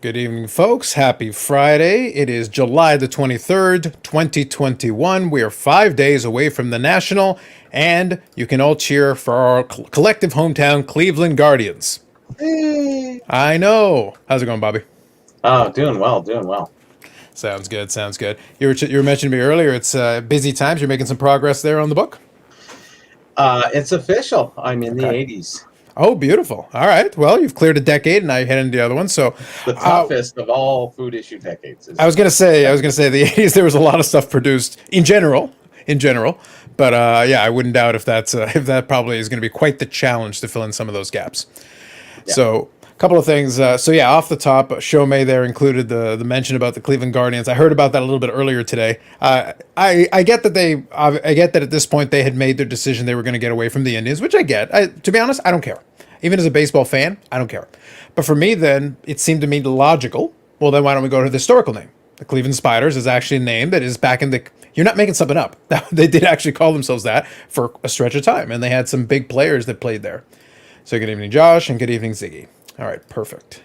Good evening, folks. Happy Friday. It is July the 23rd, 2021. We are 5 days away from the National, and you can all cheer for our collective hometown Cleveland Guardians. Hey. I know. How's it going, Bobby? Oh, doing well, doing well. Sounds good, sounds good. You were mentioning to me earlier, it's busy times. You're making some progress there on the book? It's official. I'm in the 80s. Oh, beautiful. All right. Well, you've cleared a decade, and now you're heading to the other one. So The toughest of all food issue decades. I was gonna say the 80s. There was a lot of stuff produced in general. But yeah, I wouldn't doubt if that probably is going to be quite the challenge to fill in some of those gaps. Yeah. So a couple of things. So yeah, off the top, Shomei there included the mention about the Cleveland Guardians. I heard about that a little bit earlier today. I get that I get that at this point they had made their decision. They were going to get away from the Indians, which I get. To be honest, I don't care. Even as a baseball fan, I don't care. But for me, then, it seemed to me logical. Well, then why don't we go to the historical name? The Cleveland Spiders is actually a name that is back in the... You're not making something up. They did actually call themselves that for a stretch of time, and they had some big players that played there. So good evening, Josh, and good evening, Ziggy. All right, perfect.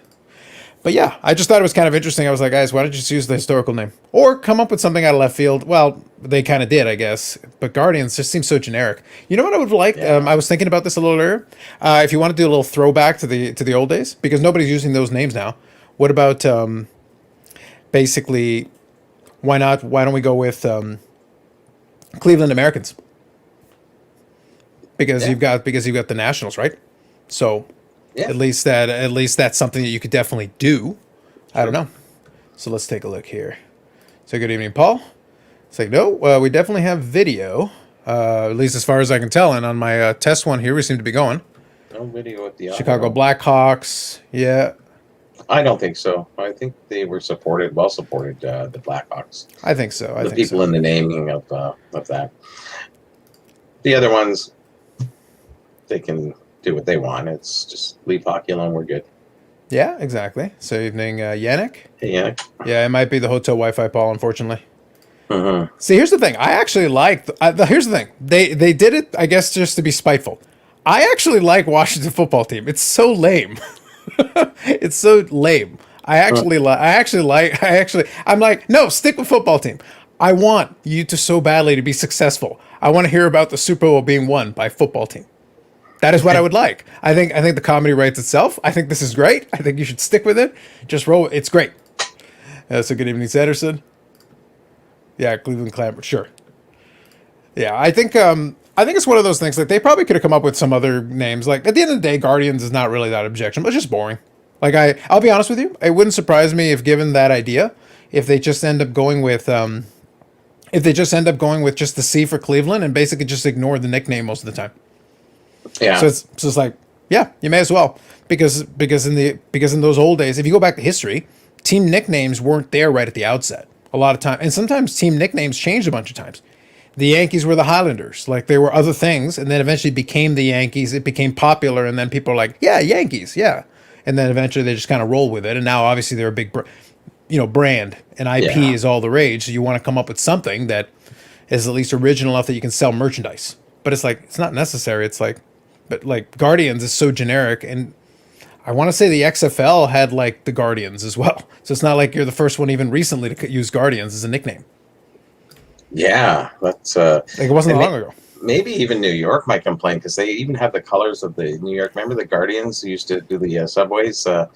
But yeah, I just thought it was kind of interesting. I was like, guys, why don't you just use the historical name? Or come up with something out of left field. Well, they kind of did, I guess. But Guardians just seems so generic. You know what I would like? Yeah. I was thinking about this a little earlier. If you want to do a little throwback to the old days, because nobody's using those names now. What about basically, why don't we go with Cleveland Americans? Because you've got the Nationals, right? So... Yeah. At least that's something that you could definitely do. Sure. I don't know. So let's take a look here. So good evening, Paul. It's like, no, we definitely have video, at least as far as I can tell. And on my test one here, we seem to be going. No video at the Chicago Blackhawks. Yeah. I don't think so. I think they were well supported, the Blackhawks. I think so. The people in the naming of that. The other ones, they can do what they want. It's just leave hockey alone. We're good. Yeah, exactly. So evening, Yannick. Hey, Yannick. Yeah, it might be the hotel Wi-Fi, Paul, unfortunately. Uh-huh. See, here's the thing. I actually like... here's the thing. They did it, I guess, just to be spiteful. I actually like Washington football team. It's so lame. It's so lame. I'm like, no, stick with football team. I want you to so badly to be successful. I want to hear about the Super Bowl being won by football team. That is what I would like. I think the comedy writes itself. I think this is great. I think you should stick with it. Just roll. It's great. So good evening, Sanderson. Yeah, Cleveland Clamor. Sure. Yeah, I think it's one of those things. Like they probably could have come up with some other names. Like at the end of the day, Guardians is not really that objectionable. It's just boring. Like I'll be honest with you. It wouldn't surprise me if, given that idea, if they just end up going with just the C for Cleveland and basically just ignore the nickname most of the time. Yeah. So it's like, yeah, you may as well because in those old days, if you go back to history, team nicknames weren't there right at the outset. A lot of time, and sometimes team nicknames changed a bunch of times. The Yankees were the Highlanders, like there were other things, and then eventually became the Yankees. It became popular, and then people are like, yeah, Yankees, yeah, and then eventually they just kind of roll with it. And now obviously they're a big, brand, and IP is all the rage. So you want to come up with something that is at least original enough that you can sell merchandise. But it's like it's not necessary. It's like. But like Guardians is so generic, and I want to say the XFL had like the Guardians as well. So it's not like you're the first one even recently to use Guardians as a nickname. Yeah, that's like it wasn't long ago. Maybe even New York might complain because they even have the colors of the New York. Remember the Guardians who used to do the subways? Yeah,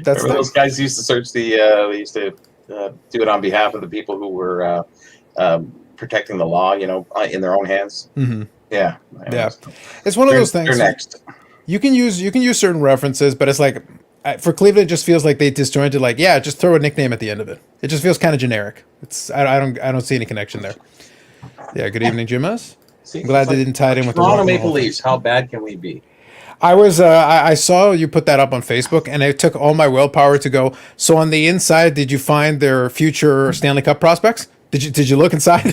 that's those guys used to search the. They used to do it on behalf of the people who were protecting the law, in their own hands. Mm-hmm. Yeah. It's one of those things. They're next. You can use certain references, but it's like for Cleveland, it just feels like they disjointed. Like, yeah, just throw a nickname at the end of it. It just feels kind of generic. I don't see any connection there. Yeah. Good evening, Jimas. I'm glad they didn't tie it in with the Toronto Maple Leafs. How bad can we be? I saw you put that up on Facebook, and it took all my willpower to go. So on the inside, did you find their future Stanley Cup prospects? Did you look inside?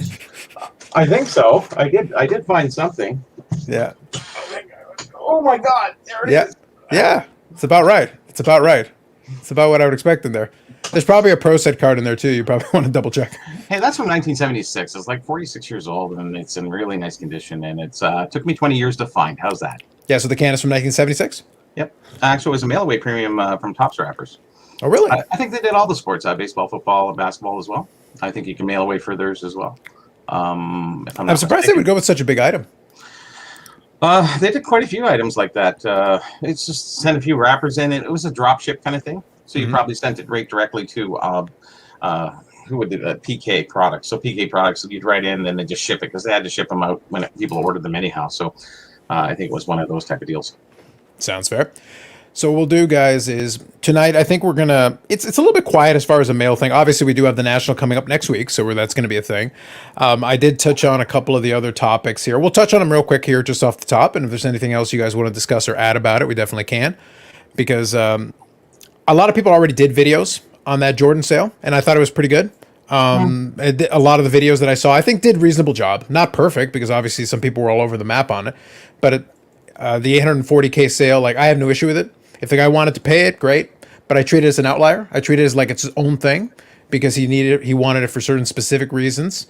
I think so. I did find something. Yeah. Oh my God! There it is. Yeah. It's about right. It's about what I would expect in there. There's probably a pro set card in there too. You probably want to double check. Hey, that's from 1976. It's like 46 years old, and it's in really nice condition. And it's took me 20 years to find. How's that? Yeah. So the can is from 1976. Yep. Actually, it was a mail away premium from Topps Wrappers. Oh, really? I think they did all the sports, baseball, football, and basketball as well. I think you can mail away for theirs as well. If I'm surprised they would go with such a big item. They did quite a few items like that. It's just sent a few wrappers in. It was a drop ship kind of thing. So you probably sent it right directly to who would do that? PK Products. So PK Products, you'd write in and then just ship it because they had to ship them out when people ordered them anyhow. So I think it was one of those type of deals. Sounds fair. So what we'll do, guys, is tonight I think we're gonna. It's a little bit quiet as far as a mail thing. Obviously, we do have the National coming up next week, so that's going to be a thing. I did touch on a couple of the other topics here. We'll touch on them real quick here, just off the top. And if there's anything else you guys want to discuss or add about it, we definitely can, because a lot of people already did videos on that Jordan sale, and I thought it was pretty good. A lot of the videos that I saw, I think, did reasonable job. Not perfect, because obviously some people were all over the map on it, but the 840K sale, like, I have no issue with it. If the guy wanted to pay it, great. But I treat it as an outlier. I treat it as like it's his own thing because he wanted it for certain specific reasons.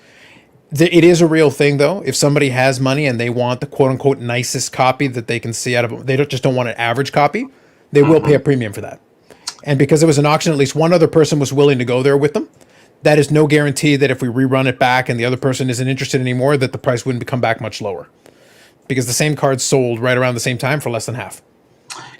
It is a real thing, though. If somebody has money and they want the quote unquote nicest copy that they can see out of them, they just don't want an average copy. They will pay a premium for that. And because it was an auction, at least one other person was willing to go there with them. That is no guarantee that if we rerun it back and the other person isn't interested anymore, that the price wouldn't come back much lower. Because the same card sold right around the same time for less than half.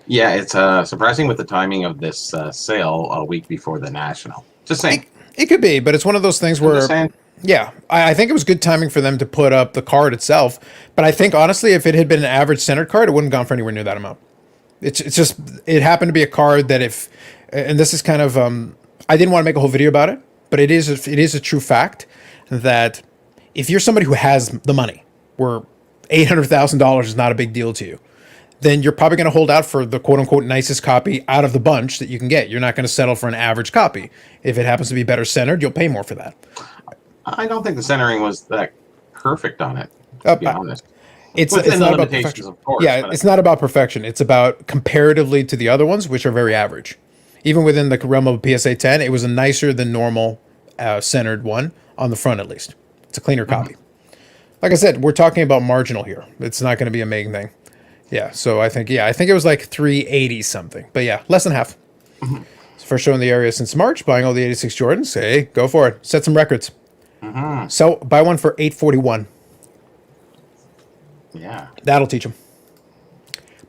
Yeah, it's surprising with the timing of this sale a week before the National. Just saying. It could be, but it's one of those things where, yeah, I think it was good timing for them to put up the card itself. But I think, honestly, if it had been an average centered card, it wouldn't have gone for anywhere near that amount. It's just, it happened to be a card that and this is kind of, I didn't want to make a whole video about it, but it is a true fact that if you're somebody who has the money, where $800,000 is not a big deal to you, then you're probably going to hold out for the quote-unquote nicest copy out of the bunch that you can get. You're not going to settle for an average copy. If it happens to be better centered, you'll pay more for that. I don't think the centering was that perfect on it, to be honest. It's not about perfection. Of course, yeah, it's not about perfection. It's about comparatively to the other ones, which are very average. Even within the realm of a PSA 10, it was a nicer than normal centered one on the front, at least. It's a cleaner copy. Like I said, we're talking about marginal here. It's not going to be a main thing. Yeah, so I think it was like 380 something. But yeah, less than half. It's first show in the area since March, buying all the 86 Jordans. Hey, go for it. Set some records. So buy one for 841. Yeah. That'll teach them.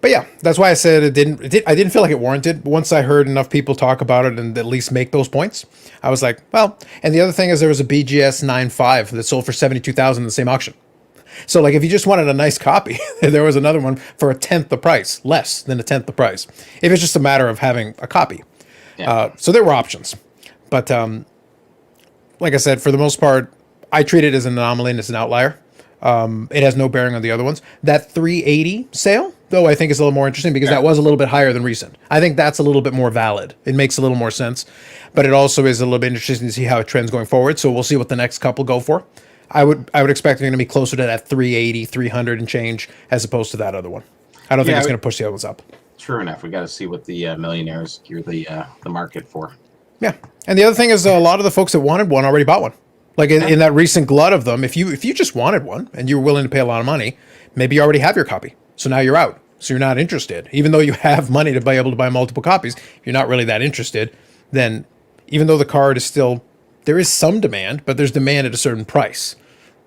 But yeah, that's why I said I didn't feel like it warranted. Once I heard enough people talk about it and at least make those points, I was like, well, and the other thing is there was a BGS 9.5 that sold for 72,000 in the same auction. So, like, if you just wanted a nice copy, there was another one for a tenth the price, less than a tenth the price. If it's just a matter of having a copy. Yeah. So there were options. But, like I said, for the most part, I treat it as an anomaly and as an outlier. It has no bearing on the other ones. That 380 sale, though, I think is a little more interesting because that was a little bit higher than recent. I think that's a little bit more valid. It makes a little more sense. But it also is a little bit interesting to see how it trends going forward. So we'll see what the next couple go for. I would expect they're going to be closer to that 380, 300 and change as opposed to that other one. I don't think it's going to push the other ones up. True enough. We got to see what the millionaires gear the market for. Yeah. And the other thing is a lot of the folks that wanted one already bought one. Like in that recent glut of them, if you just wanted one and you were willing to pay a lot of money, maybe you already have your copy. So now you're out. So you're not interested. Even though you have money to be able to buy multiple copies, you're not really that interested. Then even though the card is still, there is some demand, but there's demand at a certain price.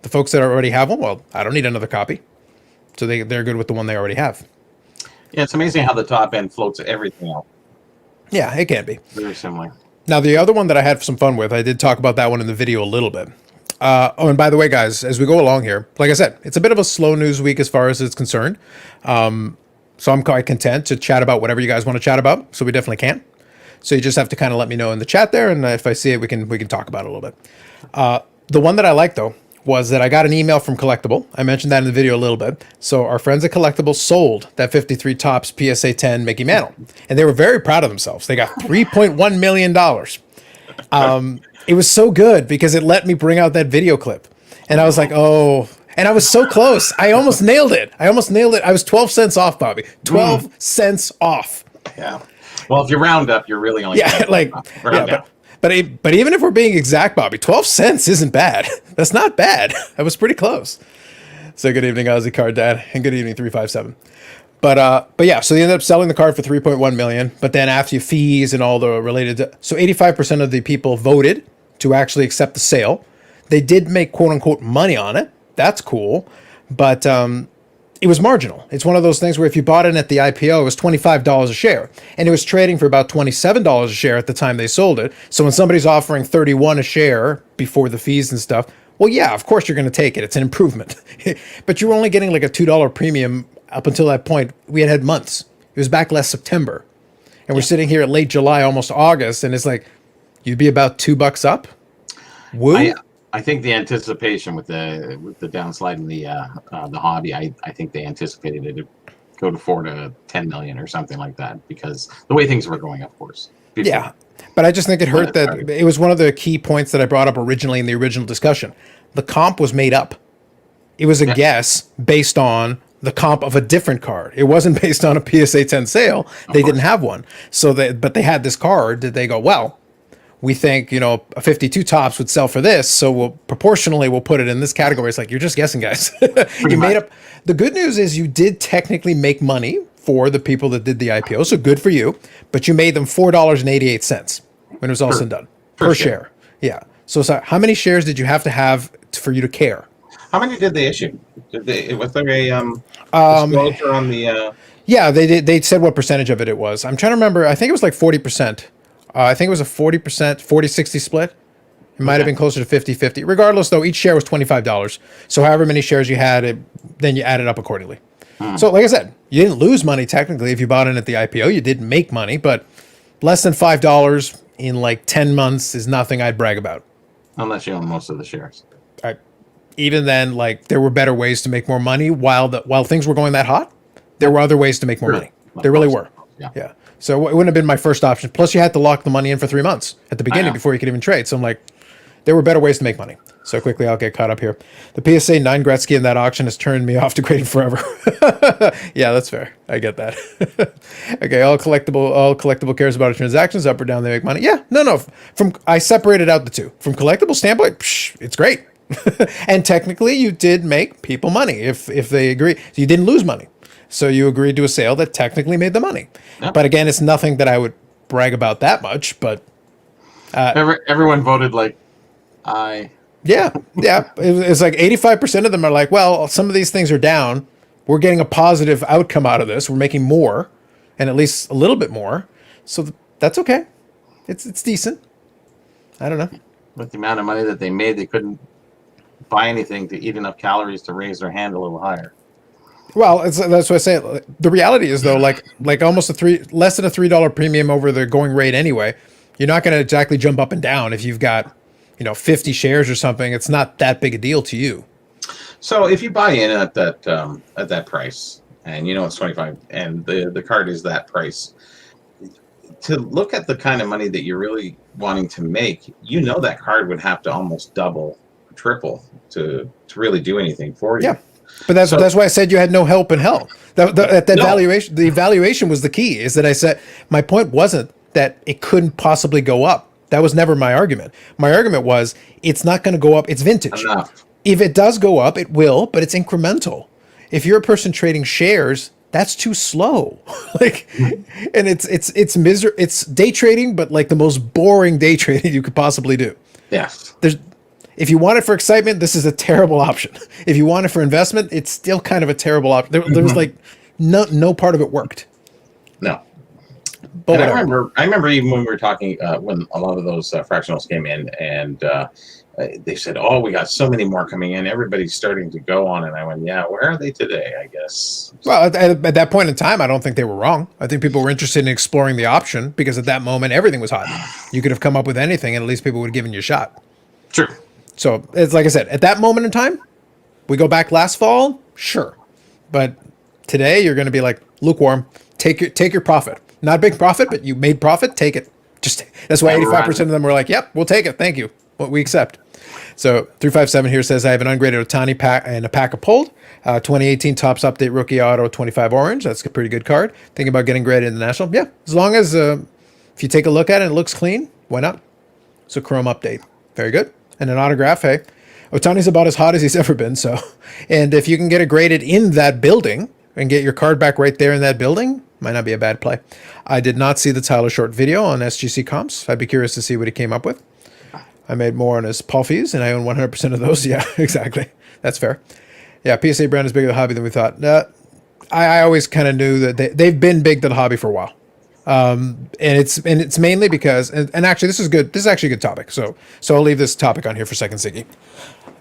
The folks that already have one, well, I don't need another copy. So they're good with the one they already have. Yeah, it's amazing how the top end floats everything out. Yeah, it can be. Very similar. Now, the other one that I had some fun with, I did talk about that one in the video a little bit. Oh, and by the way, guys, as we go along here, like I said, it's a bit of a slow news week as far as it's concerned. So I'm quite content to chat about whatever you guys want to chat about. So we definitely can. So you just have to kind of let me know in the chat there. And if I see it, we can talk about it a little bit. The one that I like, though, was that I got an email from Collectible. I mentioned that in the video a little bit. So our friends at Collectible sold that 53 Topps PSA 10 Mickey Mantle. And they were very proud of themselves. They got $3.1 million. It was so good because it let me bring out that video clip. And I was like, oh, and I was so close. I almost nailed it. I was 12 cents off, Bobby. 12 cents off. Yeah. Well, if you round up, you're really only But even if we're being exact, Bobby, 12 cents isn't bad. That's not bad. That was pretty close. So good evening, Aussie Card Dad, and good evening, 357. But yeah, so they ended up selling the card for 3.1 million. But then after fees and all the related, so 85% of the people voted to actually accept the sale. They did make quote unquote money on it. That's cool, but it was marginal. It's one of those things where if you bought it at the IPO, it was $25 a share, and it was trading for about $27 a share at the time they sold it. So when somebody's offering 31 a share before the fees and stuff, well, yeah, of course you're going to take it. It's an improvement, but you were only getting like a $2 premium up until that point. We had months. It was back last September, and we're sitting here at late July, almost August, and it's like you'd be about $2 up. Woo. I think the anticipation with the downslide in the hobby, I think they anticipated it to go to 4 to 10 million or something like that, because the way things were going, of course. Before. Yeah, but I just think it hurt that it was one of the key points that I brought up originally in the original discussion. The comp was made up. It was a guess based on the comp of a different card. It wasn't based on a PSA 10 sale. They didn't have one. But they had this card that they go, well, we think, a 52 Topps would sell for this, so we'll put it in this category. It's like, you're just guessing, guys. You made up. The good news is you did technically make money for the people that did the IPO, so good for you, but you made them $4.88 when it was all said and done per share. Yeah. So how many shares did you have to have for you to care? How many did they issue? Was there a disclosure on the? Yeah, they did. They said what percentage of it was. I'm trying to remember. I think it was like 40%. I think it was a 40%, 40-60 split. It might have been closer to 50-50. Regardless, though, each share was $25. So however many shares you had, then you add it up accordingly. So like I said, you didn't lose money technically if you bought in at the IPO. You didn't make money, but less than $5 in like 10 months is nothing I'd brag about. Unless you own most of the shares. Even then, like, there were better ways to make more money while things were going that hot. There were other ways to make more money. There really were. Yeah. So it wouldn't have been my first option. Plus, you had to lock the money in for 3 months at the beginning before you could even trade. So I'm like, there were better ways to make money. So quickly, I'll get caught up here. The PSA 9 Gretzky in that auction has turned me off to grading forever. Yeah, that's fair. I get that. Okay, all collectible cares about transactions, up or down, they make money. Yeah, no. I separated out the two. From collectible standpoint, it's great. And technically, you did make people money if they agree. So you didn't lose money. So you agreed to a sale that technically made the money. Yep. But again, it's nothing that I would brag about that much. But everyone voted like I. Yeah. It's like 85% of them are like, well, some of these things are down. We're getting a positive outcome out of this. We're making more, and at least a little bit more. So that's okay. It's decent. I don't know. With the amount of money that they made, they couldn't buy anything to eat enough calories to raise their hand a little higher. Well, that's what I say. The reality is, though, like almost less than a $3 premium over the going rate anyway. You're not going to exactly jump up and down if you've got, 50 shares or something. It's not that big a deal to you. So if you buy in at that price, and it's 25, and the card is that price, to look at the kind of money that you're really wanting to make, that card would have to almost double, triple to really do anything for you. Yeah. But that's why I said you had no help in hell. Valuation, the valuation was the key. Is that I said my point wasn't that it couldn't possibly go up. That was never my argument. My argument was it's not going to go up. It's vintage. Enough. If it does go up, it will, but it's incremental. If you're a person trading shares, that's too slow. And it's day trading, but like the most boring day trading you could possibly do. Yes. If you want it for excitement, this is a terrible option. If you want it for investment, it's still kind of a terrible option. There was like no part of it worked. No. But I remember even when we were talking, when a lot of those fractionals came in, and they said, "Oh, we got so many more coming in. Everybody's starting to go on." And I went, "Yeah, where are they today?" I guess. Well, at that point in time, I don't think they were wrong. I think people were interested in exploring the option because at that moment, everything was hot. You could have come up with anything, and at least people would have given you a shot. True. So it's like I said, at that moment in time, we go back last fall, sure, but today you're going to be like lukewarm. Take your profit. Not a big profit, but you made profit. Take it. That's why 85% of them were like, "Yep, we'll take it. Thank you. What we accept." So 357 here says I have an ungraded Otani pack and a pack of pulled. 2018 Topps Update Rookie Auto 25 Orange. That's a pretty good card. Thinking about getting graded in the National. Yeah, as long as if you take a look at it and it looks clean, why not? So Chrome Update. Very good. And an autograph. Hey, Otani's about as hot as he's ever been. So, and if you can get it graded in that building, and get your card back right there in that building, might not be a bad play. I did not see the Tyler Short video on SGC comps. I'd be curious to see what he came up with. I made more on his puffies, and I own 100% of those. Yeah, exactly. That's fair. Yeah, PSA brand is bigger to the hobby than we thought. I always kind of knew that they've been big to the hobby for a while. And it's mainly because, and actually this is good. This is actually a good topic. So I'll leave this topic on here for a second, Ziggy.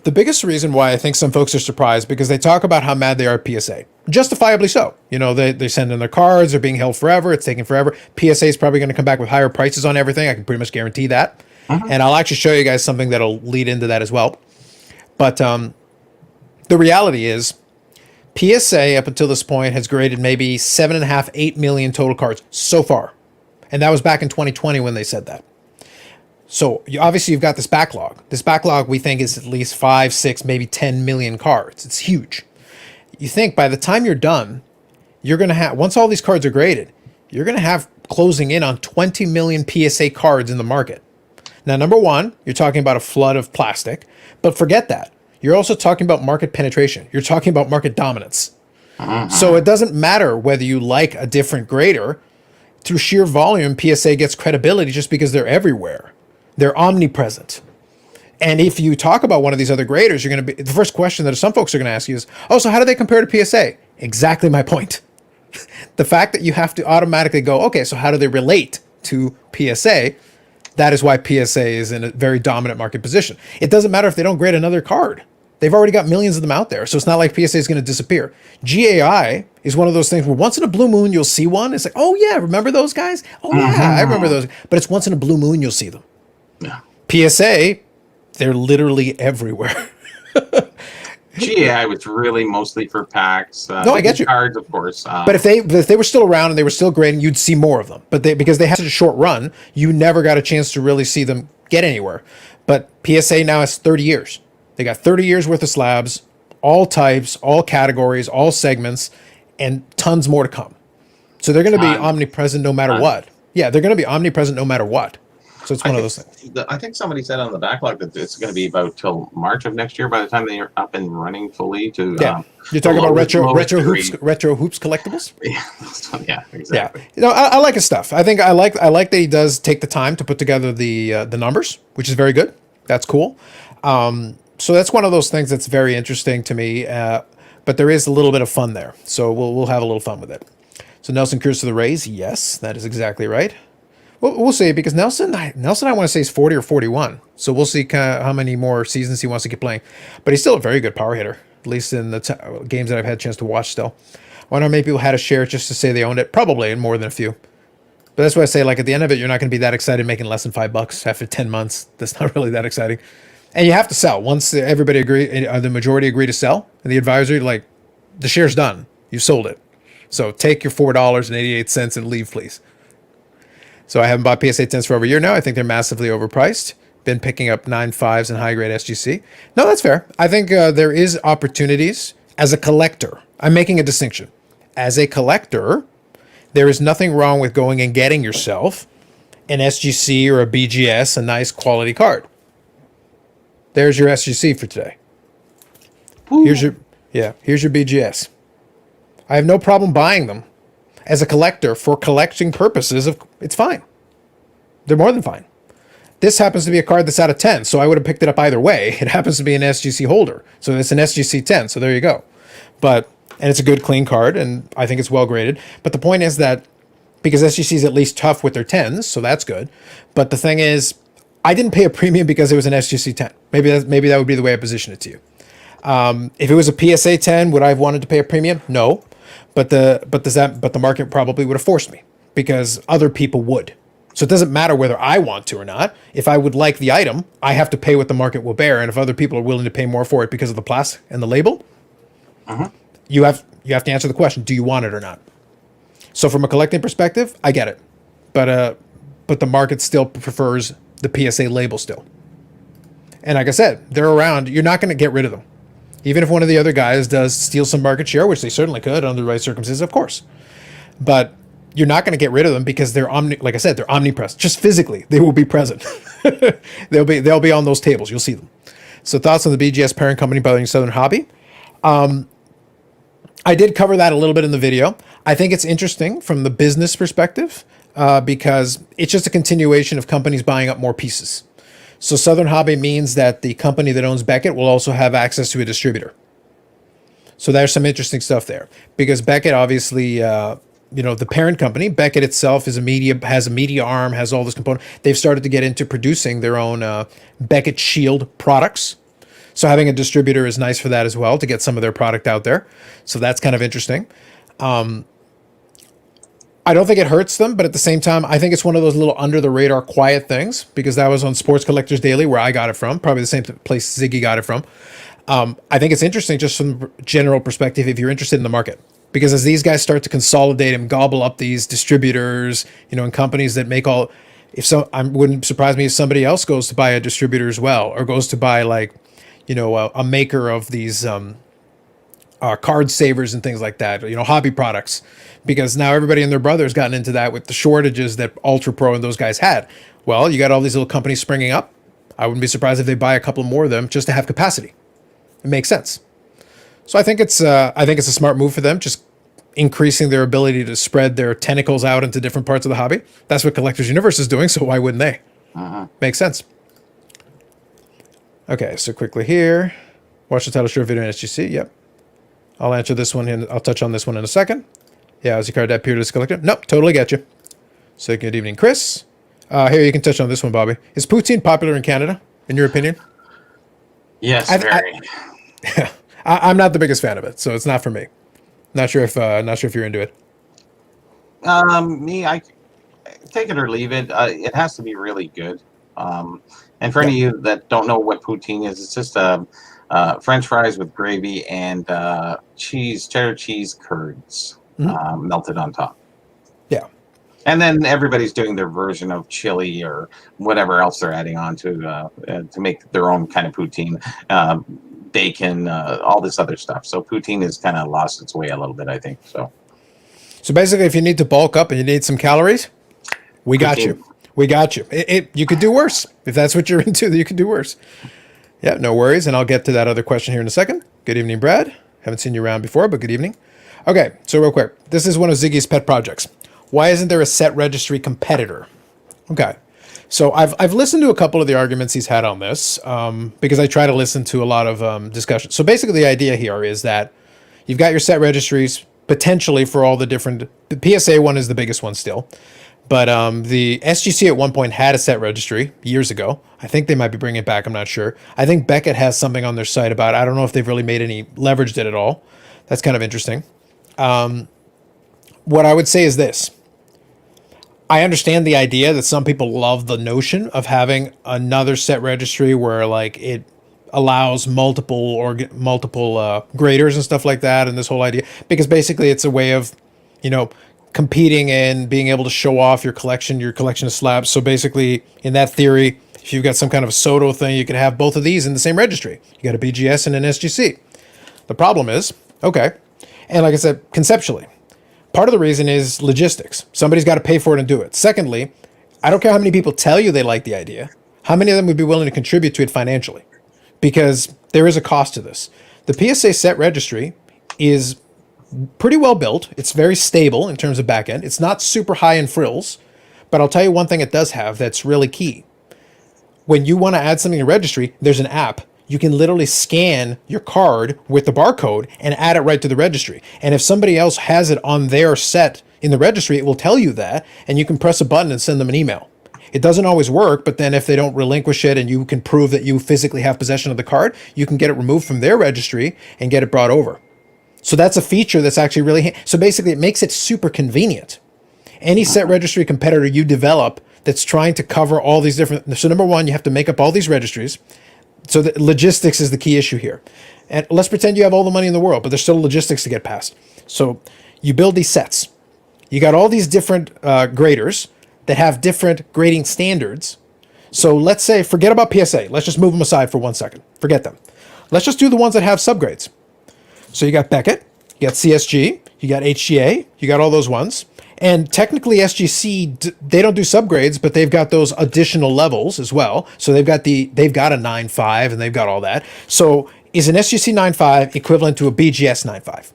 The biggest reason why I think some folks are surprised because they talk about how mad they are at PSA. Justifiably so. You know, they send in their cards, they're being held forever, it's taking forever. PSA is probably going to come back with higher prices on everything. I can pretty much guarantee that. And I'll actually show you guys something that'll lead into that as well. But the reality is, PSA up until this point has graded maybe 7.5, 8 million total cards so far. And that was back in 2020 when they said that. So obviously you've got this backlog. This backlog we think is at least 5, 6, maybe 10 million cards. It's huge. You think by the time you're done, you're going to have, once all these cards are graded, you're going to have closing in on 20 million PSA cards in the market. Now, number one, you're talking about a flood of plastic, but forget that. You're also talking about market penetration. You're talking about market dominance. So it doesn't matter whether you like a different grader. Through sheer volume, PSA gets credibility just because they're everywhere. They're omnipresent. And if you talk about one of these other graders, you're going to be, the first question that some folks are going to ask you is, oh, so how do they compare to PSA? Exactly my point. The fact that you have to automatically go, okay, so how do they relate to PSA? That is why PSA is in a very dominant market position. It doesn't matter if they don't grade another card. They've already got millions of them out there. So it's not like PSA is going to disappear. GAI is one of those things where once in a blue moon, you'll see one. It's like, oh yeah, remember those guys? Oh yeah, I remember those. But it's once in a blue moon, you'll see them. Yeah. PSA, they're literally everywhere. GAI was really mostly for packs. No, I get you. Cards, of course. But if they were still around and they were still grading, you'd see more of them. But because they had such a short run, you never got a chance to really see them get anywhere. But PSA now has 30 years. They got 30 years worth of slabs, all types, all categories, all segments, and tons more to come. So they're going to be omnipresent no matter what. Yeah, they're going to be omnipresent no matter what. So it's one of those things. I think somebody said on the backlog that it's going to be about till March of next year by the time they are up and running fully. Yeah, you're talking about retro hoops collectibles. Yeah, exactly. Yeah, you know, I like his stuff. I like that he does take the time to put together the numbers, which is very good. That's cool. So that's one of those things that's very interesting to me. But there is a little bit of fun there, so we'll have a little fun with it. So Nelson Cruz to the Rays, yes, that is exactly right. We'll see, because Nelson, I want to say is 40 or 41. So we'll see kind of how many more seasons he wants to keep playing. But he's still a very good power hitter, at least in the games that I've had a chance to watch still. I wonder how many people had a share just to say they owned it. Probably more than a few. But that's why I say, like, at the end of it, you're not going to be that excited making less than $5 after 10 months. That's not really that exciting. And you have to sell. Once everybody the majority agree to sell, and the advisory, like, the share's done. You sold it. So take your $4.88 and leave, please. So I haven't bought PSA 10s for over a year now. I think they're massively overpriced. Been picking up 9.5s and high-grade SGC. No, that's fair. I think there is opportunities as a collector. I'm making a distinction. As a collector, there is nothing wrong with going and getting yourself an SGC or a BGS, a nice quality card. There's your SGC for today. Ooh. Here's your BGS. I have no problem buying them. As a collector, for collecting purposes, it's fine. They're more than fine. This happens to be a card that's out of 10, so I would have picked it up either way. It happens to be an SGC holder, so it's an SGC 10, so there you go. And it's a good, clean card, and I think it's well graded. But the point is that, because SGC is at least tough with their 10s, so that's good. But the thing is, I didn't pay a premium because it was an SGC 10. Maybe that would be the way I position it to you. If it was a PSA 10, would I have wanted to pay a premium? No. But the market probably would have forced me, because other people would. So it doesn't matter whether I want to or not. If I would like the item, I have to pay what the market will bear. And if other people are willing to pay more for it because of the plastic and the label, you have to answer the question: do you want it or not? So from a collecting perspective, I get it, but the market still prefers the PSA label still. And like I said, they're around. You're not going to get rid of them. Even if one of the other guys does steal some market share, which they certainly could under the right circumstances, of course. But you're not going to get rid of them because they're like I said, they're omnipresent. Just physically, they will be present. They'll be on those tables. You'll see them. So thoughts on the BGS parent company Building Southern Hobby? I I did cover that a little bit in the video. I think it's interesting from the business perspective because it's just a continuation of companies buying up more pieces. So Southern Hobby means that the company that owns Beckett will also have access to a distributor. So there's some interesting stuff there because Beckett obviously, the parent company, Beckett itself has a media arm, has all this component. They've started to get into producing their own Beckett Shield products. So having a distributor is nice for that as well, to get some of their product out there. So that's kind of interesting. I don't think it hurts them, but at the same time, I think it's one of those little under the radar quiet things because that was on Sports Collectors Daily where I got it from, probably the same place Ziggy got it from. I think it's interesting just from the general perspective if you're interested in the market. Because as these guys start to consolidate and gobble up these distributors, and companies that make all, I wouldn't surprise me if somebody else goes to buy a distributor as well, or goes to buy a maker of these card savers and things like that, hobby products, because now everybody and their brother has gotten into that with the shortages that Ultra Pro and those guys had. Well, you got all these little companies springing up. I wouldn't be surprised if they buy a couple more of them just to have capacity. It makes sense. So I think it's a smart move for them, just increasing their ability to spread their tentacles out into different parts of the hobby. That's what Collectors Universe is doing, so why wouldn't they? Makes sense. Okay, so quickly here, watch the title short video in SGC. Yep. I'll answer this one, and I'll touch on this one in a second. Yeah, is your card that peerless collector? Nope, totally get you. So good evening, Chris. Here, you can touch on this one, Bobby. Is poutine popular in Canada, in your opinion? Yes, very. I'm not the biggest fan of it, so it's not for me. Not sure if you're into it. Me, I take it or leave it. It has to be really good. And for any of you that don't know what poutine is, it's just French fries with gravy and cheddar cheese curds melted on top. Yeah. And then everybody's doing their version of chili or whatever else they're adding on to make their own kind of poutine. Bacon, all this other stuff. So poutine has kind of lost its way a little bit, I think. So basically, if you need to bulk up and you need some calories, we got you. We got you. You could do worse. If that's what you're into, you could do worse. Yeah, no worries. And I'll get to that other question here in a second. Good evening, Brad. Haven't seen you around before, but good evening. Okay, so real quick. This is one of Ziggy's pet projects. Why isn't there a set registry competitor? Okay. So I've listened to a couple of the arguments he's had on this because I try to listen to a lot of discussion. So basically the idea here is that you've got your set registries potentially for all the different, the PSA one is the biggest one still, but the SGC at one point had a set registry years ago. I think they might be bringing it back. I'm not sure. I think Beckett has something on their site about it. I don't know if they've really made any, leveraged it at all. That's kind of interesting. What I would say is this. I understand the idea that some people love the notion of having another set registry where it allows multiple graders and stuff like that, and this whole idea, because basically it's a way of, competing and being able to show off your collection of slabs. So basically, in that theory, if you've got some kind of a Soto thing, you can have both of these in the same registry. You got a BGS and an SGC. The problem is, okay, and like I said, conceptually, part of the reason is logistics. Somebody's got to pay for it and do it. Secondly, I don't care how many people tell you they like the idea. How many of them would be willing to contribute to it financially? Because there is a cost to this. The PSA set registry is pretty well built. It's very stable in terms of backend. It's not super high in frills, but I'll tell you one thing it does have that's really key. When you want to add something to registry, there's an app. You can literally scan your card with the barcode and add it right to the registry. And if somebody else has it on their set in the registry, it will tell you that, and you can press a button and send them an email. It doesn't always work, but then if they don't relinquish it and you can prove that you physically have possession of the card, you can get it removed from their registry and get it brought over. So that's a feature that's actually really... So basically, it makes it super convenient. Any set registry competitor you develop that's trying to cover all these different... So number one, you have to make up all these registries. So the logistics is the key issue here. And let's pretend you have all the money in the world, but there's still logistics to get past. So you build these sets. You got all these different graders that have different grading standards. So let's say, forget about PSA. Let's just move them aside for 1 second. Forget them. Let's just do the ones that have subgrades. So you got Beckett, you got CSG, you got HGA, you got all those ones. And technically SGC, they don't do subgrades, but they've got those additional levels as well. So they've got a 9.5 and they've got all that. So is an SGC 9.5 equivalent to a BGS 9.5?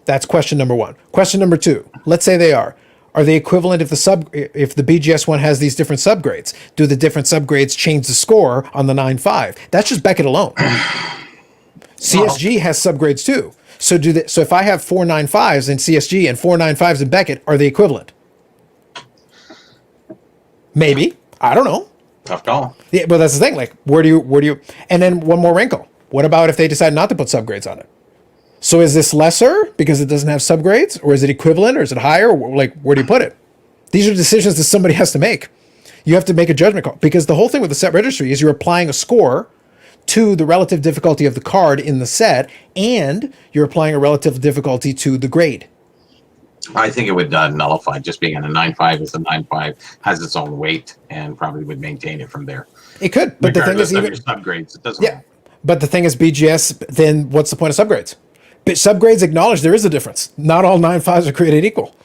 That's question number one. Question number two, let's say they are. Are they equivalent if the BGS one has these different subgrades? Do the different subgrades change the score on the 9.5? That's just Beckett alone. CSG has subgrades too. So if I have 4 9.5s in CSG and 4 9.5s in Beckett, are they equivalent? Maybe. I don't know. Tough call. Yeah, but that's the thing. Like, where do you? And then one more wrinkle. What about if they decide not to put subgrades on it? So is this lesser because it doesn't have subgrades, or is it equivalent, or is it higher? Like, where do you put it? These are decisions that somebody has to make. You have to make a judgment call, because the whole thing with the set registry is you're applying a score to the relative difficulty of the card in the set, and you're applying a relative difficulty to the grade. I think it would nullify just being on a 9.5 as a 9.5 has its own weight and probably would maintain it from there. It could, but the thing is, even your subgrades, it doesn't. Yeah, but the thing is, BGS. Then what's the point of subgrades? But subgrades acknowledge there is a difference. Not all 9.5s are created equal.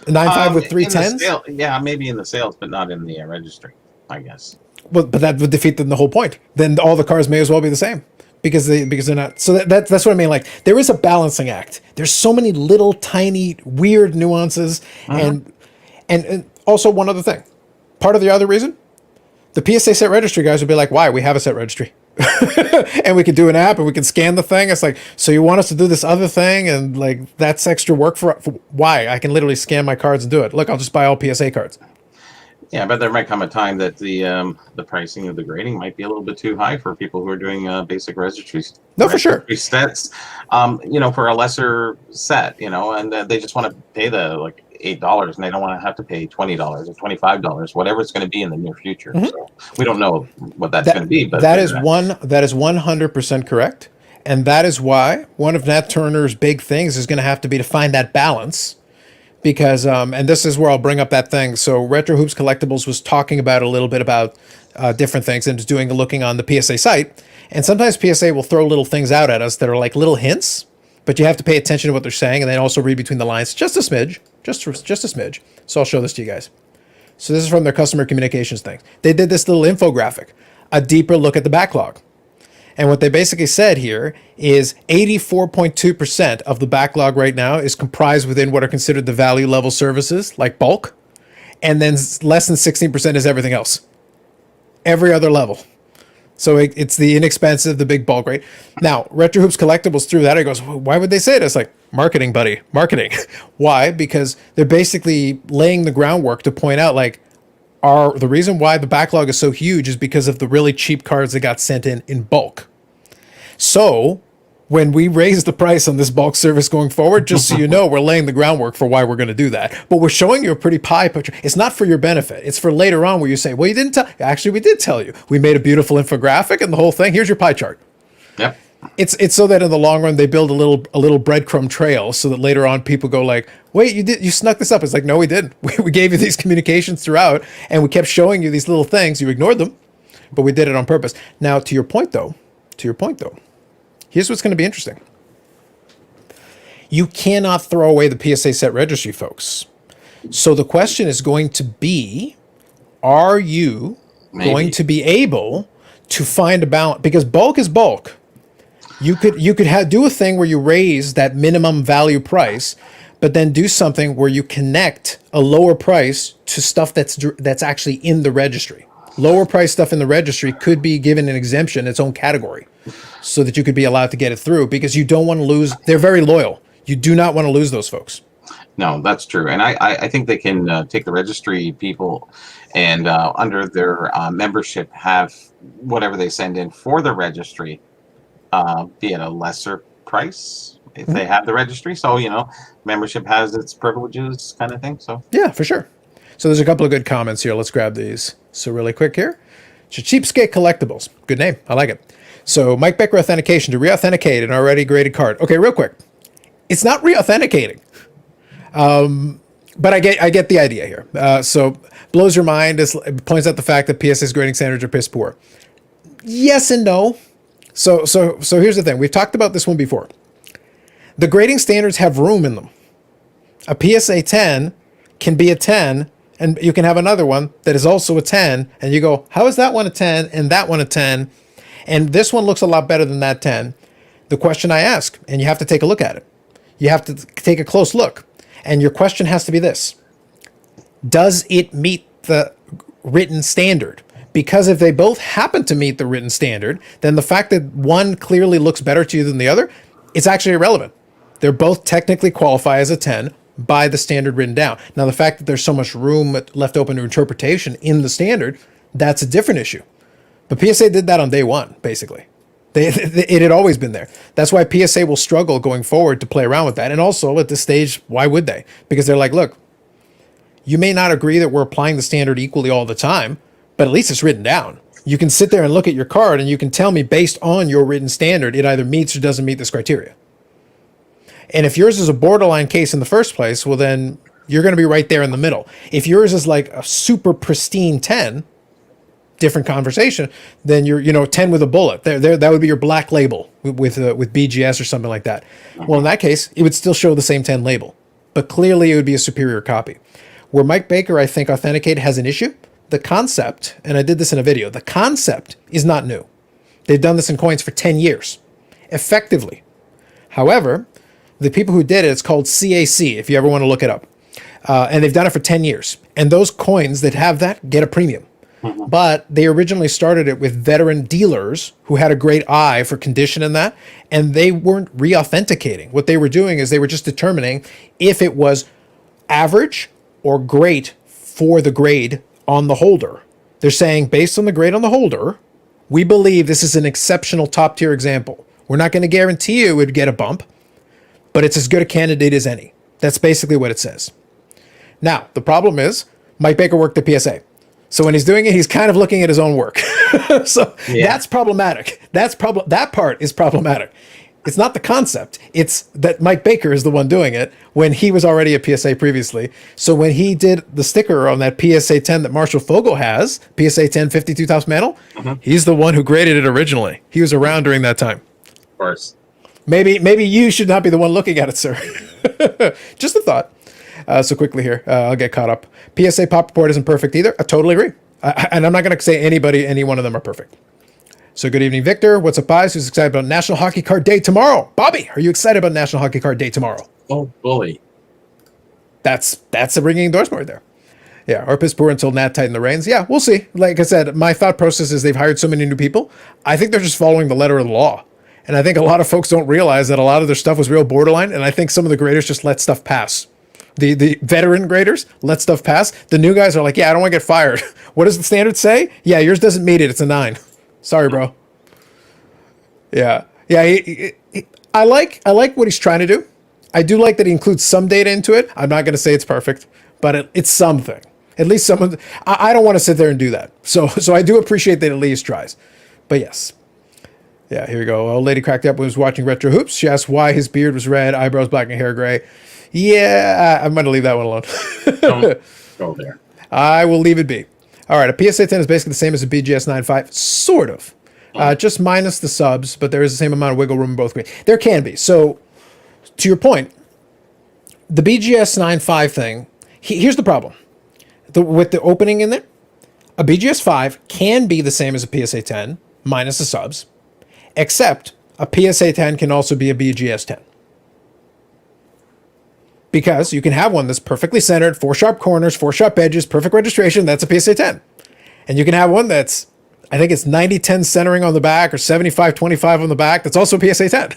A 9.5 with 3 10s? Yeah, maybe in the sales, but not in the registry, I guess. Well, but that would defeat the whole point. Then all the cars may as well be the same because they're not. So that's what I mean. Like, there is a balancing act. There's so many little tiny weird nuances, and also one other thing. Part of the other reason, the PSA set registry guys would be like, "Why? We have a set registry." And we could do an app and we can scan the thing. It's like, so you want us to do this other thing, and like that's extra work for why? I can literally scan my cards and do it. Look, I'll just buy all PSA cards. Yeah, but there might come a time that the pricing of the grading might be a little bit too high for people who are doing basic registries. No, for sure. Sets, for a lesser set, and they just want to pay the like $8, and they don't want to have to pay $20 or $25, whatever it's going to be in the near future. So we don't know what that's going to be, but that is 100% correct, and that is why one of Nat Turner's big things is going to have to be to find that balance. Because, and this is where I'll bring up that thing. So Retro Hoops Collectibles was talking about a little bit about different things and just looking on the PSA site. And sometimes PSA will throw little things out at us that are like little hints, but you have to pay attention to what they're saying and then also read between the lines just a smidge, just a smidge. So I'll show this to you guys. So this is from their customer communications thing. They did this little infographic, a deeper look at the backlog. And what they basically said here is 84.2% of the backlog right now is comprised within what are considered the value level services, like bulk. And then less than 16% is everything else. Every other level. So it's the inexpensive, the big bulk, right? Now, Retro Hoops Collectibles threw that. It goes, well, why would they say it? It's like, marketing, buddy, marketing. Why? Because they're basically laying the groundwork to point out, like, the reason why the backlog is so huge is because of the really cheap cards that got sent in bulk. So when we raise the price on this bulk service going forward, just so you know, we're laying the groundwork for why we're going to do that. But we're showing you a pretty pie picture. It's not for your benefit. It's for later on where you say, well, you didn't tell. Actually, we did tell you. We made a beautiful infographic and the whole thing. Here's your pie chart. Yep. It's so that in the long run they build a little breadcrumb trail so that later on people go like, wait, you snuck this up. It's like, no, we didn't. We gave you these communications throughout and we kept showing you these little things. You ignored them, but we did it on purpose. Now, to your point though, here's what's going to be interesting. You cannot throw away the PSA set registry, folks. So the question is going to be, are you going to be able to find a balance? Because bulk is bulk. You could do a thing where you raise that minimum value price, but then do something where you connect a lower price to stuff that's actually in the registry. Lower price stuff in the registry could be given an exemption, its own category, so that you could be allowed to get it through, because you don't want to lose. They're very loyal. You do not want to lose those folks. No, that's true. And I think they can take the registry people and under their membership have whatever they send in for the registry be at a lesser price if they have the registry. So, membership has its privileges kind of thing. So yeah, for sure. So there's a couple of good comments here. Let's grab these. So really quick here. Cheapskate Collectibles. Good name. I like it. So Mike Becker Authentication to re-authenticate an already graded card. Okay, real quick. It's not re-authenticating. But I get the idea here. So blows your mind. It points out the fact that PSA's grading standards are piss poor. Yes and no. So here's the thing. We've talked about this one before. The grading standards have room in them. A PSA 10 can be a 10, and you can have another one that is also a 10, and you go, how is that one a 10 and that one a 10? And this one looks a lot better than that 10. The question I ask, and you have to take a look at it, you have to take a close look. And your question has to be this: does it meet the written standard? Because if they both happen to meet the written standard, then the fact that one clearly looks better to you than the other, it's actually irrelevant. They're both technically qualify as a 10 by the standard written down. Now, the fact that there's so much room left open to interpretation in the standard, that's a different issue. But PSA did that on day one, basically. It had always been there. That's why PSA will struggle going forward to play around with that. And also, at this stage, why would they? Because they're like, look, you may not agree that we're applying the standard equally all the time, but at least it's written down. You can sit there and look at your card, and you can tell me, based on your written standard, it either meets or doesn't meet this criteria. And if yours is a borderline case in the first place, well, then you're going to be right there in the middle. If yours is like a super pristine 10, different conversation, then you're 10 with a bullet. That would be your black label with BGS or something like that. Well, in that case, it would still show the same 10 label, but clearly it would be a superior copy. Where Mike Baker, I think, Authenticated has an issue, the concept, and I did this in a video, the concept is not new. They've done this in coins for 10 years, effectively. However, the people who did it, it's called CAC, if you ever want to look it up. And they've done it for 10 years. And those coins that have that get a premium. But they originally started it with veteran dealers who had a great eye for condition in that, and they weren't re-authenticating. What they were doing is they were just determining if it was average or great for the grade on the holder. They're saying, based on the grade on the holder, we believe this is an exceptional top-tier example. We're not going to guarantee you it would get a bump, but it's as good a candidate as any. That's basically what it says. Now, the problem is, Mike Baker worked at PSA. So when he's doing it, he's kind of looking at his own work. So that's problematic. That part is problematic. It's not the concept. It's that Mike Baker is the one doing it when he was already at PSA previously. So when he did the sticker on that PSA 10 that Marshall Fogel has, PSA 10 52 Topps Mantle, he's the one who graded it originally. He was around during that time. Of course. Maybe you should not be the one looking at it, sir. Just a thought. So quickly here, I'll get caught up. PSA Pop Report isn't perfect either. I totally agree. And I'm not going to say any one of them are perfect. So good evening, Victor. What's up, guys? Who's excited about National Hockey Card Day tomorrow? Bobby, are you excited about National Hockey Card Day tomorrow? Oh, bully. That's a ringing endorsement right there. Yeah, or piss poor until Nat tighten the reins. Yeah, we'll see. Like I said, my thought process is they've hired so many new people. I think they're just following the letter of the law. And I think a lot of folks don't realize that a lot of their stuff was real borderline. And I think some of the graders just let stuff pass. The veteran graders let stuff pass. The new guys are like, yeah, I don't want to get fired. What does the standard say? Yeah, yours doesn't meet it. It's a 9. Sorry, bro. Yeah. I like what he's trying to do. I do like that he includes some data into it. I'm not going to say it's perfect, but it's something. At least someone. I don't want to sit there and do that. So I do appreciate that at least tries. But yes. Yeah, here we go. Old lady cracked up when was watching Retro Hoops. She asked why his beard was red, eyebrows black, and hair gray. Yeah, I'm going to leave that one alone. Don't go there. I will leave it be. All right, a PSA 10 is basically the same as a BGS 9.5, sort of. Just minus the subs, but there is the same amount of wiggle room in both grades. There can be. So, to your point, the BGS 9.5 thing, here's the problem. With the opening in there, a BGS 5 can be the same as a PSA 10, minus the subs, except a PSA 10 can also be a BGS 10. Because you can have one that's perfectly centered, 4 sharp corners, 4 sharp edges, perfect registration, that's a PSA 10. And you can have one that's, I think it's 90-10 centering on the back or 75-25 on the back, that's also a PSA 10.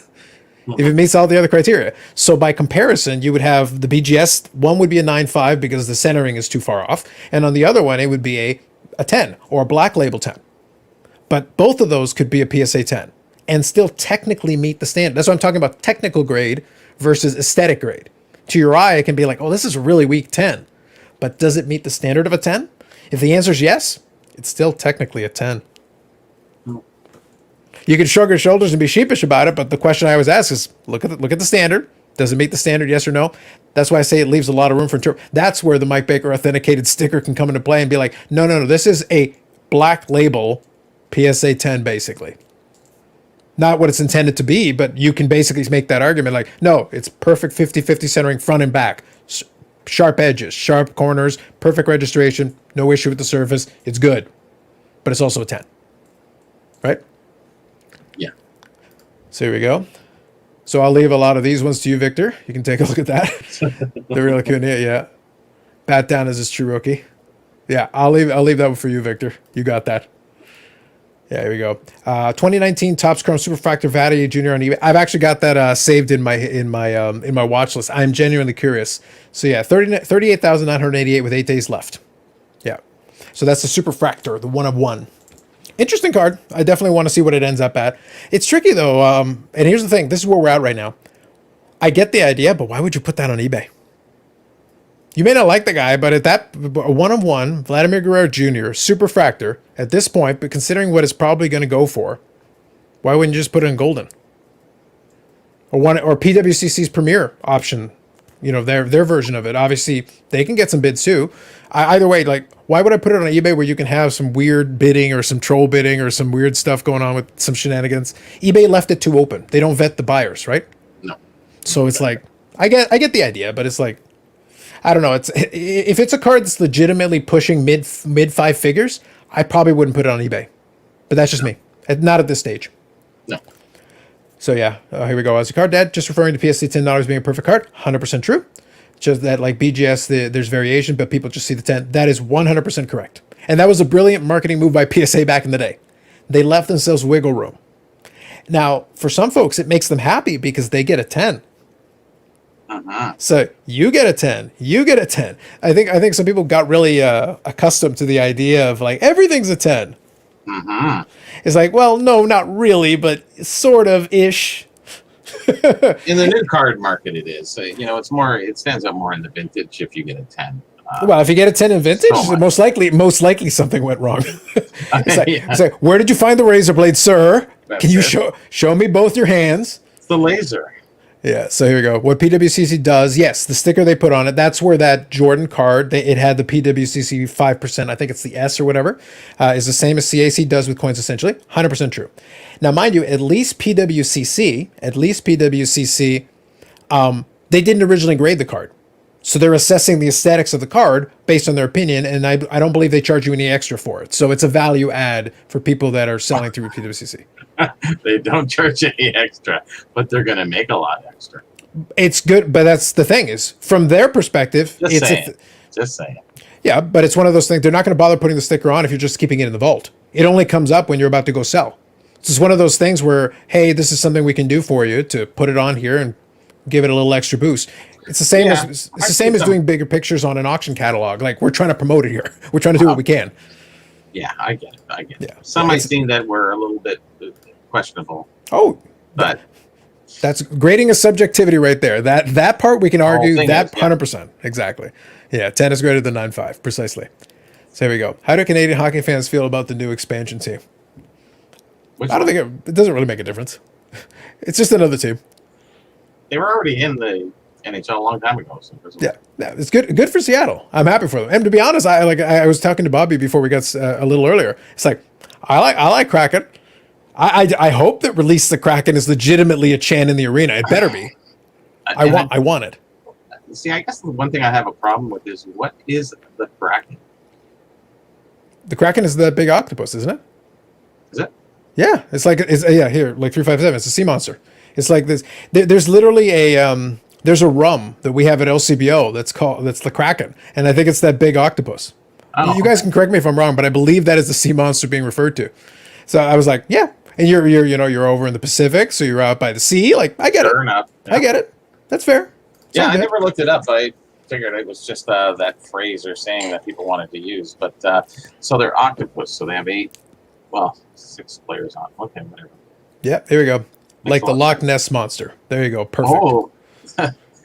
If it meets all the other criteria. So by comparison, you would have the BGS, one would be a 9.5 because the centering is too far off. And on the other one, it would be a 10 or a black label 10. But both of those could be a PSA 10 and still technically meet the standard. That's what I'm talking about, technical grade versus aesthetic grade. To your eye, it can be like, oh, this is a really weak 10. But does it meet the standard of a 10? If the answer is yes, it's still technically a 10. You can shrug your shoulders and be sheepish about it, but the question I always ask is, look at the standard. Does it meet the standard, yes or no? That's why I say it leaves a lot of room for interpretation. That's where the Mike Baker authenticated sticker can come into play and be like, no, this is a black label PSA 10, basically. Not what it's intended to be, but you can basically make that argument like, no, it's perfect 50-50 centering front and back. Sharp edges, sharp corners, perfect registration, no issue with the surface. It's good, but it's also a 10. Right? Yeah. So here we go. So I'll leave a lot of these ones to you, Victor. You can take a look at that. They're really cute. Yeah. Bat down as his true rookie. Yeah, I'll leave that one for you, Victor. You got that. Yeah, here we go. 2019 Topps Chrome Superfractor Vatier Jr. on eBay. I've actually got that saved in my watch list. I'm genuinely curious. So yeah, 38,988 with 8 days left. Yeah. So that's the Superfractor, the 1 of 1. Interesting card. I definitely want to see what it ends up at. It's tricky though. And here's the thing. This is where we're at right now. I get the idea, but why would you put that on eBay? You may not like the guy, but at that 1 of 1, Vladimir Guerrero Jr., Superfractor, at this point, but considering what it's probably going to go for, why wouldn't you just put it in golden? Or PWCC's Premier option, their version of it. Obviously, they can get some bids too. Either way, like, why would I put it on eBay where you can have some weird bidding or some troll bidding or some weird stuff going on with some shenanigans? eBay left it too open. They don't vet the buyers, right? No. So it's like, I get the idea, but it's like, I don't know. If it's a card that's legitimately pushing mid 5 figures, I probably wouldn't put it on eBay. But that's just me. Not at this stage. No. So yeah, here we go. As a card dad, just referring to PSC $10 being a perfect card, 100% true. Just that like BGS, there's variation, but people just see the 10. That is 100% correct. And that was a brilliant marketing move by PSA back in the day. They left themselves wiggle room. Now, for some folks, it makes them happy because they get a 10. So you get a 10, you get a 10. I think some people got really accustomed to the idea of like everything's a 10. It's like, well, no, not really, but sort of ish. In the new card market, it is. So, it's more. It stands out more in the vintage if you get a 10. Well, if you get a 10 in vintage, most likely something went wrong. It's like, where did you find the razor blade, sir? Can you show me both your hands? It's the laser. Yeah, so here we go. What PWCC does, yes, the sticker they put on it, that's where that Jordan card, it had the PWCC 5%, I think it's the S or whatever, is the same as CAC does with coins essentially. 100% true. Now, mind you, at least PWCC, they didn't originally grade the card. So they're assessing the aesthetics of the card based on their opinion, and I don't believe they charge you any extra for it. So it's a value add for people that are selling through PWCC. They don't charge any extra, but they're going to make a lot extra. It's good, but that's the thing is, from their perspective, Just saying. Yeah, but it's one of those things. They're not going to bother putting the sticker on if you're just keeping it in the vault. It only comes up when you're about to go sell. It's just one of those things where, hey, this is something we can do for you to put it on here and give it a little extra boost. It's the same as doing bigger pictures on an auction catalog. Like, we're trying to promote it here. We're trying to do what we can. Yeah, I get it. Yeah. Some I've seen that were a little bit questionable. Oh, but that's grading is subjectivity right there. That part we can argue. That 100%. Exactly. Yeah, 10 is greater than 9.5. Precisely. So here we go. How do Canadian hockey fans feel about the new expansion team? I don't think it doesn't really make a difference. It's just another team. They were already in the NHL a long time ago. So yeah, it's good for Seattle. I'm happy for them. And to be honest, I was talking to Bobby before we got a little earlier. It's like I like Kraken. I hope that Release the Kraken is legitimately a chant in the arena. It better be. I want it. See, I guess the one thing I have a problem with is what is the Kraken? The Kraken is the big octopus, isn't it? Is it? Yeah, it's like here, like 357. It's a sea monster. It's like this. There's literally there's a rum that we have at LCBO that's the Kraken, and I think it's that big octopus. Oh. You guys can correct me if I'm wrong, but I believe that is the sea monster being referred to. So I was like, yeah, and you're over in the Pacific, so you're out by the sea. Like, I get it. Enough. Yeah. I get it. That's fair. Yeah, I never looked it up. I figured it was just that phrase or saying that people wanted to use. But so they're octopus. So they have 6 players on. Okay, whatever. Yeah, here we go. Like the Loch Ness monster. There you go. Perfect. Oh.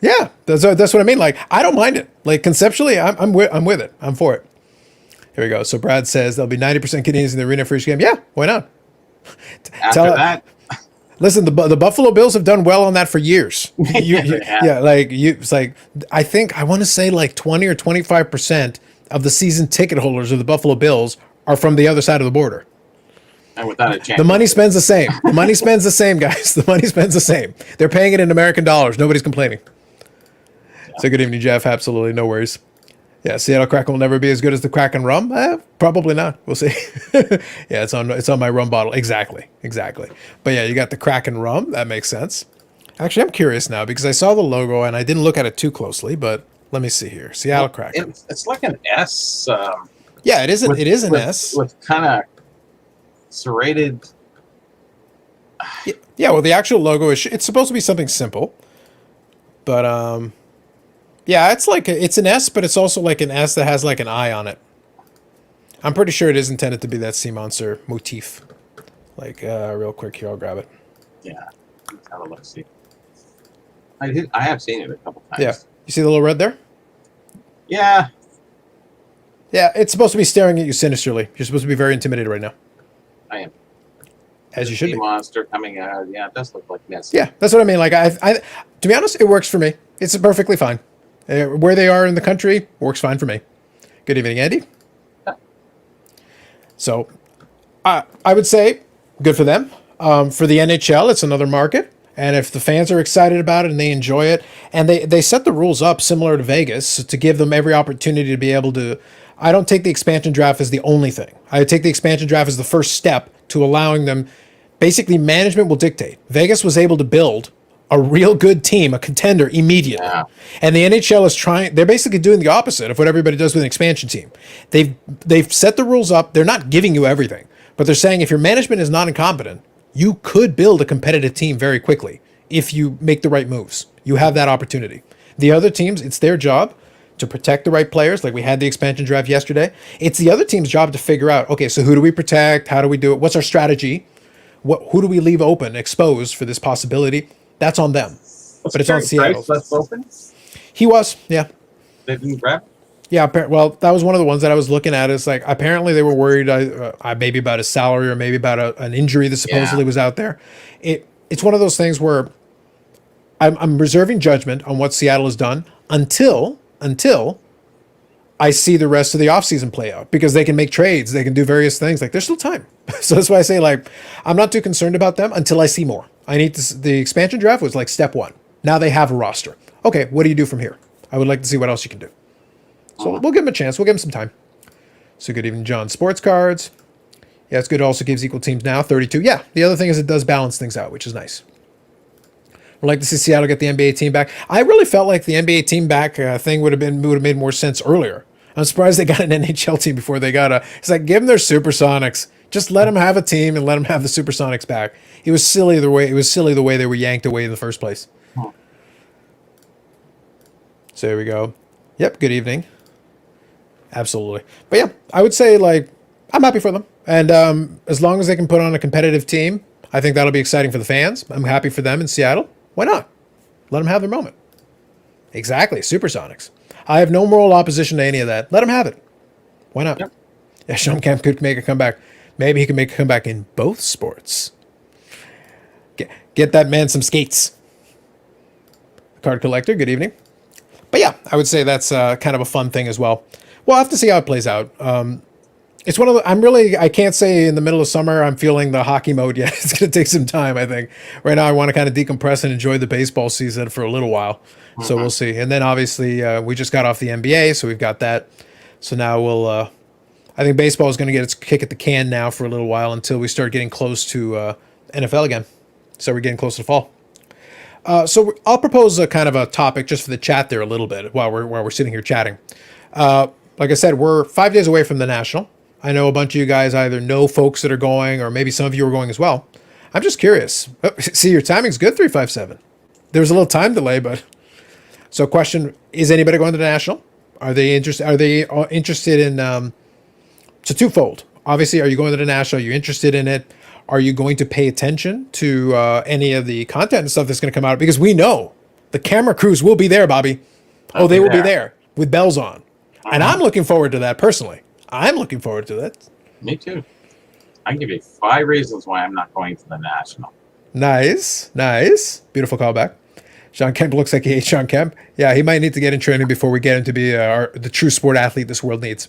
Yeah, that's what I mean. Like, I don't mind it. Like, conceptually, I'm with it. I'm for it. Here we go. So Brad says there'll be 90% Canadians in the arena for each game. Yeah, why not? After that. Listen, the Buffalo Bills have done well on that for years. It's like I want to say like 20 or 25% of the season ticket holders of the Buffalo Bills are from the other side of the border. And without a chance. The money spends the same. The money spends the same, guys. The money spends the same. They're paying it in American dollars. Nobody's complaining. Yeah. So good evening, Jeff. Absolutely, no worries. Yeah, Seattle Kraken will never be as good as the Kraken rum. Probably not. We'll see. Yeah, it's on my rum bottle. Exactly. But yeah, you got the Kraken rum. That makes sense. Actually, I'm curious now because I saw the logo and I didn't look at it too closely, but let me see here. Seattle Kraken. It's like an S. Yeah, it is. It is an with, S. with kind of serrated. Yeah. Well, the actual logo is. It's supposed to be something simple, but yeah, it's an S, but it's also like an S that has like an I on it. I'm pretty sure it is intended to be that sea monster motif. Like, real quick here, I'll grab it. Yeah, let's have a look. See, I have seen it a couple times. Yeah, you see the little red there? Yeah. Yeah, it's supposed to be staring at you sinisterly. You're supposed to be very intimidated right now. I am. As you should be. Monster coming out. Yeah, it does look like this. Yeah, that's what I mean. Like, I, to be honest, it works for me. It's perfectly fine. Where they are in the country works fine for me. Good evening, Andy. Yeah. So, I would say good for them. For the NHL, it's another market. And if the fans are excited about it and they enjoy it, and they set the rules up similar to Vegas to give them every opportunity to be able to. I don't take the expansion draft as the only thing. I take the expansion draft as the first step to allowing them. Basically, management will dictate. Vegas was able to build a real good team, a contender immediately. Yeah. And the NHL is trying. They're basically doing the opposite of what everybody does with an expansion team. They've set the rules up. They're not giving you everything, but they're saying if your management is not incompetent, you could build a competitive team very quickly if you make the right moves. You have that opportunity. The other teams, it's their job to protect the right players. Like we had the expansion draft yesterday. It's the other team's job to figure out, okay, so who do we protect? How do we do it? What's our strategy? Who do we leave open, exposed for this possibility? That's on them. But it's on Seattle. Left open? He was, yeah. They didn't grab? Yeah, well, that was one of the ones that I was looking at. Is like apparently they were worried maybe about his salary or maybe about an injury that supposedly was out there. It's one of those things where I'm reserving judgment on what Seattle has done until I see the rest of the offseason play out, because they can make trades, they can do various things. Like there's still time. So that's why I say like I'm not too concerned about them until I see more. I need to. The expansion draft was like step one. Now they have a roster. Okay, what do you do from here? I would like to see what else you can do. So we'll give him a chance. We'll give him some time. So good evening, John. Sports cards. Yeah, it's good. It also gives equal teams now, 32. Yeah, the other thing is it does balance things out, which is nice. We'd like to see Seattle get the NBA team back. I really felt like the NBA team back thing would have made more sense earlier. I'm surprised they got an NHL team before they got it's like, give them their Supersonics. Just let them have a team and let them have the Supersonics back. It was silly the way they were yanked away in the first place. So there we go. Yep, good evening. Absolutely. But yeah, I would say like I'm happy for them. And as long as they can put on a competitive team, I think that'll be exciting for the fans. I'm happy for them in Seattle. Why not? Let them have their moment. Exactly. Supersonics. I have no moral opposition to any of that. Let them have it. Why not? Yep. Yeah, Sean Kemp could make a comeback. Maybe he can make a comeback in both sports. Get that man some skates. Card collector, good evening. But yeah, I would say that's kind of a fun thing as well. We'll have to see how it plays out. It's one of the, I can't say in the middle of summer I'm feeling the hockey mode yet. It's going to take some time, I think. Right now I want to kind of decompress and enjoy the baseball season for a little while. So we'll see. And then obviously we just got off the NBA, so we've got that. So now I think baseball is going to get its kick at the can now for a little while until we start getting close to NFL again. So we're getting close to fall. So I'll propose a kind of a topic just for the chat there a little bit while we're sitting here chatting. Like I said, we're 5 days away from the National. I know a bunch of you guys either know folks that are going, or maybe some of you are going as well. I'm just curious. Oh, see, your timing's good, 357. There was a little time delay, but... So question, is anybody going to the National? Are they interested in... So twofold. Obviously, are you going to the National? Are you interested in it? Are you going to pay attention to any of the content and stuff that's going to come out? Because we know the camera crews will be there, Bobby. They will be there with bells on. And I'm looking forward to that personally. I'm looking forward to that. Me too. I can give you 5 reasons why I'm not going to the National. Nice. Beautiful callback. Sean Kemp looks like he hates Sean Kemp. Yeah, he might need to get in training before we get him to be the true sport athlete this world needs.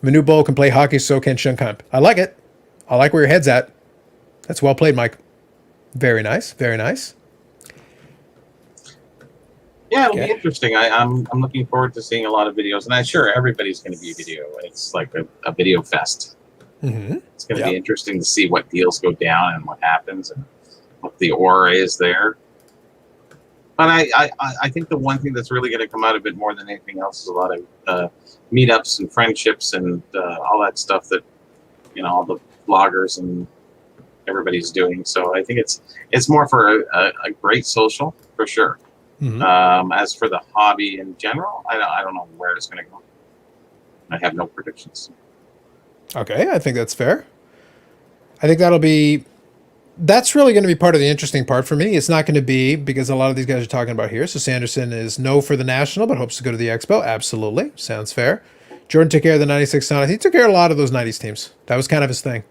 Manu Bowl can play hockey, so can Sean Kemp. I like it. I like where your head's at. That's well played, Mike. Very nice. Very nice. Yeah, it'll be interesting. I'm looking forward to seeing a lot of videos, and I'm sure everybody's going to be video. It's like a video fest. Mm-hmm. It's going to be interesting to see what deals go down and what happens and what the aura is there. But I think the one thing that's really going to come out a bit more than anything else is a lot of meetups and friendships and all that stuff that, you know, all the bloggers and everybody's doing. So I think it's more for a great social, for sure. Mm-hmm. As for the hobby in general, I don't know where it's going to go. I have no predictions. Okay, I think that's fair. I think that's really going to be part of the interesting part for me. It's not going to be because a lot of these guys are talking about here. So Sanderson is no for the National, but hopes to go to the Expo. Absolutely. Sounds fair. Jordan took care of the 96 Sonic. He took care of a lot of those 90s teams. That was kind of his thing.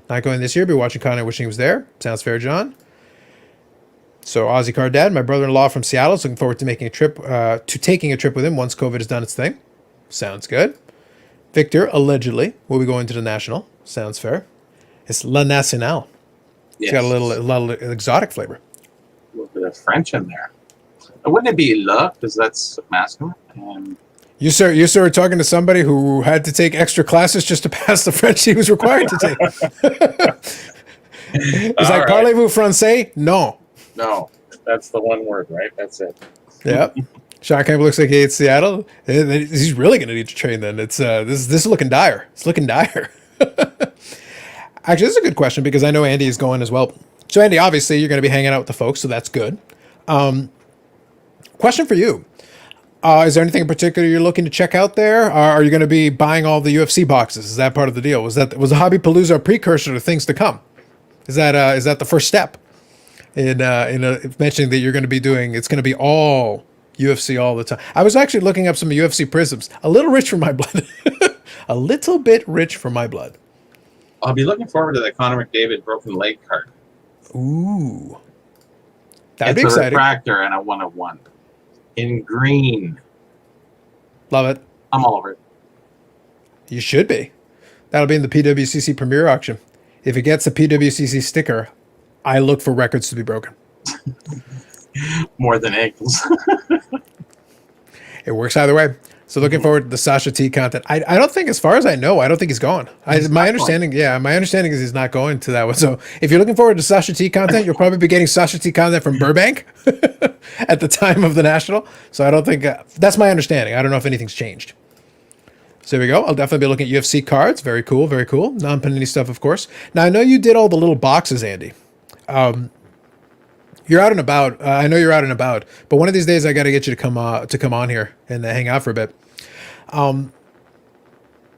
Not going this year, but watching Connor, wishing he was there. Sounds fair, John. So Aussie Card Dad, my brother-in-law from Seattle, is looking forward to taking a trip with him once COVID has done its thing. Sounds good. Victor, allegedly, will be going to the National. Sounds fair. It's La Nacional. It's got a little exotic flavor. A little bit of French in there. Wouldn't it be Le, because that's masculine? You sir are talking to somebody who had to take extra classes just to pass the French he was required to take. It's like, parlez-vous français? No. No, that's the one word, right? That's it. Yeah. Sean Campbell looks like he hates Seattle. He's really going to need to train then. It's this is looking dire. It's looking dire. Actually, this is a good question because I know Andy is going as well. So Andy, obviously you're going to be hanging out with the folks, so that's good. Question for you. Is there anything in particular you're looking to check out there? Are you going to be buying all the UFC boxes? Is that part of the deal? Was the Hobby Palooza a precursor to things to come? Is that the first step in mentioning that you're going to be doing? It's going to be all UFC all the time. I was actually looking up some UFC prisms. A little rich for my blood. A little bit rich for my blood. I'll be looking forward to that Conor McDavid broken leg card. Ooh, that'd be it's exciting. A refractor and a 1/1 in green. Love it. I'm all over it. You should be. That'll be in the PWCC Premier auction. If it gets a PWCC sticker, I look for records to be broken. More than ankles. It works either way. So looking forward to the Sasha T content. I don't think, as far as I know, I don't think he's going. My understanding is he's not going to that one. So if you're looking forward to Sasha T content, you'll probably be getting Sasha T content from Burbank at the time of the National. So I don't think that's my understanding. I don't know if anything's changed. So there we go. I'll definitely be looking at UFC cards. Very cool. Very cool. Non-Panini stuff, of course. Now I know you did all the little boxes, Andy. You're out and about. I know you're out and about, but one of these days I got to get you to come on here and hang out for a bit. And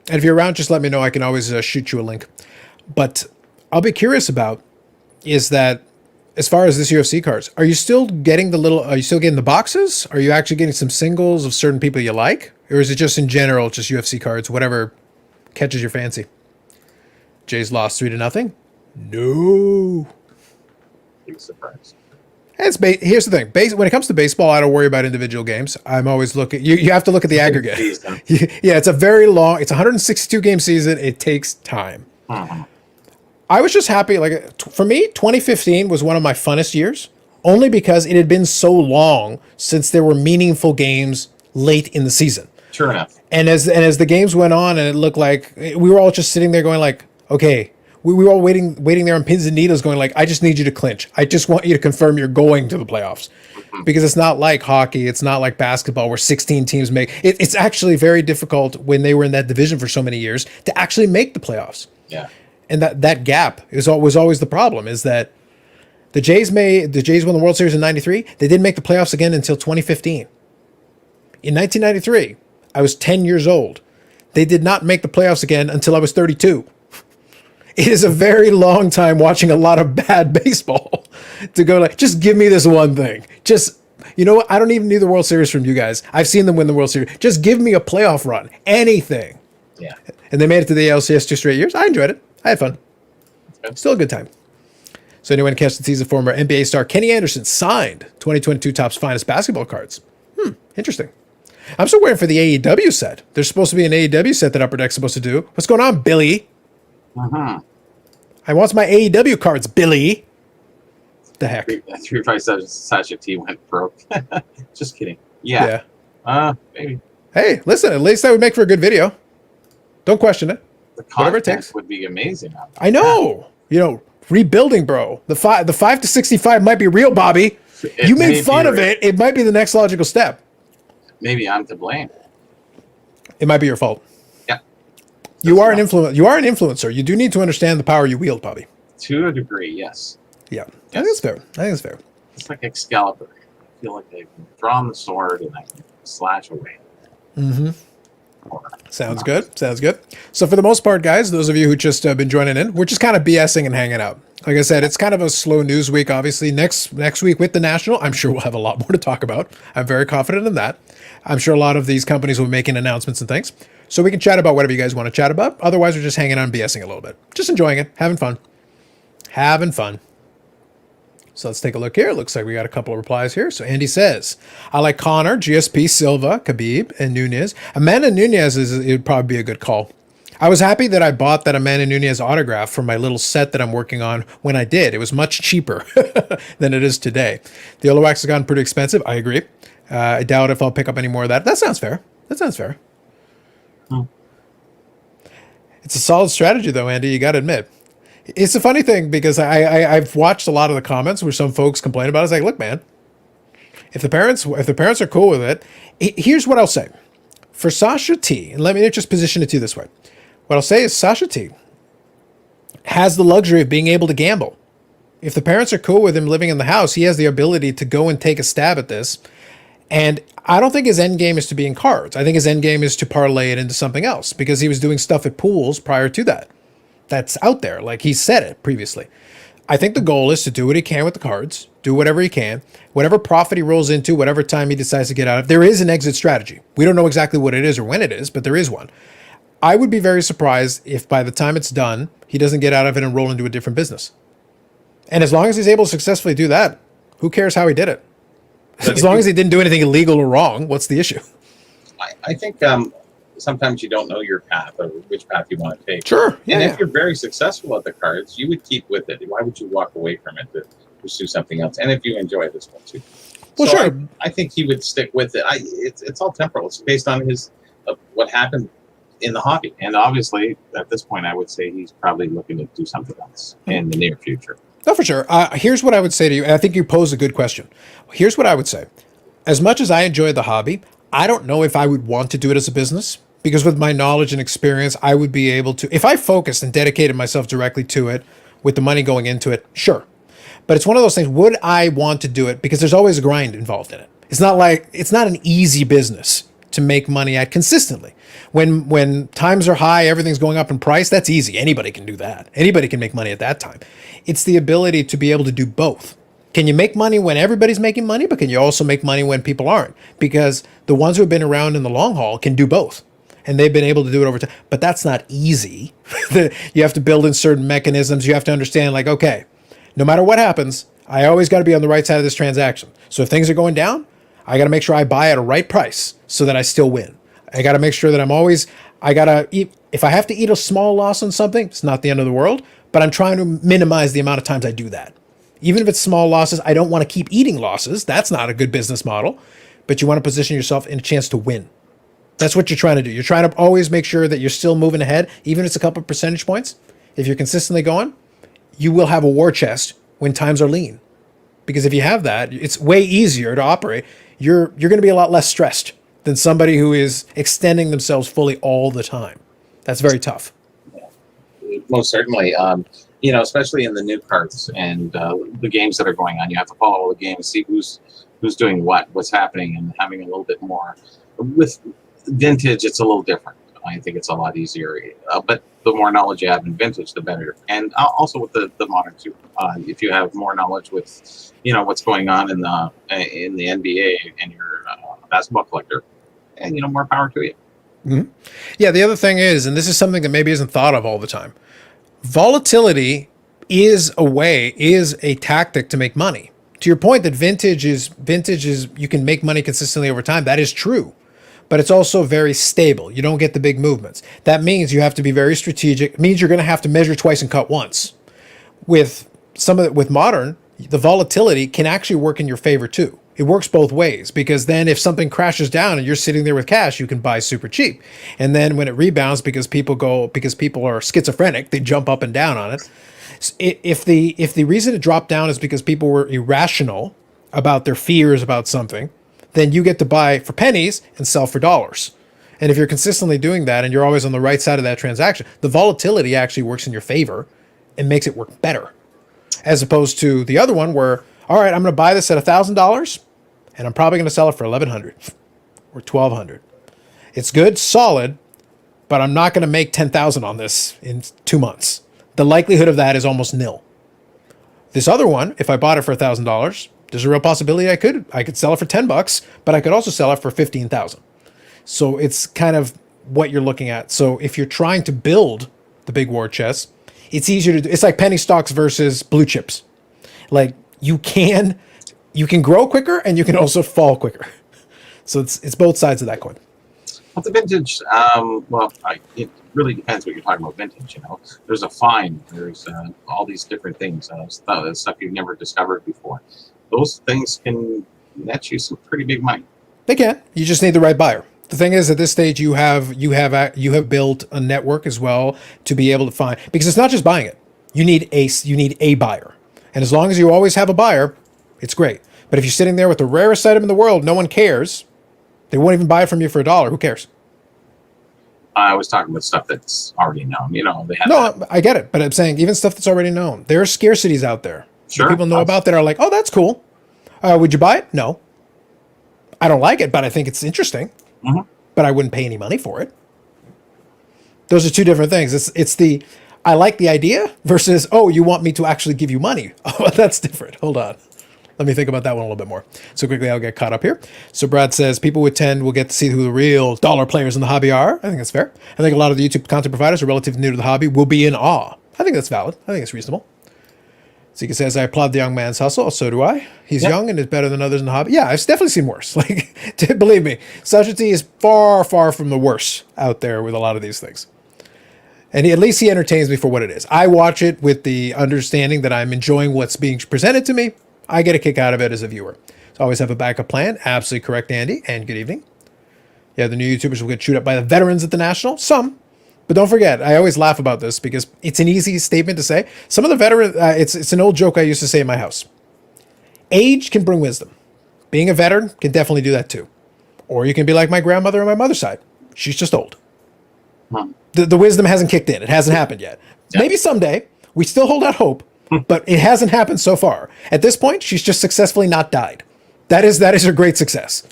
if you're around, just let me know. I can always shoot you a link. But I'll be curious about is that as far as this UFC cards, are you still getting the boxes? Are you actually getting some singles of certain people you like? Or is it just in general, just UFC cards, whatever catches your fancy? Jays lost 3-0. No. Big surprise. Here's the thing. When it comes to baseball, I don't worry about individual games. I'm always looking. You have to look at the aggregate. Yeah, it's a very long. It's a 162 game season. It takes time. Mm-hmm. I was just happy. Like for me, 2015 was one of my funnest years, only because it had been so long since there were meaningful games late in the season. Sure enough. And as the games went on, and it looked like we were all just sitting there going like, okay. We were all waiting there on pins and needles going like, I just need you to clinch. I just want you to confirm you're going to the playoffs. Because it's not like hockey. It's not like basketball where 16 teams make it. It's actually very difficult when they were in that division for so many years to actually make the playoffs. Yeah. And that gap was always the problem is that the Jays won the World Series in 93. They didn't make the playoffs again until 2015. In 1993, I was 10 years old. They did not make the playoffs again until I was 32. It is a very long time watching a lot of bad baseball to go like, just give me this one thing. Just, you know what? I don't even need the World Series from you guys. I've seen them win the World Series. Just give me a playoff run. Anything. Yeah. And they made it to the ALCS 2 straight years. I enjoyed it. I had fun. Still a good time. So anyone catch the teaser, former NBA star Kenny Anderson signed 2022 Topps finest basketball cards. Interesting. I'm still waiting for the AEW set. There's supposed to be an AEW set that Upper Deck's supposed to do. What's going on, Billy? I want my AEW cards, Billy. The heck? 357 Sasha T went broke. Just kidding. Yeah. Maybe. Hey, listen, at least that would make for a good video. Don't question it. The Whatever it content takes. would be amazing. I know. You know, rebuilding, bro. The 5 to 65 might be real, Bobby. You made fun of it. It might be the next logical step. Maybe I'm to blame. It might be your fault. Yeah. You are an influencer. You do need to understand the power you wield, Bobby. To a degree, yes. Yeah. I think it's fair. It's like Excalibur. I feel like they've drawn the sword and I can slash away. Mm-hmm. Sounds good. So for the most part, guys, those of you who just been joining in, we're just kind of BSing and hanging out. Like I said, it's kind of a slow news week, obviously. Next week with the National, I'm sure we'll have a lot more to talk about. I'm very confident in that. I'm sure a lot of these companies will be making announcements and things. So we can chat about whatever you guys want to chat about. Otherwise, we're just hanging out and BSing a little bit. Just enjoying it. Having fun. So let's take a look here. Looks like we got a couple of replies here. So Andy says, I like Connor, GSP, Silva, Khabib, and Nunez. Amanda Nunez it would probably be a good call. I was happy that I bought that Amanda Nunez autograph for my little set that I'm working on when I did. It was much cheaper than it is today. The Yellow Wax has gotten pretty expensive. I agree. I doubt if I'll pick up any more of that. That sounds fair. It's a solid strategy, though, Andy. You got to admit. It's a funny thing because I've watched a lot of the comments where some folks complain about it. It's like, look, man, if the parents are cool with it, here's what I'll say. For Sasha T, and let me just position it to you this way. What I'll say is Sasha T has the luxury of being able to gamble. If the parents are cool with him living in the house, he has the ability to go and take a stab at this. And I don't think his end game is to be in cards. I think his end game is to parlay it into something else because he was doing stuff at pools prior to that. That's out there. Like he said it previously. I think the goal is to do what he can with the cards, do whatever he can, whatever profit he rolls into, whatever time he decides to get out of. There is an exit strategy. We don't know exactly what it is or when it is, but there is one. I would be very surprised if by the time it's done, he doesn't get out of it and roll into a different business. And as long as he's able to successfully do that, who cares how he did it? As long as he didn't do anything illegal or wrong, what's the issue? I think sometimes you don't know your path or which path you want to take. Sure. Yeah, and if you're very successful at the cards, you would keep with it. Why would you walk away from it to pursue something else? And if you enjoy this one too. Well, so sure. I think he would stick with it. It's all temporal. It's based on his what happened in the hobby. And obviously, at this point, I would say he's probably looking to do something else in the near future. No, for sure. Here's what I would say to you. And I think you posed a good question. Here's what I would say. As much as I enjoy the hobby, I don't know if I would want to do it as a business because with my knowledge and experience, I would be able to, if I focused and dedicated myself directly to it with the money going into it, sure. But it's one of those things, would I want to do it? Because there's always a grind involved in it. It's not an easy business to make money at consistently. When times are high, everything's going up in price, that's easy. Anybody can do that. Anybody can make money at that time. It's the ability to be able to do both. Can you make money when everybody's making money, but can you also make money when people aren't? Because the ones who have been around in the long haul can do both. And they've been able to do it over time. But that's not easy. You have to build in certain mechanisms. You have to understand, like, okay, no matter what happens, I always got to be on the right side of this transaction. So if things are going down, I got to make sure I buy at a right price so that I still win. I got to make sure that if I have to eat a small loss on something, it's not the end of the world, but I'm trying to minimize the amount of times I do that. Even if it's small losses, I don't want to keep eating losses. That's not a good business model, but you want to position yourself in a chance to win. That's what you're trying to do. You're trying to always make sure that you're still moving ahead, even if it's a couple of percentage points. If you're consistently going, you will have a war chest when times are lean. Because if you have that, it's way easier to operate. You're going to be a lot less stressed than somebody who is extending themselves fully all the time. That's very tough. Most certainly. Especially in the new cards and the games that are going on, you have to follow all the games, see who's doing what's happening, and having a little bit more. With vintage, it's a little different. I think it's a lot easier, but the more knowledge you have in vintage, the better. And also with the modern too. If you have more knowledge with, what's going on in the NBA and you're a basketball collector, and more power to you. Mm-hmm. Yeah. The other thing is, and this is something that maybe isn't thought of all the time. Volatility is a tactic to make money. To your point that vintage is you can make money consistently over time. That is true, but it's also very stable. You don't get the big movements. That means you have to be very strategic. It means you're going to have to measure twice and cut once. With modern, the volatility can actually work in your favor too. It works both ways because then if something crashes down and you're sitting there with cash, you can buy super cheap. And then when it rebounds because people are schizophrenic, they jump up and down on it. If the reason it dropped down is because people were irrational about their fears about something, then you get to buy for pennies and sell for dollars. And if you're consistently doing that and you're always on the right side of that transaction, the volatility actually works in your favor and makes it work better. As opposed to the other one where, all right, I'm going to buy this at $1,000 and I'm probably going to sell it for $1,100 or $1,200. It's good, solid, but I'm not going to make $10,000 on this in 2 months. The likelihood of that is almost nil. This other one, if I bought it for $1,000, there's a real possibility I could sell it for $10, but I could also sell it for $15,000. So it's kind of what you're looking at. So if you're trying to build the big war chest, it's easier to do. It's like penny stocks versus blue chips. Like you can grow quicker and you can also fall quicker. So it's both sides of that coin. Well, the vintage, it really depends what you're talking about vintage, you know. There's a find, there's all these different things, stuff you've never discovered before. Those things can net you some pretty big money. They can. You just need the right buyer. The thing is, at this stage, you have built a network as well to be able to find, because it's not just buying it. You need a buyer, and as long as you always have a buyer, it's great. But if you're sitting there with the rarest item in the world, no one cares. They won't even buy it from you for $1. Who cares? I was talking about stuff that's already known. You know, they have. No, I get it, but I'm saying even stuff that's already known. There are scarcities out there. Sure. People know about that are like, oh, that's cool. Would you buy it? No. I don't like it, but I think it's interesting. Mm-hmm. But I wouldn't pay any money for it. Those are two different things. It's the I like the idea versus, oh, you want me to actually give you money. Oh, that's different. Hold on. Let me think about that one a little bit more. So quickly, I'll get caught up here. So Brad says, people with 10 will get to see who the real dollar players in the hobby are. I think that's fair. I think a lot of the YouTube content providers who are relatively new to the hobby will be in awe. I think that's valid. I think it's reasonable. Zika says, I applaud the young man's hustle. So do I. He's young and is better than others in the hobby. Yeah, I've definitely seen worse. Like, believe me, Sajati is far, far from the worst out there with a lot of these things. And at least he entertains me for what it is. I watch it with the understanding that I'm enjoying what's being presented to me. I get a kick out of it as a viewer. So always have a backup plan. Absolutely correct, Andy. And good evening. Yeah, the new YouTubers will get chewed up by the veterans at the National. Some. But don't forget, I always laugh about this because it's an easy statement to say. Some of the veterans, it's an old joke I used to say in my house. Age can bring wisdom. Being a veteran can definitely do that too. Or you can be like my grandmother on my mother's side. She's just old. The wisdom hasn't kicked in. It hasn't happened yet. Yeah. Maybe someday. We still hold out hope, but it hasn't happened so far. At this point, she's just successfully not died. That is a great success.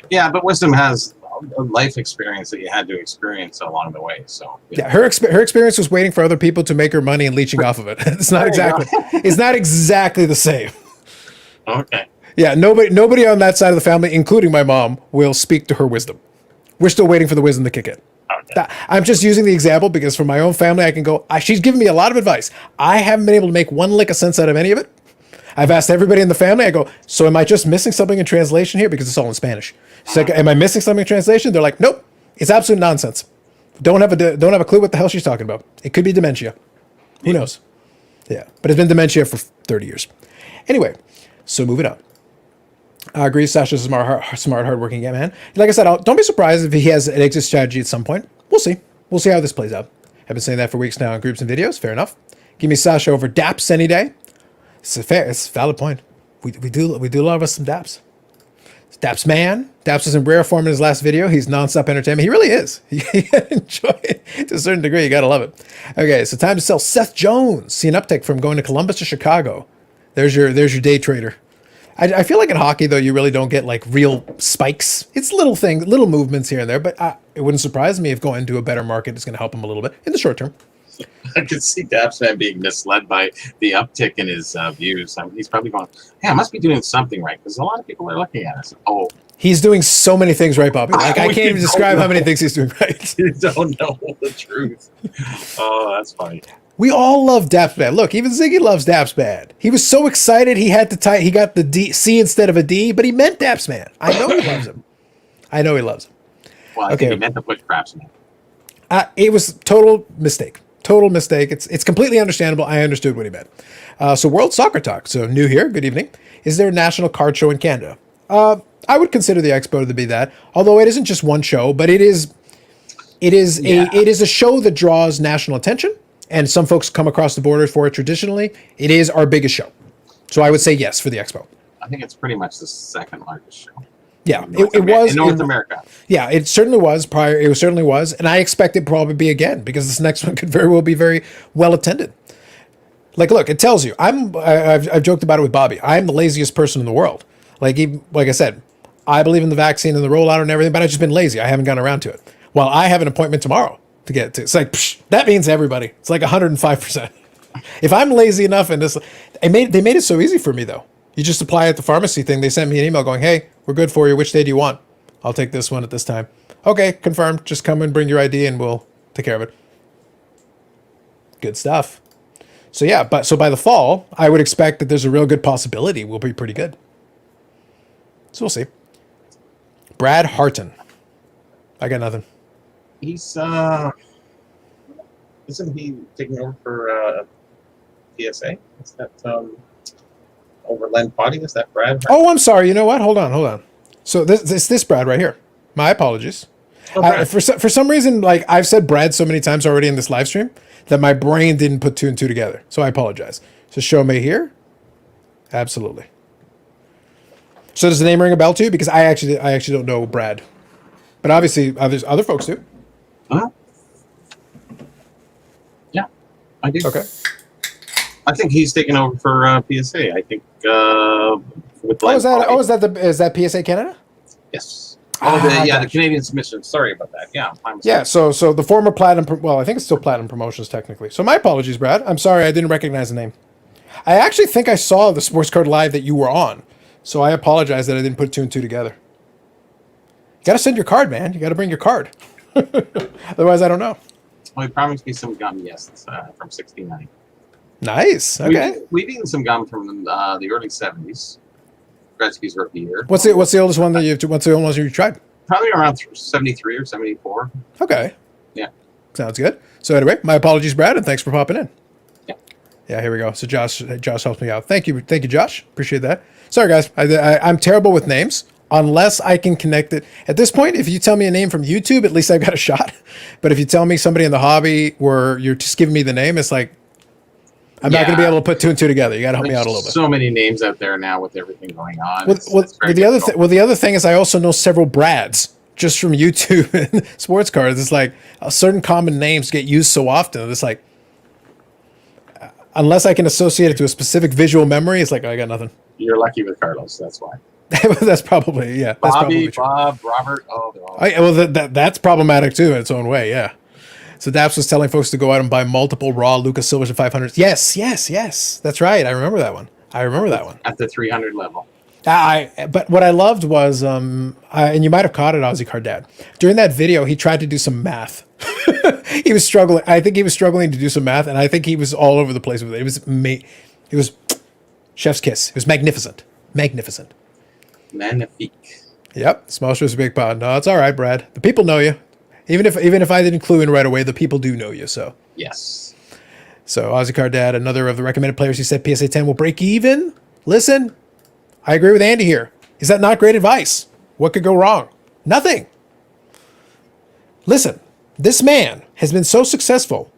Yeah, but wisdom has a life experience that you had to experience along the way. So yeah, her experience was waiting for other people to make her money and leeching off of it. It's not exactly the same. Okay. Yeah, nobody on that side of the family, including my mom, will speak to her wisdom. We're still waiting for the wisdom to kick in. Okay. I'm just using the example because for my own family, I can go, she's given me a lot of advice. I haven't been able to make one lick of sense out of any of it. I've asked everybody in the family, I go, so am I just missing something in translation here? Because it's all in Spanish. So am I missing something in translation? They're like, nope, it's absolute nonsense. Don't have a clue what the hell she's talking about. It could be dementia. Who knows? Yeah, but it's been dementia for 30 years. Anyway, so moving on. I agree, Sasha's a smart, hardworking man. Like I said, don't be surprised if he has an exit strategy at some point. We'll see. We'll see how this plays out. I've been saying that for weeks now in groups and videos. Fair enough. Give me Sasha over Daps any day. It's a valid point. We do love us some Daps. Daps man. Daps was in rare form in his last video. He's nonstop entertainment. He really is. You enjoy it to a certain degree. You gotta love it. Okay, so time to sell Seth Jones. See an uptick from going to Columbus to Chicago. There's your day trader. I feel like in hockey, though, you really don't get like real spikes. It's little things, little movements here and there, but it wouldn't surprise me if going to a better market is going to help him a little bit in the short term. I could see Dapsman being misled by the uptick in his views. I mean, he's probably going, "Hey, I must be doing something right," because a lot of people are looking at us. Oh, he's doing so many things right, Bobby. Like I can't even describe how many things he's doing right. You don't know the truth. Oh, that's funny. We all love Daps Bad. Look, even Ziggy loves Daps Bad. He was so excited he had to he got the C instead of a D, but he meant Daps Man. I know he loves him. Well, I think he meant to put Crapsman. It was total mistake. Total mistake. It's completely understandable. I understood what he meant. So World Soccer Talk. So new here. Good evening. Is there a national card show in Canada? I would consider the Expo to be that, although it isn't just one show, but it is a show that draws national attention. And some folks come across the border for it traditionally. It is our biggest show. So I would say yes for the Expo. I think it's pretty much the second largest show. Yeah, in North America. Yeah, it certainly was prior. It certainly was, and I expect it probably be again because this next one could very well be very well attended. Like, look, it tells you. I've joked about it with Bobby. I'm the laziest person in the world. Like I said, I believe in the vaccine and the rollout and everything, but I've just been lazy. I haven't gotten around to it. Well, I have an appointment tomorrow to get to. It's like that means everybody. It's like 105%. If I'm lazy enough, and they made it so easy for me though. You just apply at the pharmacy thing. They sent me an email going, "Hey, we're good for you. Which day do you want? I'll take this one at this time." Okay, confirmed. Just come and bring your ID, and we'll take care of it. Good stuff. So yeah, by the fall, I would expect that there's a real good possibility we'll be pretty good. So we'll see. Brad Harton. I got nothing. He's isn't he taking over for PSA? Is that over Len Potty? Is that Brad? Oh, I'm sorry. You know what? Hold on. So this Brad right here. My apologies. Oh, For some reason, like I've said Brad so many times already in this live stream that my brain didn't put two and two together. So I apologize. So show me here. Absolutely. So does the name ring a bell too? Because I actually don't know Brad, but obviously other folks do. Huh? Yeah, I do. Okay. I think he's taking over for PSA. I think with Len Is that PSA Canada? Yes. Ah, the Canadian submission. Sorry about that. Yeah. Yeah. So the former Platinum. Well, I think it's still Platinum Promotions technically. So my apologies, Brad. I'm sorry I didn't recognize the name. I actually think I saw the Sports Card Live that you were on. So I apologize that I didn't put two and two together. You got to send your card, man. You got to bring your card. Otherwise, I don't know. Well, he promised me some gum. Yes, it's, from '69. Nice. Okay. We've eaten some gum from the early '70s. Gretzky's rookie year. What's the oldest one what's the oldest one you tried? Probably around '73 or '74. Okay. Yeah. Sounds good. So anyway, my apologies, Brad, and thanks for popping in. Yeah. Yeah, here we go. So Josh helps me out. Thank you, Josh. Appreciate that. Sorry, guys. I'm terrible with names unless I can connect it. At this point, if you tell me a name from YouTube, at least I've got a shot. But if you tell me somebody in the hobby where you're just giving me the name, it's like I'm not going to be able to put two and two together. You got to help me out a little bit. So many names out there now with everything going on. The other thing is I also know several Brads just from YouTube and sports cards. It's like certain common names get used so often. It's like unless I can associate it to a specific visual memory, it's like I got nothing. You're lucky with Carlos. That's why. That's probably That's Bobby, probably true. Bob, Robert. Oh, they're all. That's problematic too in its own way. Yeah. So Daps was telling folks to go out and buy multiple raw Lucas Silvers and 500s. Yes. That's right. I remember that one. At the 300 level. But what I loved was, and you might have caught it, Aussie Card Dad. During that video, he tried to do some math. He was struggling. I think he was struggling to do some math, and I think he was all over the place with it. It was chef's kiss. It was magnificent. Magnificent. Magnifique. Yep. Small show's a big pot. No, it's all right, Brad. The people know you. Even if I didn't clue in right away, the people do know you. So Yes. So Aussie Card Dad, another of the recommended players, he said PSA 10 will break even. Listen, I agree with Andy here. Is that not great advice? What could go wrong? Nothing. Listen, this man has been so successful.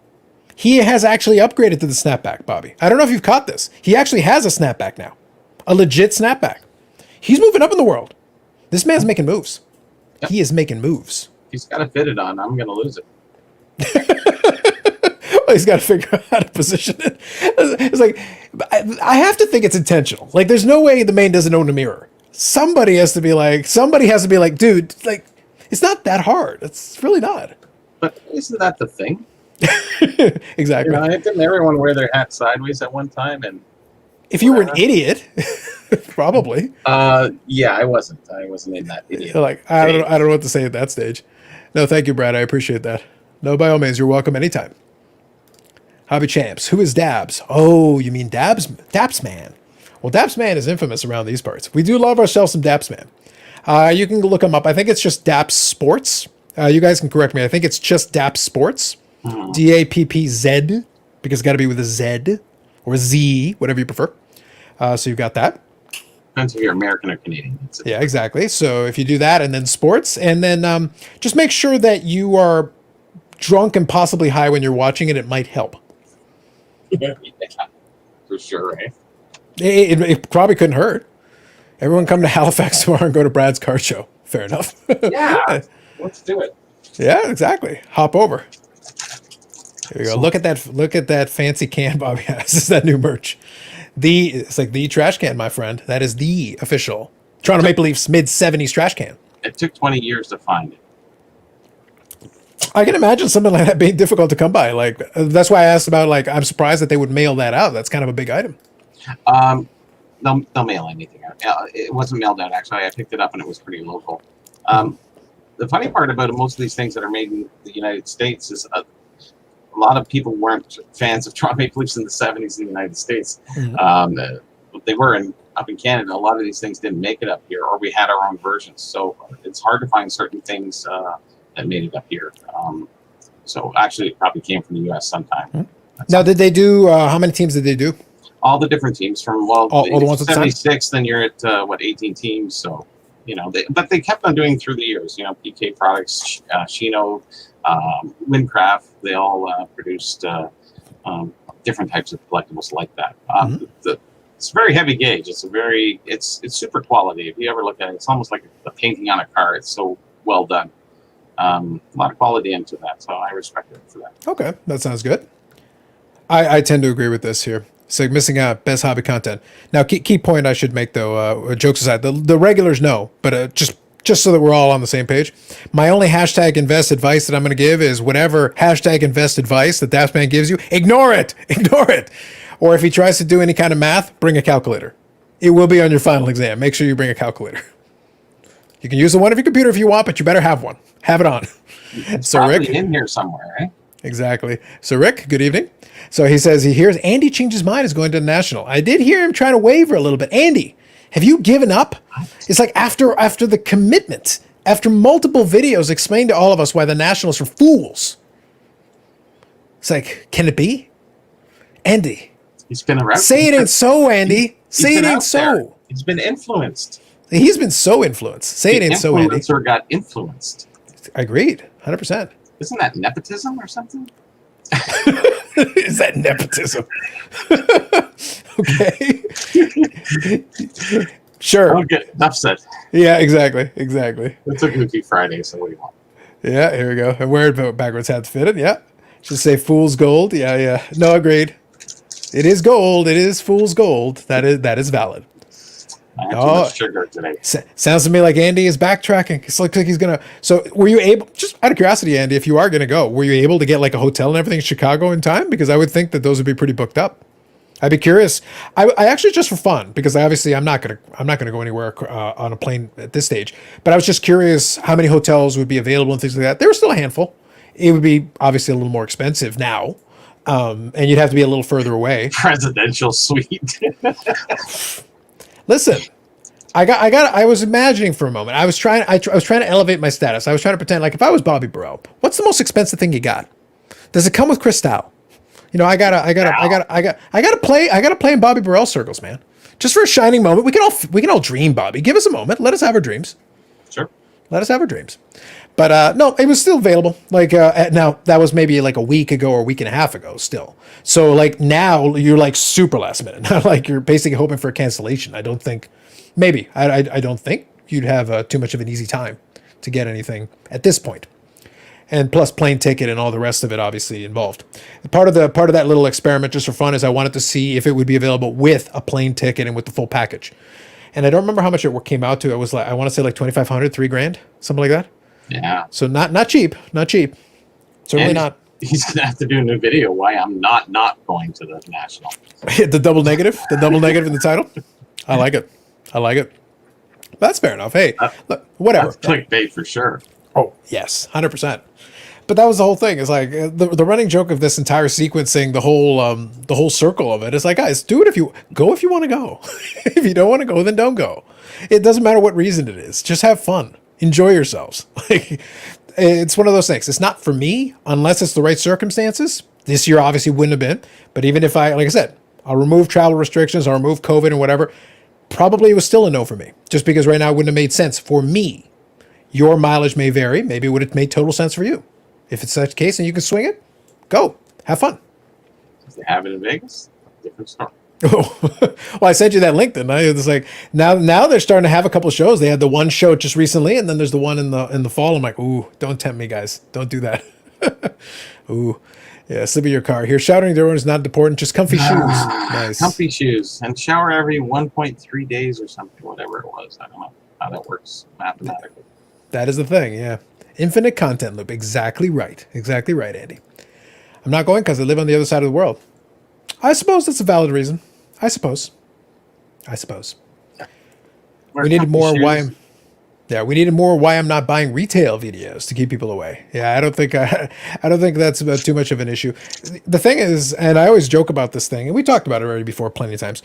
He has actually upgraded to the snapback, Bobby. I don't know if you've caught this. He actually has a snapback now. A legit snapback. He's moving up in the world. This man's making moves. Yep. He is making moves. He's got to fit it on. I'm going to lose it. Well, he's got to figure out how to position it. It's like, I have to think it's intentional. Like, there's no way the main doesn't own a mirror. Somebody has to be like, dude, like, it's not that hard. It's really not. But isn't that the thing? Exactly. You know, didn't everyone wear their hat sideways at one time? And if you were an idiot, probably. Yeah, I wasn't in that idiot. Like, I don't know what to say at that stage. No, thank you, Brad. I appreciate that. No, by all means, you're welcome anytime. Hobby Champs. Who is Dabs? Oh, you mean Dabs Man. Well, Dabs Man is infamous around these parts. We do love ourselves some Dabs Man. You can look him up. I think it's just Daps Sports. You guys can correct me. I think it's just Daps Sports. DAPPZ, because it's got to be with a Z or Z, whatever you prefer. So you've got that. Depends if you're American or Canadian. Yeah, exactly. So if you do that and then sports, and then just make sure that you are drunk and possibly high when you're watching it. It might help. Yeah, for sure, right? It probably couldn't hurt. Everyone come to Halifax tomorrow and go to Brad's card show. Fair enough. Yeah, let's do it. Yeah, exactly. Hop over. Here we go. Look at that. Look at that fancy can Bobby has. This is that new merch. It's like the trash can, my friend. That is the official Toronto Maple Leafs mid-70s trash can. It took 20 years to find it. I can imagine something like that being difficult to come by. Like that's why I asked about. Like I'm surprised that they would mail that out. That's kind of a big item. They'll mail anything out. It wasn't mailed out, actually. I picked it up and it was pretty local. The funny part about most of these things that are made in the United States is a lot of people weren't fans of Toronto Maple Leafs in the 70s in the United States. They were up in Canada. A lot of these things didn't make it up here, or we had our own versions. So it's hard to find certain things that made it up here. So actually, it probably came from the U.S. sometime. Now, did they do, how many teams did they do? All the different teams from, all the ones at the time? 76, then you're at, 18 teams. So, but they kept on doing through the years, PK Products, Shino, Windcraft, they all produced different types of collectibles like that. It's very heavy gauge. It's super quality. If you ever look at it, it's almost like a painting on a car. It's so well done. A lot of quality into that, so I respect it for that. Okay, that sounds good. I tend to agree with this here. So missing out best hobby content. Now, key point I should make though, jokes aside, the regulars know, but just so that we're all on the same page, my only hashtag invest advice that I'm going to give is whatever hashtag invest advice that Daftman gives you, ignore it. Or if he tries to do any kind of math, bring a calculator. It will be on your final exam. Make sure you bring a calculator. You can use the one of your computer if you want, but you better have one. Have it on. It's so probably Rick, in here somewhere, right? Exactly. So Rick, good evening. So he says he hears Andy changed his mind, is going to the National. I did hear him trying to waver a little bit. Andy, have you given up? It's like after the commitment, after multiple videos explained to all of us why the Nationals are fools. It's like, can it be? Andy. He's been around. Say it ain't so, Andy. Say it ain't so. He's been influenced. He's been so influenced. Say it ain't so, Andy. The influencer got influenced. Agreed. 100%. Isn't that nepotism or something? Is that nepotism? Okay. Sure. Okay, enough said. Yeah, exactly. It's a goofy Friday, so what do you want? Yeah, here we go. And where backwards hats fitted. Yeah. Should say fool's gold. Yeah. No, agreed. It is gold. It is fool's gold. That is valid. I have too much sugar today. Sounds to me like Andy is backtracking. It's like he's gonna. So, were you able? Just out of curiosity, Andy, if you are gonna go, were you able to get like a hotel and everything in Chicago in time? Because I would think that those would be pretty booked up. I'd be curious. I actually, just for fun, because I'm not gonna go anywhere on a plane at this stage. But I was just curious how many hotels would be available and things like that. There were still a handful. It would be obviously a little more expensive now, and you'd have to be a little further away. Presidential suite. Listen, I was imagining for a moment. I was trying to elevate my status. I was trying to pretend like if I was Bobby Burrell, what's the most expensive thing you got? Does it come with Cristal? I gotta play in Bobby Burrell circles, man. Just for a shining moment. We can all dream, Bobby. Give us a moment. Let us have our dreams. Sure. Let us have our dreams. But no, it was still available. Like now, that was maybe like a week ago or a week and a half ago still. So like now you're like super last minute. Not like you're basically hoping for a cancellation. I don't think, maybe. I don't think you'd have too much of an easy time to get anything at this point. And plus plane ticket and all the rest of it obviously involved. Part of that little experiment just for fun is I wanted to see if it would be available with a plane ticket and with the full package. And I don't remember how much it came out to. It was like, I want to say like $2,500, $3,000, something like that. Yeah. So not cheap. Certainly and not. He's gonna have to do a new video why I'm not going to the National. The double negative in the title. I like it. That's fair enough. Hey, look, whatever. That's clickbait for sure. Oh yes, 100%. But that was the whole thing. It's like the running joke of this entire sequencing, the whole circle of it. It's like, guys, do it if you want to go. If you don't want to go, then don't go. It doesn't matter what reason it is. Just have fun. Enjoy yourselves. Like, it's one of those things. It's not for me unless it's the right circumstances. This year obviously wouldn't have been. But even if like I said, I'll remove travel restrictions, I'll remove COVID and whatever. Probably it was still a no for me. Just because right now it wouldn't have made sense for me. Your mileage may vary. Maybe it would have made total sense for you. If it's such a case and you can swing it, go. Have fun. If they have it in Vegas, different story. Oh, well, I sent you that link. Then I was like, now they're starting to have a couple of shows. They had the one show just recently, and then there's the one in the fall. I'm like, ooh, don't tempt me, guys. Don't do that. Ooh, yeah, slip of your car here. Showering the door is not important. Just comfy shoes. Nice. Comfy shoes and shower every 1.3 days or something, whatever it was. I don't know how that works mathematically. That is the thing. Yeah, infinite content loop. Exactly right. Exactly right, Andy. I'm not going because I live on the other side of the world. I suppose that's a valid reason. I suppose. Wear We needed comfy more shoes. why. Yeah, we needed more why I'm not buying retail videos to keep people away. Yeah, I don't think that's about too much of an issue. The thing is, and I always joke about this thing, and we talked about it already before plenty of times.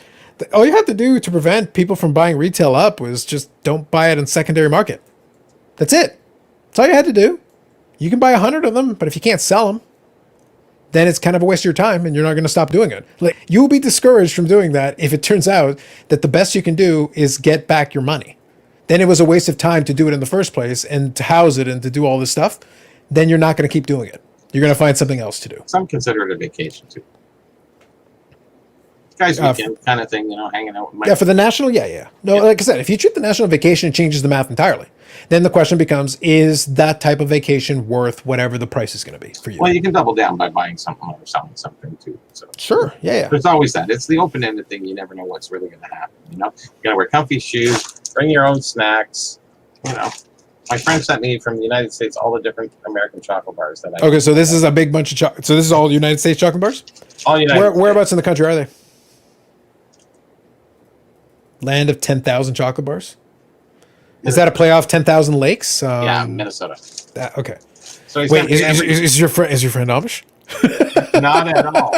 All you have to do to prevent people from buying retail up was just don't buy it in secondary market. That's it. That's all you had to do. You can buy 100 of them, but if you can't sell them, then it's kind of a waste of your time and you're not going to stop doing it. Like, you will be discouraged from doing that if it turns out that the best you can do is get back your money. Then it was a waste of time to do it in the first place and to house it and to do all this stuff. Then you're not going to keep doing it. You're going to find something else to do. Some consider it a vacation too. Guys' weekend kind of thing, hanging out with my Yeah, for the national, yeah. No, like I said, if you treat the national vacation, it changes the math entirely. Then the question becomes, is that type of vacation worth whatever the price is going to be for you? Well, you can double down by buying something or selling something too. So Sure, yeah. there's always that. It's the open-ended thing. You never know what's really going to happen. You got to wear comfy shoes, bring your own snacks. My friend sent me from the United States all the different American chocolate bars that I. Okay, so this is a big bunch of chocolate. So this is all United States chocolate bars? All United Whereabouts in the country are they? Land of 10,000 chocolate bars? Is that a playoff 10,000 lakes? Yeah, Minnesota. Okay. So he Wait, sent me is your friend Amish? not at all.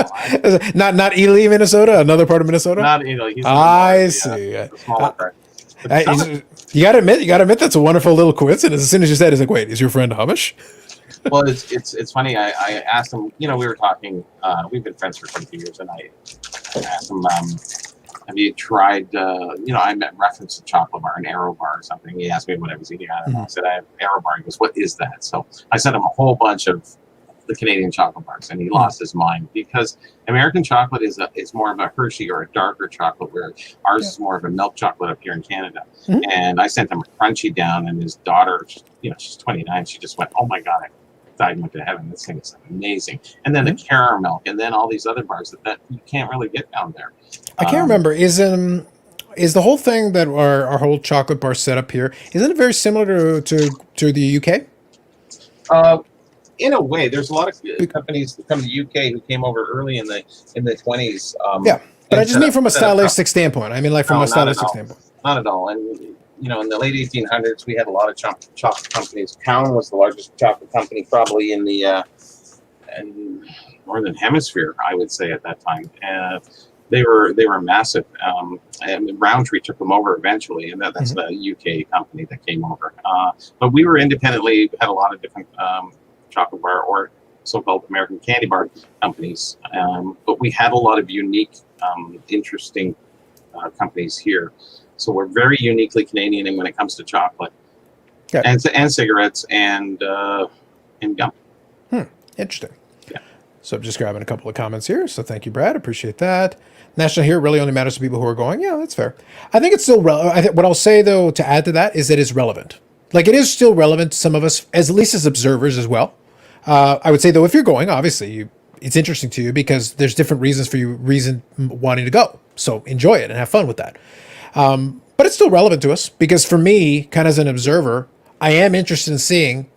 Not Ely, Minnesota, another part of Minnesota. Not Italy. He's I see. the smaller part. But Hey, you gotta admit that's a wonderful little coincidence. As soon as you said, it's like, wait, is your friend Amish? well, it's funny. I asked him. We were talking. We've been friends for 20 years, and I asked him, have you tried? I referenced a chocolate bar, an Aero bar or something. He asked me what I was eating. I said I have Aero bar. He goes, what is that? So I sent him a whole bunch of the Canadian chocolate bars, and he lost his mind because American chocolate is more of a Hershey or a darker chocolate, where ours is more of a milk chocolate up here in Canada. And I sent him a crunchy down, and his daughter, she's 29. She just went, oh my god, I died and went to heaven. This thing is amazing. And then the caramel, and then all these other bars that you can't really get down there. I can't remember. Is the whole thing that our whole chocolate bar setup here, isn't it very similar to the UK? In a way, there's a lot of companies from the UK who came over early in the 20s. Yeah, but I just mean from a stylistic standpoint. I mean, like from a stylistic standpoint. Not at all. And in the late 1800s, we had a lot of chocolate companies. Cowan was the largest chocolate company, probably in the northern hemisphere, I would say, at that time. They were massive. And Roundtree took them over eventually, and that's the UK company that came over. But we were independently, had a lot of different chocolate bar or so-called American candy bar companies. But we had a lot of unique, interesting companies here. So we're very uniquely Canadian when it comes to chocolate, and cigarettes and gum. Interesting. Yeah. So I'm just grabbing a couple of comments here. So thank you, Brad. Appreciate that. National here really only matters to people who are going. Yeah, that's fair. I think it's still relevant. What I'll say though to add to that is that it's relevant. Like, it is still relevant to some of us, at least as observers as well. I would say though, if you're going, obviously it's interesting to you because there's different reasons for you wanting to go. So enjoy it and have fun with that. But it's still relevant to us because for me, kind of as an observer, I am interested in seeing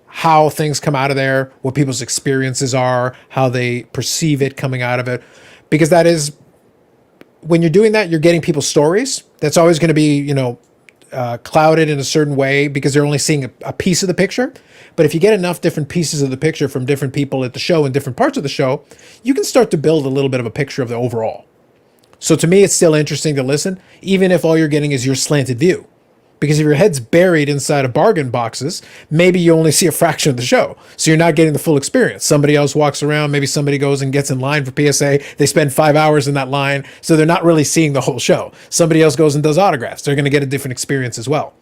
how things come out of there, what people's experiences are, how they perceive it coming out of it. Because that is, when you're doing that, you're getting people's stories. That's always going to be, clouded in a certain way because they're only seeing a piece of the picture. But if you get enough different pieces of the picture from different people at the show and different parts of the show, you can start to build a little bit of a picture of the overall. So to me, it's still interesting to listen, even if all you're getting is your slanted view. Because if your head's buried inside of bargain boxes, maybe you only see a fraction of the show. So you're not getting the full experience. Somebody else walks around, maybe somebody goes and gets in line for PSA. They spend 5 hours in that line, so they're not really seeing the whole show. Somebody else goes and does autographs. They're going to get a different experience as well.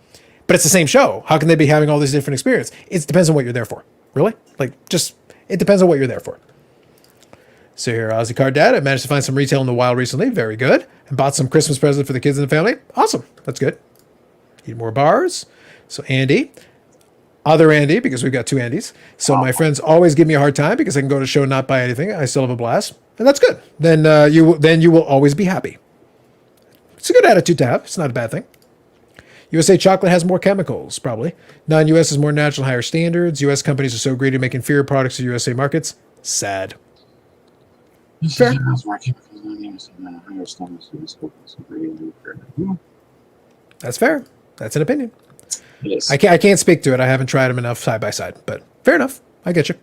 But it's the same show. How can they be having all these different experiences? It depends on what you're there for. Really? It depends on what you're there for. So here, Aussie Card Dad, I managed to find some retail in the wild recently. Very good. And bought some Christmas present for the kids in the family. Awesome. That's good. Need more bars. So Andy. Other Andy, because we've got two Andys. So my friends always give me a hard time because I can go to a show and not buy anything. I still have a blast. And that's good. Then you will always be happy. It's a good attitude to have. It's not a bad thing. USA chocolate has more chemicals, probably. Non-US is more natural, higher standards. US companies are so greedy at making inferior products to USA markets. Sad. Fair. That's fair. That's an opinion. Yes. I can't speak to it. I haven't tried them enough side by side, but fair enough. I get you.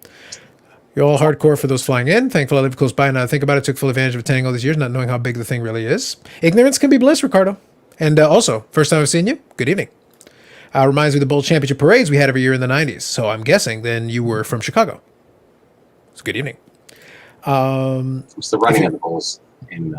You're all hardcore for those flying in. Thankful I live close by. Now I think about it, took full advantage of attending all these years, not knowing how big the thing really is. Ignorance can be bliss, Ricardo. And also, first time I've seen you, good evening. Reminds me of the Bowl Championship parades we had every year in the 90s. So I'm guessing then you were from Chicago. It's good evening. It's the running of the Bulls in,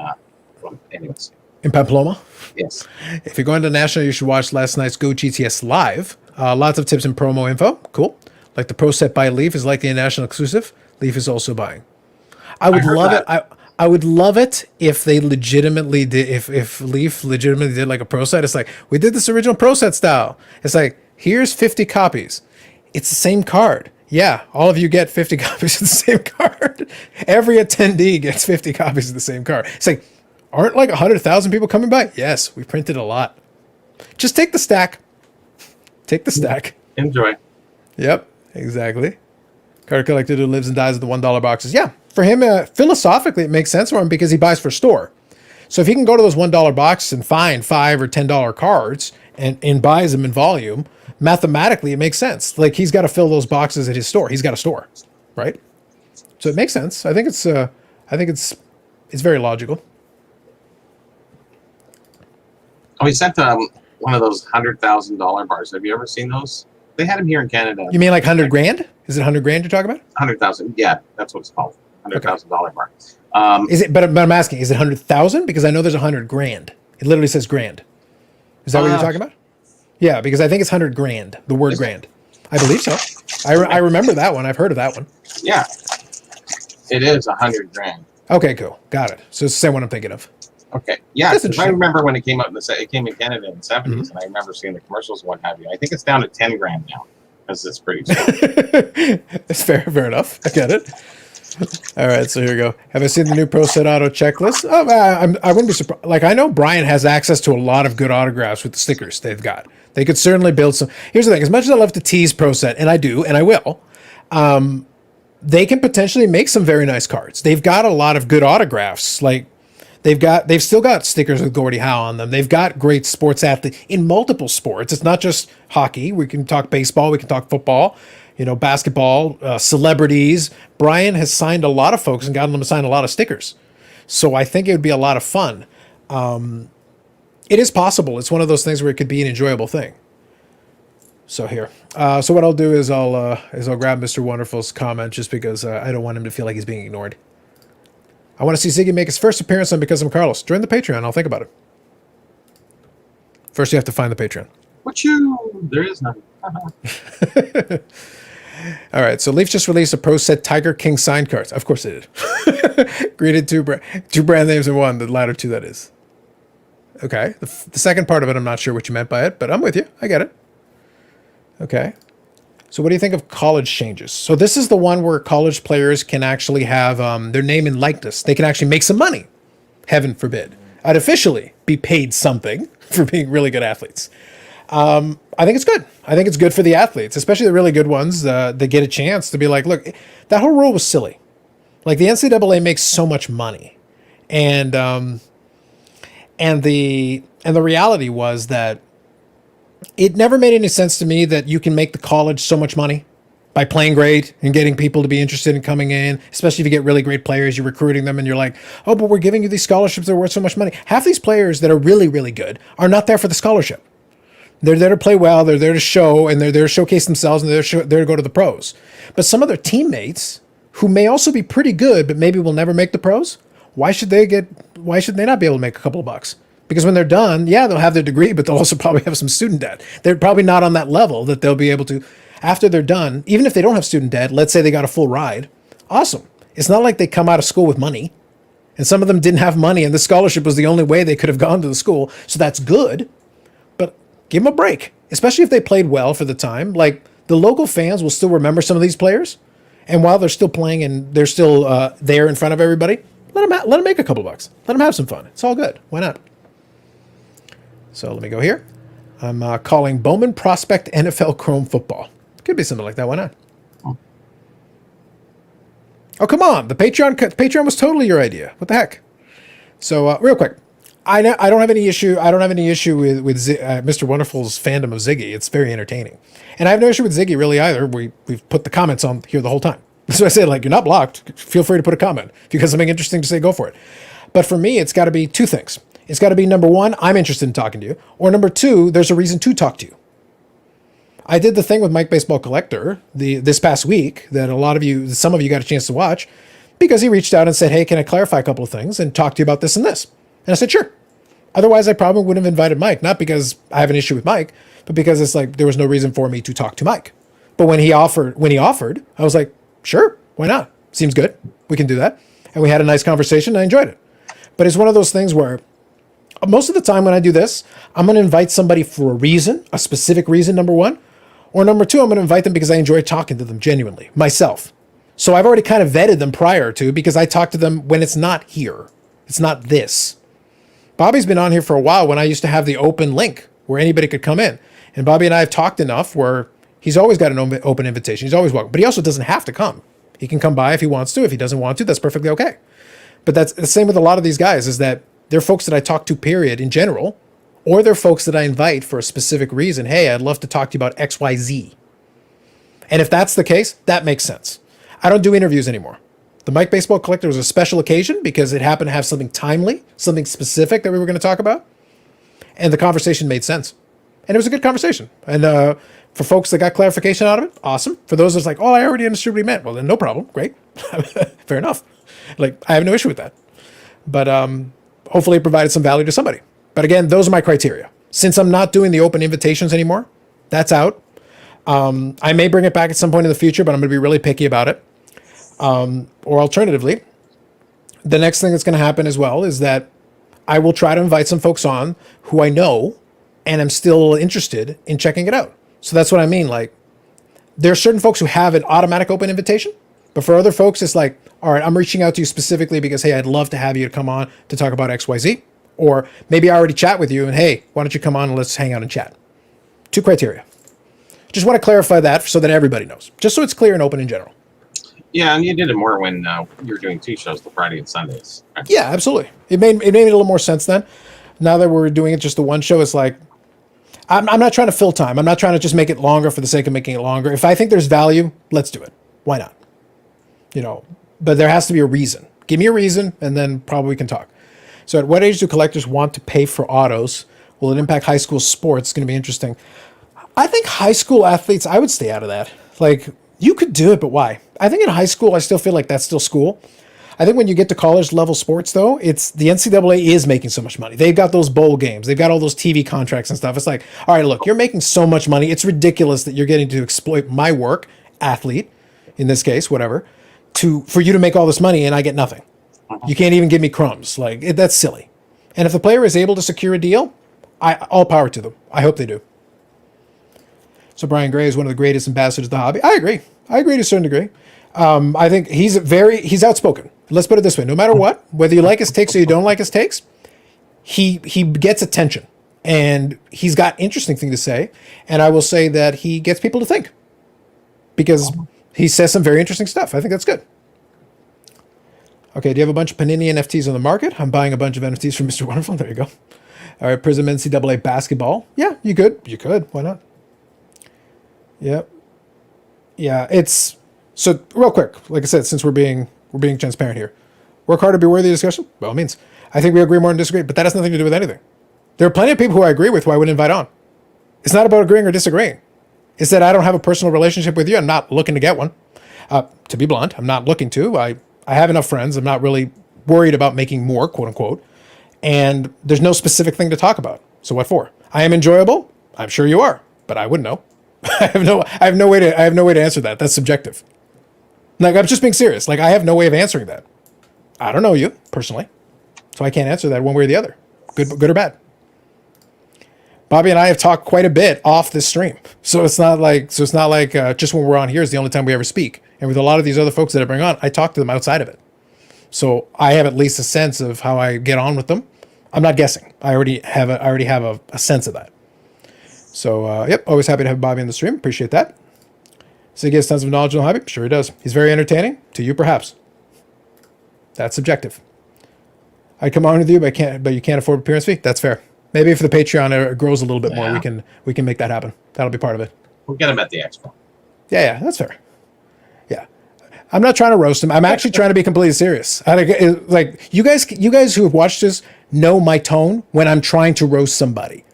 anyways. In Pamplona? Yes. If you're going to National, you should watch last night's Go GTS Live. Lots of tips and promo info. Cool. Like the Pro Set by Leaf is likely a national exclusive. Leaf is also buying. I would love it. I would love it if they legitimately did, if Leaf legitimately did like a Pro Set. It's like, we did this original Pro Set style. It's like, here's 50 copies. It's the same card. Yeah, all of you get 50 copies of the same card. Every attendee gets 50 copies of the same card. It's like, aren't like 100,000 people coming by? Yes, we printed a lot. Just take the stack. Take the stack. Enjoy. Yep, exactly. Card collector who lives and dies of the $1 boxes. Yeah, for him, philosophically, it makes sense for him because he buys for store. So if he can go to those $1 boxes and find $5 or $10 cards and buys them in volume, mathematically, it makes sense. Like he's got to fill those boxes at his store. He's got a store, right? So it makes sense. I think it's very logical. Oh, he sent one of those $100,000 bars. Have you ever seen those? They had them here in Canada. You mean like 100 grand? Is it 100 grand you're talking about? 100,000. Yeah, that's what it's called. $100,000 bar. Is it? But I'm asking, is it 100,000? Because I know there's 100 grand. It literally says grand. Is that what you're talking about? Yeah, because I think it's 100 grand. The word grand. I believe so. I remember that one. I've heard of that one. Yeah, it is 100 grand. Okay, cool. Got it. So it's the same one I'm thinking of. Okay. Yeah, That's 'cause I remember when it came out it came in Canada in the 70s, and I remember seeing the commercials and what have you. I think it's down to 10 grand now, because it's pretty expensive. It's fair enough. I get it. All right, so here we go. Have I seen the new Pro Set Auto checklist? Oh, I wouldn't be surprised. Like, I know Brian has access to a lot of good autographs with the stickers they've got. They could certainly build some. Here's the thing. As much as I love to tease Pro Set, and I do, and I will, they can potentially make some very nice cards. They've got a lot of good autographs. Like, they've still got stickers with Gordie Howe on them. They've got great sports athletes in multiple sports. It's not just hockey. We can talk baseball. We can talk football. Basketball, celebrities. Brian has signed a lot of folks and gotten them to sign a lot of stickers. So I think it would be a lot of fun. It is possible. It's one of those things where it could be an enjoyable thing. So here. So what I'll do is I'll grab Mr. Wonderful's comment just because I don't want him to feel like he's being ignored. I want to see Ziggy make his first appearance on Because I'm Carlos. Join the Patreon. I'll think about it. First, you have to find the Patreon. There is none. All right, so Leaf just released a Pro Set Tiger King signed cards. Of course they did. Greeted two brand names in one, the latter two, that is. Okay, the second part of it, I'm not sure what you meant by it, but I'm with you. I get it. Okay. So what do you think of college changes? So this is the one where college players can actually have their name and likeness. They can actually make some money. Heaven forbid. Artificially be paid something for being really good athletes. I think it's good. I think it's good for the athletes, especially the really good ones that get a chance to be like, look, that whole rule was silly. Like the NCAA makes so much money, and the reality was that it never made any sense to me that you can make the college so much money by playing great and getting people to be interested in coming in, especially if you get really great players, you're recruiting them and you're like, oh, but we're giving you these scholarships that are worth so much money. Half these players that are really, really good are not there for the scholarship. They're there to play well, they're there to show, and they're there to showcase themselves, and they're there to go to the pros. But some of their teammates, who may also be pretty good, but maybe will never make the pros, why should they not be able to make a couple of bucks? Because when they're done, yeah, they'll have their degree, but they'll also probably have some student debt. They're probably not on that level that they'll be able to, after they're done, even if they don't have student debt, let's say they got a full ride, awesome. It's not like they come out of school with money. And some of them didn't have money, and the scholarship was the only way they could have gone to the school. So that's good. But give them a break, especially if they played well for the time. Like, the local fans will still remember some of these players. And while they're still playing and they're still there in front of everybody, let them make a couple bucks. Let them have some fun. It's all good. Why not? So let me go here. I'm calling Bowman Prospect NFL Chrome Football. Could be something like that. Why not? Oh, come on. The Patreon was totally your idea. What the heck? So real quick, I don't have any issue. I don't have any issue with Mr. Wonderful's fandom of Ziggy. It's very entertaining. And I have no issue with Ziggy really either. We've put the comments on here the whole time. So I said, like, you're not blocked. Feel free to put a comment. If you got something interesting to say, go for it. But for me, it's got to be two things. It's got to be, number one, I'm interested in talking to you. Or number two, there's a reason to talk to you. I did the thing with Mike Baseball Collector this past week that some of you got a chance to watch, because he reached out and said, hey, can I clarify a couple of things and talk to you about this and this? And I said, sure. Otherwise, I probably wouldn't have invited Mike, not because I have an issue with Mike, but because it's like there was no reason for me to talk to Mike. But when he offered, I was like, sure, why not? Seems good. We can do that. And we had a nice conversation. And I enjoyed it. But it's one of those things where most of the time when I do this, I'm going to invite somebody for a reason, a specific reason, number one. Or number two, I'm going to invite them because I enjoy talking to them genuinely, myself. So I've already kind of vetted them prior to, because I talk to them when it's not here. It's not this. Bobby's been on here for a while when I used to have the open link where anybody could come in. And Bobby and I have talked enough where he's always got an open invitation. He's always welcome. But he also doesn't have to come. He can come by if he wants to. If he doesn't want to, that's perfectly okay. But that's the same with a lot of these guys, is that they're folks that I talk to, period, in general. Or they're folks that I invite for a specific reason. Hey, I'd love to talk to you about XYZ. And if that's the case, that makes sense. I don't do interviews anymore. The Mike Baseball Collector was a special occasion because it happened to have something timely, something specific that we were going to talk about. And the conversation made sense. And it was a good conversation. And for folks that got clarification out of it, awesome. For those that's like, oh, I already understood what he meant. Well, then no problem. Great. Fair enough. Like, I have no issue with that. But hopefully it provided some value to somebody. But again, those are my criteria. Since I'm not doing the open invitations anymore, that's out. I may bring it back at some point in the future, but I'm going to be really picky about it. Or alternatively, the next thing that's going to happen as well is that I will try to invite some folks on who I know and I'm still interested in checking it out. So that's what I mean. Like, there are certain folks who have an automatic open invitation, but for other folks, it's like, all right, I'm reaching out to you specifically because, hey, I'd love to have you to come on to talk about XYZ. Or maybe I already chat with you and, hey, why don't you come on and let's hang out and chat. Two criteria. Just want to clarify that so that everybody knows, just so it's clear and open in general. Yeah, and you did it more when you were doing two shows, the Friday and Sundays. Right? Yeah, absolutely. It made a little more sense then. Now that we're doing it just the one show, it's like, I'm not trying to fill time. I'm not trying to just make it longer for the sake of making it longer. If I think there's value, let's do it. Why not? But there has to be a reason. Give me a reason, and then probably we can talk. So at what age do collectors want to pay for autos? Will it impact high school sports? It's going to be interesting. I think high school athletes, I would stay out of that. Like, you could do it, but why? I think in high school, I still feel like that's still school. I think when you get to college level sports, though, it's the NCAA is making so much money. They've got those bowl games. They've got all those TV contracts and stuff. It's like, all right, look, you're making so much money. It's ridiculous that you're getting to exploit my work, athlete, in this case, whatever, for you to make all this money and I get nothing. You can't even give me crumbs. Like, that's silly. And if the player is able to secure a deal, all power to them. I hope they do. So Brian Gray is one of the greatest ambassadors of the hobby. I agree. I agree to a certain degree. I think he's outspoken. Let's put it this way. No matter what, whether you like his takes or you don't like his takes, he gets attention. And he's got interesting things to say. And I will say that he gets people to think. Because he says some very interesting stuff. I think that's good. Okay, do you have a bunch of Panini NFTs on the market? I'm buying a bunch of NFTs from Mr. Wonderful. There you go. All right, Prism NCAA basketball. Yeah, you could. You could. Why not? Yep. Yeah, it's... So, real quick, like I said, since we're being transparent here, work hard to be worthy of discussion? By all means. I think we agree more than disagree, but that has nothing to do with anything. There are plenty of people who I agree with who I would invite on. It's not about agreeing or disagreeing. It's that I don't have a personal relationship with you. I'm not looking to get one. To be blunt, I'm not looking to. I have enough friends. I'm not really worried about making more, quote unquote. And there's no specific thing to talk about. So what for? I am enjoyable. I'm sure you are, but I wouldn't know. I have no way to answer that. That's subjective. Like, I'm just being serious. Like, I have no way of answering that. I don't know you personally, so I can't answer that one way or the other, good or bad. Bobby and I have talked quite a bit off this stream, so it's not like just when we're on here is the only time we ever speak. And with a lot of these other folks that I bring on, I talk to them outside of it, so I have at least a sense of how I get on with them. I'm not guessing. I already have a sense of that. So yep, always happy to have Bobby on the stream. Appreciate that. So he gives tons of knowledge on the hobby. Sure he does. He's very entertaining to you, perhaps. That's subjective. I'd come on with you, but you can't afford appearance fee. That's fair. Maybe if the Patreon grows a little bit more, we can make that happen. That'll be part of it. We'll get him at the expo. Yeah, that's fair. Yeah, I'm not trying to roast him. I'm actually trying to be completely serious. Like you guys who have watched this know my tone when I'm trying to roast somebody.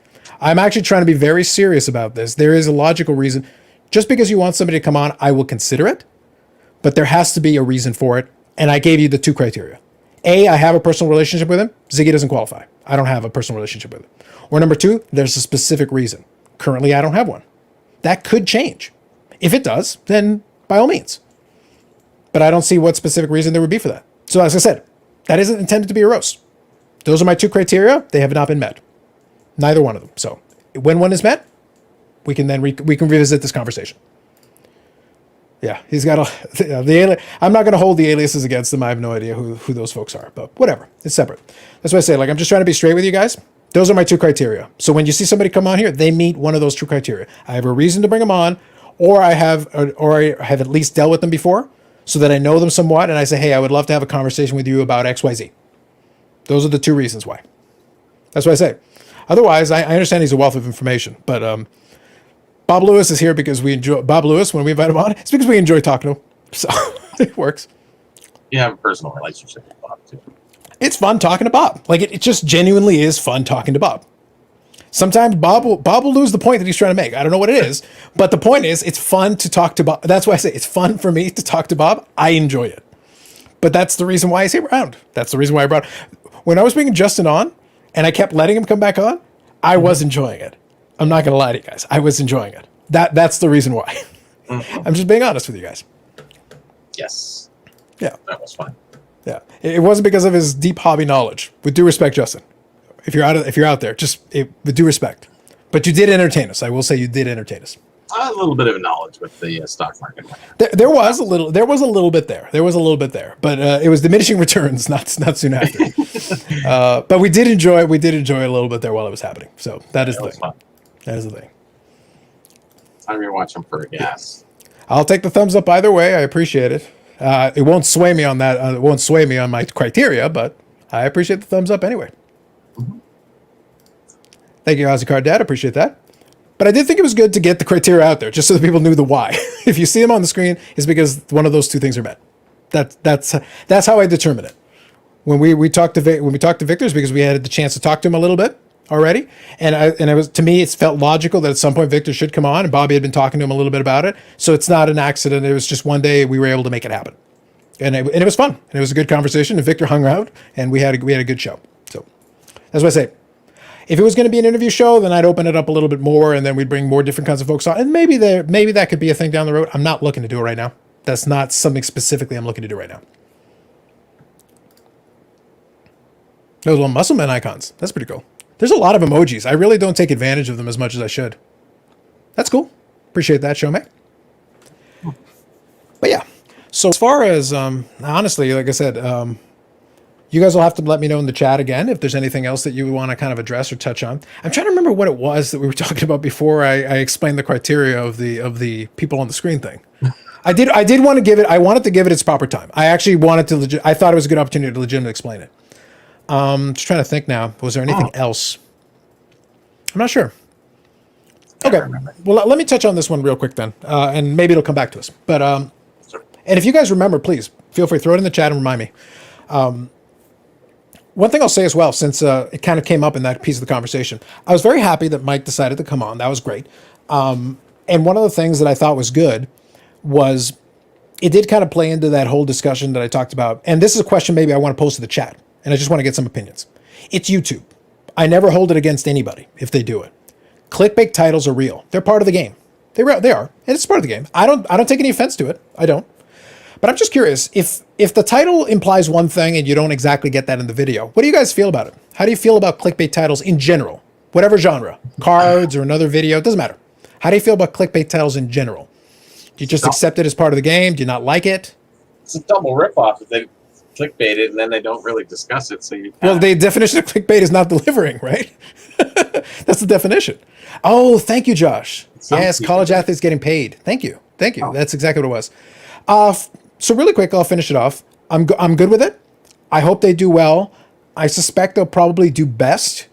I'm actually trying to be very serious about this. There is a logical reason. Just because you want somebody to come on, I will consider it, but there has to be a reason for it. And I gave you the 2 criteria. A, I have a personal relationship with him. Ziggy doesn't qualify. I don't have a personal relationship with him. Or number 2, there's a specific reason. Currently, I don't have one. That could change. If it does, then by all means. But I don't see what specific reason there would be for that. So as I said, that isn't intended to be a roast. Those are my 2 criteria. They have not been met. Neither one of them. So when one is met, we can then we can revisit this conversation. Yeah, he's got I'm not going to hold the aliases against them. I have no idea who those folks are, but whatever. It's separate. That's what I say. Like, I'm just trying to be straight with you guys. Those are my 2 criteria. So when you see somebody come on here, they meet one of those 2 criteria. I have a reason to bring them on, or I have at least dealt with them before, so that I know them somewhat, and I say, hey, I would love to have a conversation with you about XYZ. Those are the 2 reasons why. That's what I say. Otherwise, I understand he's a wealth of information, but Bob Lewis is here because we enjoy Bob Lewis. When we invite him on, it's because we enjoy talking to him. So it works. You have a personal relationship with Bob too. It's fun talking to Bob. Like it just genuinely is fun talking to Bob. Sometimes Bob will lose the point that he's trying to make. I don't know what it is, but the point is it's fun to talk to Bob. That's why I say it's fun for me to talk to Bob. I enjoy it. But that's the reason why he's around. That's the reason why I brought when I was bringing Justin on and I kept letting him come back on, I was enjoying it. I'm not going to lie to you guys. I was enjoying it. That's the reason why. I'm just being honest with you guys. Yes. Yeah. That was fun. Yeah. It wasn't because of his deep hobby knowledge. With due respect, Justin. If you're out there, with due respect. But you did entertain us. I will say you did entertain us. A little bit of knowledge with the stock market. There was a little bit there. But it was diminishing returns, not soon after. But we did enjoy a little bit there while it was happening. So that is the thing. Fun. That is the thing. I'm gonna watch him for gas. I'll take the thumbs up either way. I appreciate it. It won't sway me on that. It won't sway me on my criteria, but I appreciate the thumbs up anyway. Mm-hmm. Thank you, Ozzy Card Dad. Appreciate that. But I did think it was good to get the criteria out there, just so that people knew the why. If you see them on the screen, it's because one of those 2 things are met. That's how I determine it. When we talked to Victor, it's because we had the chance to talk to him a little bit already, and it was, to me, it felt logical that at some point Victor should come on, and Bobby had been talking to him a little bit about it, so it's not an accident. It was just one day we were able to make it happen, and it was fun, and it was a good conversation, and Victor hung around, and we had a good show. So that's what I say. If it was going to be an interview show, then I'd open it up a little bit more, and then we'd bring more different kinds of folks on, and maybe that could be a thing down the road. I'm not looking to do it right now. That's not something specifically I'm looking to do right now. Those little Muscleman icons. That's pretty cool. There's a lot of emojis. I really don't take advantage of them as much as I should. That's cool. Appreciate that, Showmate. But yeah. So as far as, honestly, like I said, you guys will have to let me know in the chat again if there's anything else that you want to kind of address or touch on. I'm trying to remember what it was that we were talking about before I explained the criteria of the people on the screen thing. I did want to give it, I wanted to give it its proper time. I actually wanted to, I thought it was a good opportunity to legitimately explain it. Just trying to think now. Was there anything else? I'm not sure. Okay. Well, let me touch on this one real quick then, and maybe it'll come back to us. But and if you guys remember, please feel free to throw it in the chat and remind me. One thing I'll say as well, since it kind of came up in that piece of the conversation, I was very happy that Mike decided to come on. That was great. And one of the things that I thought was good was it did kind of play into that whole discussion that I talked about. And this is a question maybe I want to pose to the chat, and I just want to get some opinions. It's YouTube. I never hold it against anybody if they do it. Clickbait titles are real. They're part of the game. They are, and it's part of the game. I don't take any offense to it. I don't. But I'm just curious, if the title implies one thing and you don't exactly get that in the video, what do you guys feel about it? How do you feel about clickbait titles in general? Whatever genre, cards or another video, it doesn't matter. How do you feel about clickbait titles in general? Do you just accept it as part of the game? Do you not like it? It's a double ripoff if they clickbait it and then they don't really discuss it. So Well, the definition of clickbait is not delivering, right? That's the definition. Oh, thank you, Josh. Yes, college athletes getting paid. Thank you. Thank you. That's exactly what it was. So really quick, I'll finish it off. I'm good with it. I hope they do well. I suspect they'll probably do best.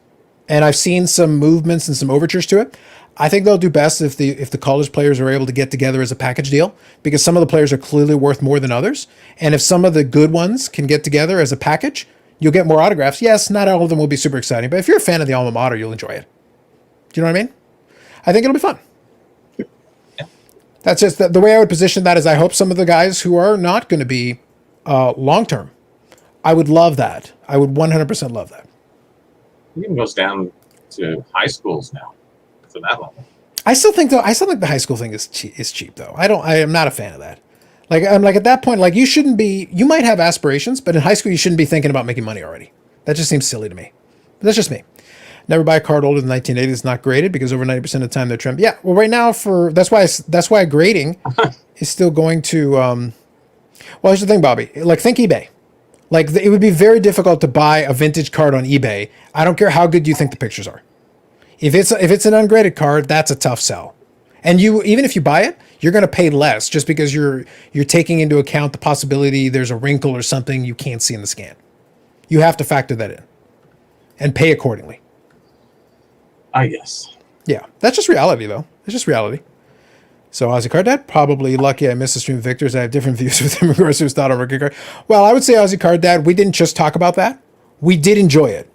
And I've seen some movements and some overtures to it. I think they'll do best if the college players are able to get together as a package deal, because some of the players are clearly worth more than others. And if some of the good ones can get together as a package, you'll get more autographs. Yes, not all of them will be super exciting, but if you're a fan of the alma mater, you'll enjoy it. Do you know what I mean? I think it'll be fun. That's just the way I would position that is I hope some of the guys who are not going to be long-term, I would love that. I would 100% love that. It even goes down to high schools now. To that level. I still think the high school thing is cheap though. I am not a fan of that. Like I'm like at that point, like you might have aspirations, but in high school you shouldn't be thinking about making money already. That just seems silly to me. But that's just me. Never buy a card older than 1980 is not graded because over 90% of the time they're trimmed. Yeah, well right now that's why grading is still going to well here's the thing, Bobby. Like think eBay. Like it would be very difficult to buy a vintage card on eBay. I don't care how good you think the pictures are. If it's an ungraded card, that's a tough sell. And even if you buy it, you're going to pay less just because you're taking into account the possibility there's a wrinkle or something you can't see in the scan. You have to factor that in and pay accordingly. I guess. Yeah, that's just reality though. It's just reality. So Ozzy Card Dad, probably lucky I missed the stream of Victor's. I have different views with him in regards to his thought on rookie card. Well, I would say Ozzy Card Dad, we didn't just talk about that. We did enjoy it.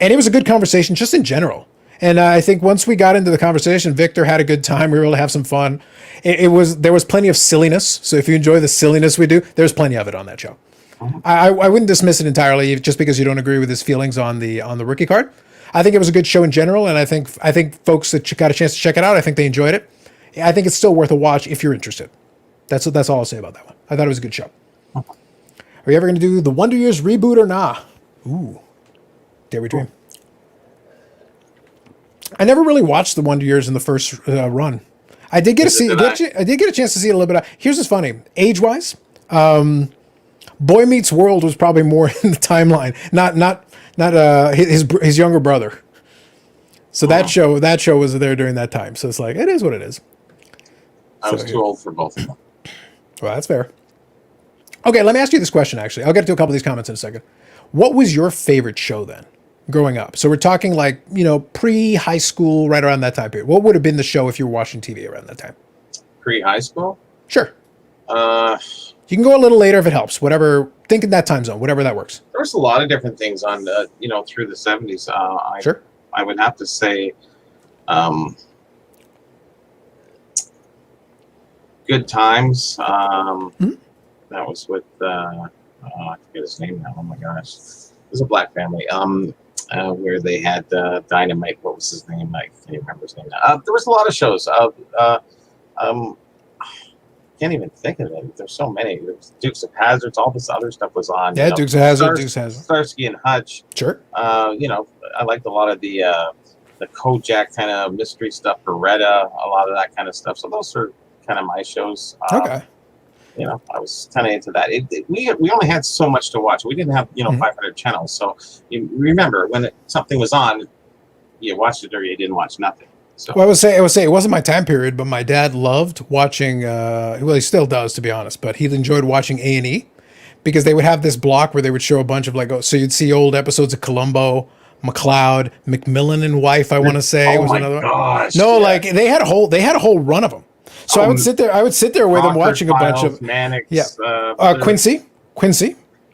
And it was a good conversation just in general. And I think once we got into the conversation, Victor had a good time. We were able to have some fun. There was plenty of silliness. So if you enjoy the silliness we do, there's plenty of it on that show. I wouldn't dismiss it entirely just because you don't agree with his feelings on the rookie card. I think it was a good show in general, and I think folks that got a chance to check it out, I think they enjoyed it. I think it's still worth a watch if you're interested. That's all I'll say about that one. I thought it was a good show. Are you ever going to do the Wonder Years reboot or nah? Ooh. Dare we dream? I never really watched the Wonder Years in the first run. I did get a chance to see it a little bit. Here's what's funny. Age-wise, Boy Meets World was probably more in the timeline. Not his younger brother. So that show was there during that time. So it's like it is what it is. I was too old for both of them. Well, that's fair. Okay, let me ask you this question. Actually, I'll get to a couple of these comments in a second. What was your favorite show then? Growing up. So we're talking like, pre-high school, right around that time period. What would have been the show if you were watching TV around that time? Pre-high school? Sure. You can go a little later if it helps. Whatever. Think in that time zone. Whatever that works. There was a lot of different things on, through the 70s. Sure. I would have to say Good Times. That was with, I forget his name now. Oh, my gosh. It was a black family. Where they had Dynamite. What was his name? I can't remember his name now. There was a lot of shows. Can't even think of it. There's so many. There was Dukes of Hazzards. All this other stuff was on. Yeah, Dukes of Hazzard. Starsky and Hutch. Sure. I liked a lot of the Kojak kind of mystery stuff. Beretta. A lot of that kind of stuff. So those are kind of my shows. Okay. I was kind of into that. We only had so much to watch. We didn't have 500 channels. So you remember when something was on, you watched it or you didn't watch nothing. So well, I would say it wasn't my time period, but my dad loved watching. Well, he still does, to be honest. But he enjoyed watching A&E because they would have this block where they would show a bunch of so you'd see old episodes of Columbo, McCloud, McMillan and Wife. I want to say was another gosh, one. No, yeah. Like they had a whole run of them. So I would sit there with them watching a bunch of Mannix. Yeah. Quincy.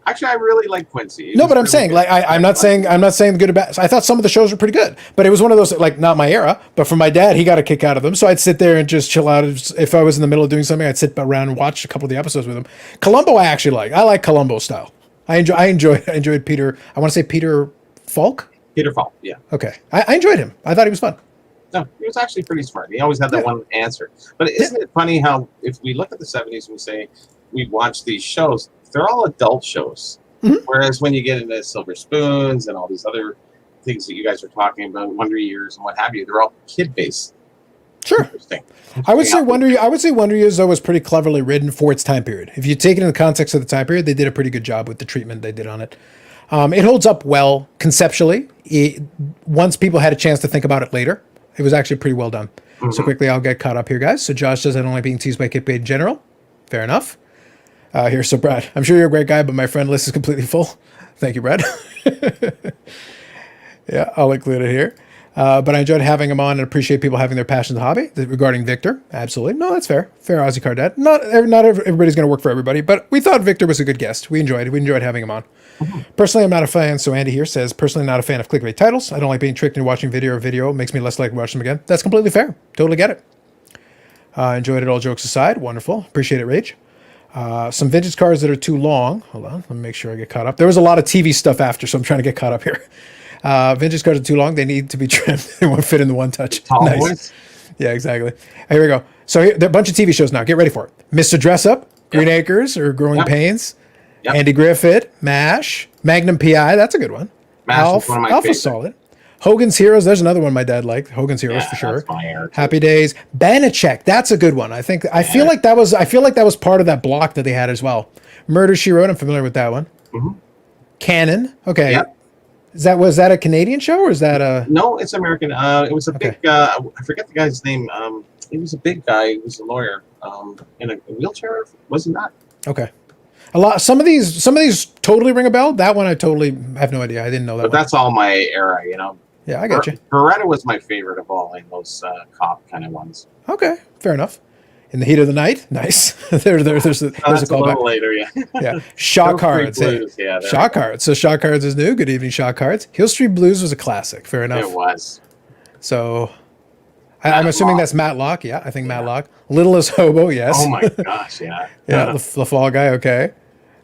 Actually, I really like Quincy. No, but I'm saying good. I'm not saying good or bad. I thought some of the shows were pretty good, but it was one of those like not my era. But for my dad, he got a kick out of them. So I'd sit there and just chill out. If I was in the middle of doing something, I'd sit around and watch a couple of the episodes with him. Columbo, I actually like. I like Columbo style. I enjoyed Peter. I want to say Peter Falk. Peter Falk. Yeah. Okay, I enjoyed him. I thought he was fun. No, he was actually pretty smart. He always had that one answer. But isn't it funny how if we look at the 70s and we say we watch these shows, they're all adult shows. Mm-hmm. Whereas when you get into Silver Spoons and all these other things that you guys are talking about, Wonder Years and what have you, they're all kid-based. Sure. Interesting. I would say Wonder Years though was pretty cleverly written for its time period. If you take it in the context of the time period, they did a pretty good job with the treatment they did on it. It holds up well conceptually. Once people had a chance to think about it later, it was actually pretty well done. Mm-hmm. So quickly, I'll get caught up here, guys. So Josh says, I don't like being teased by Kitbait in general. Fair enough. Here's so Brad. I'm sure you're a great guy, but my friend list is completely full. Thank you, Brad. Yeah, I'll include it here. But I enjoyed having him on and appreciate people having their passions and hobby. Regarding Victor, absolutely. No, that's fair. Fair Aussie Card Dad. Not everybody's going to work for everybody, but we thought Victor was a good guest. We enjoyed having him on. Mm-hmm. Personally, I'm not a fan. So Andy here says, personally not a fan of clickbait titles. I don't like being tricked into watching video. It makes me less likely to watch them again. That's completely fair. Totally get it. Enjoyed it all jokes aside. Wonderful. Appreciate it, Rage. Some vintage cards that are too long. Hold on. Let me make sure I get caught up. There was a lot of TV stuff after, so I'm trying to get caught up here. Vintage cards are too long. They need to be trimmed. They won't fit in the one touch. Nice. Boys. Yeah, exactly. Here we go. So there are a bunch of TV shows now. Get ready for it. Mr. Dress Up, Green Acres or Growing Pains, Andy Griffith, MASH, Magnum PI. That's a good one. MASH one of my Alpha's solid. Hogan's Heroes. There's another one my dad liked. Hogan's Heroes for sure. Happy Days. Banachek. That's a good one. I feel like that was part of that block that they had as well. Murder, She Wrote. I'm familiar with that one. Mm-hmm. Canon. Okay. Yep. Was that a Canadian show or is that a? No, it's American. It was a big. I forget the guy's name. He was a big guy. He was a lawyer. In a wheelchair. Was he not? Okay. Some of these totally ring a bell. That one I totally have no idea. I didn't know that. But that's all my era, Yeah, I got you. Beretta was my favorite of all in those cop kind of ones. Okay, fair enough. In the Heat of the Night, nice. there's a callback. Later, yeah. Yeah, Shaw Cards. Shaw Cards. So Shaw Cards is new. Good evening, Shaw Cards. Hill Street Blues was a classic. Fair enough. It was. So, I'm assuming that's Matlock. Yeah, I think Matlock. Littlest Hobo. Yes. Oh my gosh, yeah. Yeah, the Fall Guy. Okay.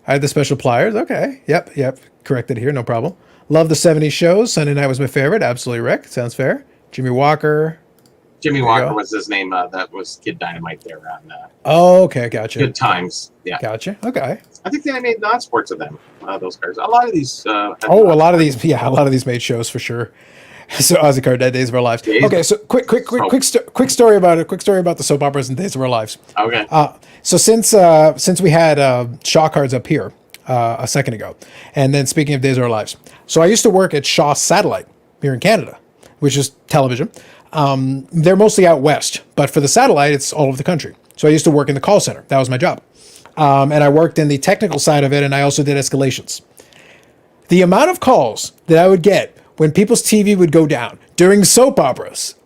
I had the Special Pliers. Okay. Yep. Corrected here. No problem. Love the 70s shows. Sunday Night was my favorite. Absolutely, Rick. Sounds fair. Jimmy Walker. Jimmy Walker was his name. That was Kid Dynamite there on. Okay, gotcha. Good Times. Yeah. Gotcha. Okay. I think they made non-sports of them. Those cards. A lot of these. A lot of these made shows for sure. So Aussie Card Dead, Days of Our Lives. Okay, so quick story about it. Quick story about the soap operas and Days of Our Lives. Okay. So since we had Shaw Cards up here a second ago, and then speaking of Days of Our Lives, so I used to work at Shaw Satellite here in Canada, which is television. They're mostly out west, but for the satellite, it's all over the country. So I used to work in the call center. That was my job. And I worked in the technical side of it, and I also did escalations. The amount of calls that I would get when people's TV would go down during soap operas,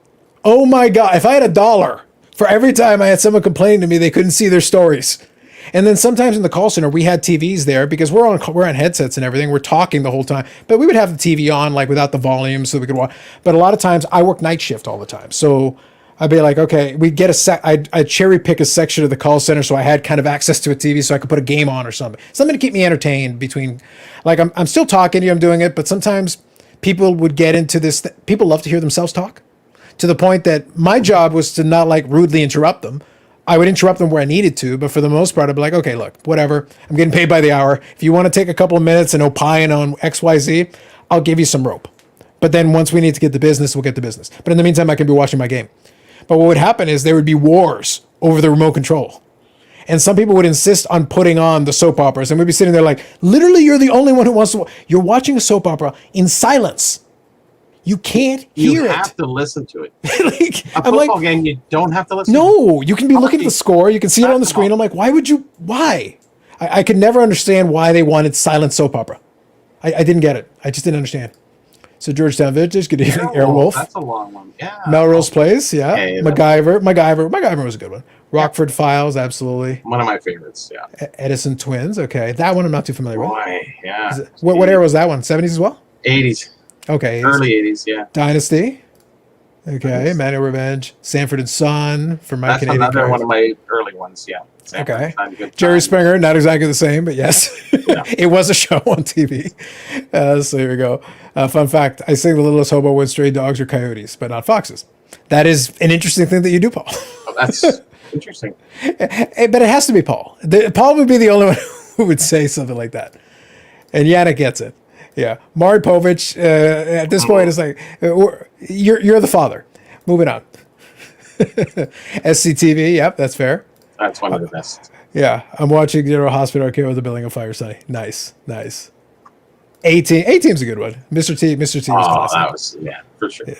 oh my God, if I had $1 for every time I had someone complaining to me they couldn't see their stories. And then sometimes in the call center, we had TVs there because we're on headsets and everything. We're talking the whole time, but we would have the TV on like without the volume so we could watch. But a lot of times I work night shift all the time. So I'd be like, okay, we'd get I'd cherry pick a section of the call center. So I had kind of access to a TV so I could put a game on or something to keep me entertained between, like I'm still talking to you, I'm doing it. But sometimes people would get into this. People love to hear themselves talk to the point that my job was to not like rudely interrupt them. I would interrupt them where I needed to, but for the most part, I'd be like, okay, look, whatever. I'm getting paid by the hour. If you want to take a couple of minutes and opine on XYZ, I'll give you some rope. But then once we need to get the business, we'll get the business. But in the meantime, I can be watching my game. But what would happen is there would be wars over the remote control. And some people would insist on putting on the soap operas. And we'd be sitting there like, literally, you're the only one who wants to. You're watching a soap opera in silence. You can't hear it. You have to listen to it. A football game, you don't have to listen to it. No, you can be looking at the score. You can see it on the screen. I'm like, why? I could never understand why they wanted silent soap opera. I didn't get it. I just didn't understand. So Georgetown Vintage, good evening. Airwolf. That's a long one. Yeah. Melrose Place, yeah. Okay, MacGyver was a good one. Rockford Files, absolutely. One of my favorites, yeah. Edison Twins, okay. That one I'm not too familiar with. Yeah. What era was that one? 70s as well? 80s. Okay. Early 80s, yeah. Dynasty. Okay. Manual Revenge. Sanford and Son for my Canadian That's another cards. one of my early ones, yeah. Okay. Jerry Springer, not exactly the same, but yes. Yeah. It was a show on TV. So here we go. Fun fact, I say the littlest hobo would stray dogs or coyotes, but not foxes. That is an interesting thing that you do, Paul. Oh, that's interesting. But it has to be Paul. Paul would be the only one who would say something like that. And Yannick gets it. Yeah. Maury Povich, at this point, is like, you're the father. Moving on. SCTV, yep, that's fair. That's one of the best. Yeah. I'm watching General Hospital Arcade with the Building of Fire Sunny. Nice. A-Team's a good one. Mr. T was classic. That was, for sure. Yeah.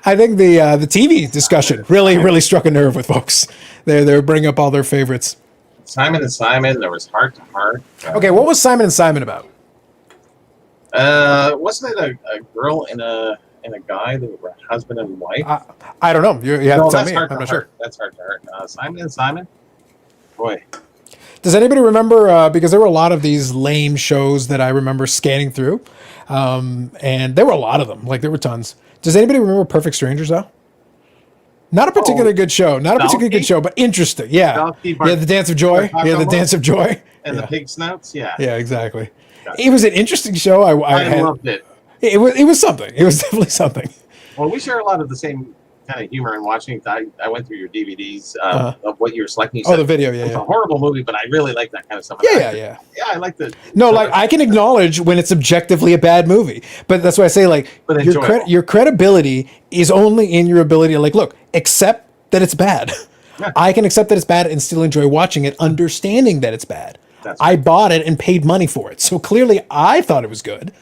I think the TV discussion really struck a nerve with folks. They're bringing up all their favorites. Simon and Simon. There was Heart to Heart. Okay, what was Simon and Simon about? Wasn't it a girl and a guy that were husband and wife? I don't know. You have to tell me. Heart I'm to not sure. Heart. That's Heart to Heart. Simon and Simon. Boy. Does anybody remember? Because there were a lot of these lame shows that I remember scanning through, and there were a lot of them. Like there were tons. Does anybody remember Perfect Strangers though? Not a particularly good show. Not a particularly good show, but interesting. Yeah. The Dance of Joy. Yeah, the Dance of Joy. And the pig snouts. Yeah. Yeah, exactly. It was an interesting show. I loved it. It was something. It was definitely something. Well, we share a lot of the same kind of humor in watching. I went through your DVDs of what you were selecting. The video. Yeah, it's a horrible movie, but I really like that kind of stuff. Yeah. Yeah, I like the. No, like I can acknowledge when it's objectively a bad movie, but that's why I say like your credibility is only in your ability to look, accept that it's bad. Yeah. I can accept that it's bad and still enjoy watching it, understanding that it's bad. That's right. I bought it and paid money for it, so clearly I thought it was good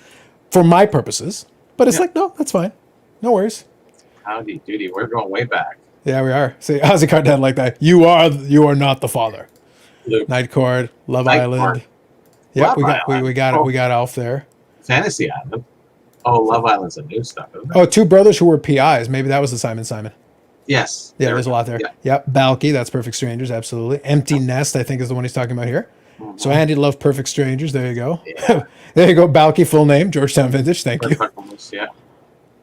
for my purposes. But it's no, that's fine, no worries. Howdy doody, we're going way back. Yeah, we are. See, Ozzy Carden like that. You are not the father. Luke. Night Court, Love Island. Yep, we got it. We got Alf there. Fantasy Island. Oh, Love Island's a new stuff. Isn't it? Oh, Two Brothers Who Were PIs. Maybe that was the Simon. Yes. Yeah, there's a lot there. Yeah. Yep, Balky. That's Perfect Strangers. Absolutely. Empty Nest, I think, is the one he's talking about here. Mm-hmm. So Andy loved Perfect Strangers. There you go. Yeah. There you go. Balky, full name, Georgetown Vintage. Thank you. Yeah.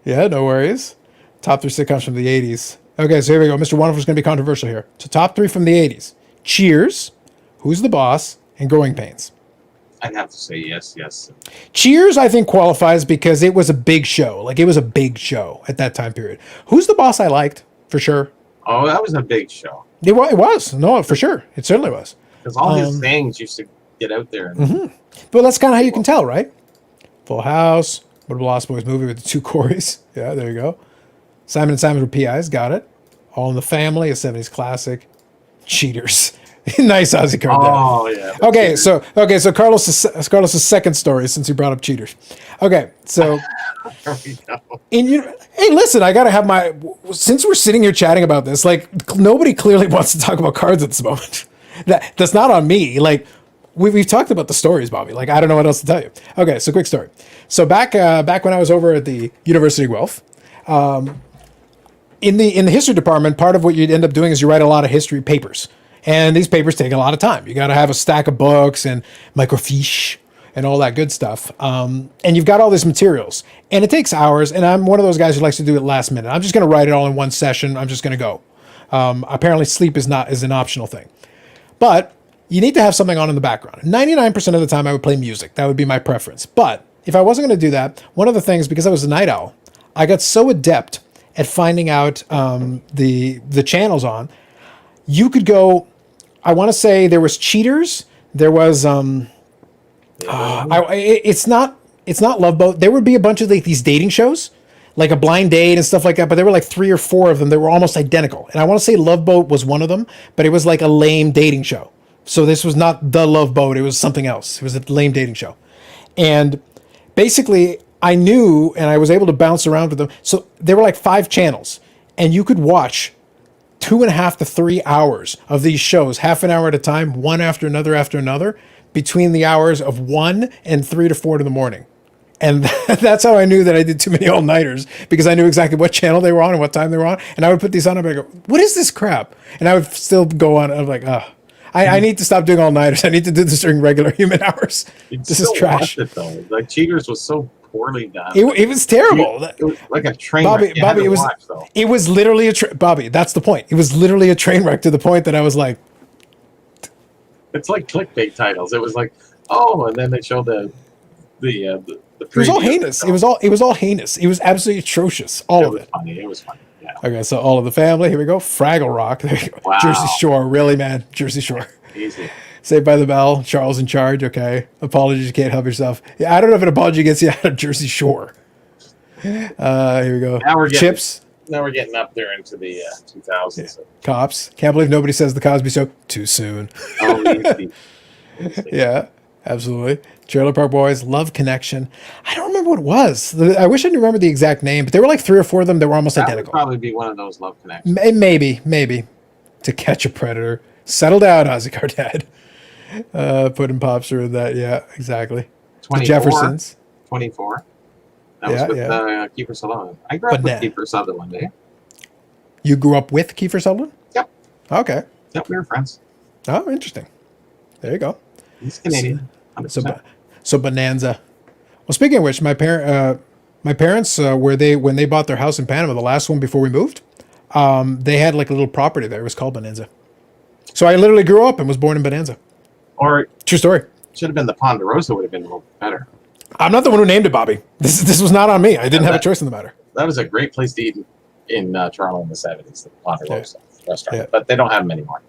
Yeah, no worries. Top 3 sitcoms from the 80s. Okay, so here we go. Mr. Wonderful's going to be controversial here. So top 3 from the 80s. Cheers, Who's the Boss, and Growing Pains. I'd have to say yes. Cheers, I think, qualifies because it was a big show. Like, it was a big show at that time period. Who's the Boss I liked, for sure. Oh, that was a big show. It was. No, for sure. It certainly was. Because all his things used to get out there. And But that's kind of how you can tell, right? Full House, What a Lost Boys movie with the 2 Corys. Yeah, there you go. Simon and Simon were PIs, got it. All in the Family, a 70s classic. Cheaters. Nice Ozzy card. Oh, yeah. Okay, so Carlos's second story, since you brought up Cheaters. Okay, so there we go. Hey, listen, I gotta have since we're sitting here chatting about this, like nobody clearly wants to talk about cards at this moment. That's not on me. Like we've talked about the stories, Bobby. Like I don't know what else to tell you. Okay, so quick story. So back when I was over at the University of Guelph, in the history department, part of what you'd end up doing is you write a lot of history papers. And these papers take a lot of time. You got to have a stack of books and microfiche and all that good stuff. And you've got all these materials. And it takes hours. And I'm one of those guys who likes to do it last minute. I'm just going to write it all in one session. I'm just going to go. Apparently, sleep is an optional thing. But you need to have something on in the background. 99% of the time, I would play music. That would be my preference. But if I wasn't going to do that, one of the things, because I was a night owl, I got so adept at finding out the channels on. You could go... I want to say there was Cheaters. There was it's not Love Boat. There would be a bunch of these dating shows, like a blind date and stuff like that. But there were like 3 or 4 of them that were almost identical. And I want to say Love Boat was one of them, but it was like a lame dating show. So this was not the Love Boat. It was something else. It was a lame dating show. And basically, I knew, and I was able to bounce around with them. So there were like 5 channels, and you could watch 2.5 to 3 hours of these shows, half an hour at a time, one after another, between the hours of 1 and 3 to 4 in the morning. And that's how I knew that I did too many all-nighters, because I knew exactly what channel they were on and what time they were on. And I would put these on and I'd go, what is this crap? And I would still go on. I'm like, I need to stop doing all-nighters. I need to do this during regular human hours. This is trash. It, though. Like Cheaters was so poorly done. It was terrible. It was like a train wreck. Bobby, it was literally Bobby, that's the point. It was literally a train wreck to the point that I was like... It's like clickbait titles. It was like, oh, and then they showed the It was all heinous. It was all heinous. It was absolutely atrocious. All of it. Funny. It was funny. Yeah. Okay, so all of the family. Here we go. Fraggle Rock. There you go. Wow. Jersey Shore. Really, man. Jersey Shore. Easy. Saved by the Bell. Charles in Charge. Okay. Apologies. You can't help yourself. Yeah, I don't know if an apology gets you out of Jersey Shore. Here we go. Now we're getting, Chips. Now we're getting up there into the 2000s. Yeah. Cops. Can't believe nobody says the Cosby Show too soon. Oh, easy. Yeah, absolutely. Trailer Park Boys, Love Connection. I don't remember what it was. I wish I knew remember the exact name, but there were like 3 or 4 of them that were almost That would identical. probably be one of those Love Connections. Maybe. To Catch a Predator. Settle down, Ozzy Cardad. Putting Pops through that. Yeah, exactly. The 24. Jeffersons. 24. That was with Kiefer Sutherland. I grew up with Kiefer Sutherland, eh? You grew up with Kiefer Sutherland? Yep. Okay. Yep, we were friends. Oh, interesting. There you go. He's Canadian. 100%. So Bonanza. Well, speaking of which, my parents, when they bought their house in Panama, the last one before we moved, they had like a little property there. It was called Bonanza. So I literally grew up and was born in Bonanza. Or true story. Should have been the Ponderosa. Would have been a little better. I'm not the one who named it, Bobby. This was not on me. I didn't have a choice in the matter. That was a great place to eat in Toronto in the 70s, the Ponderosa restaurant. Yeah. But they don't have them anymore.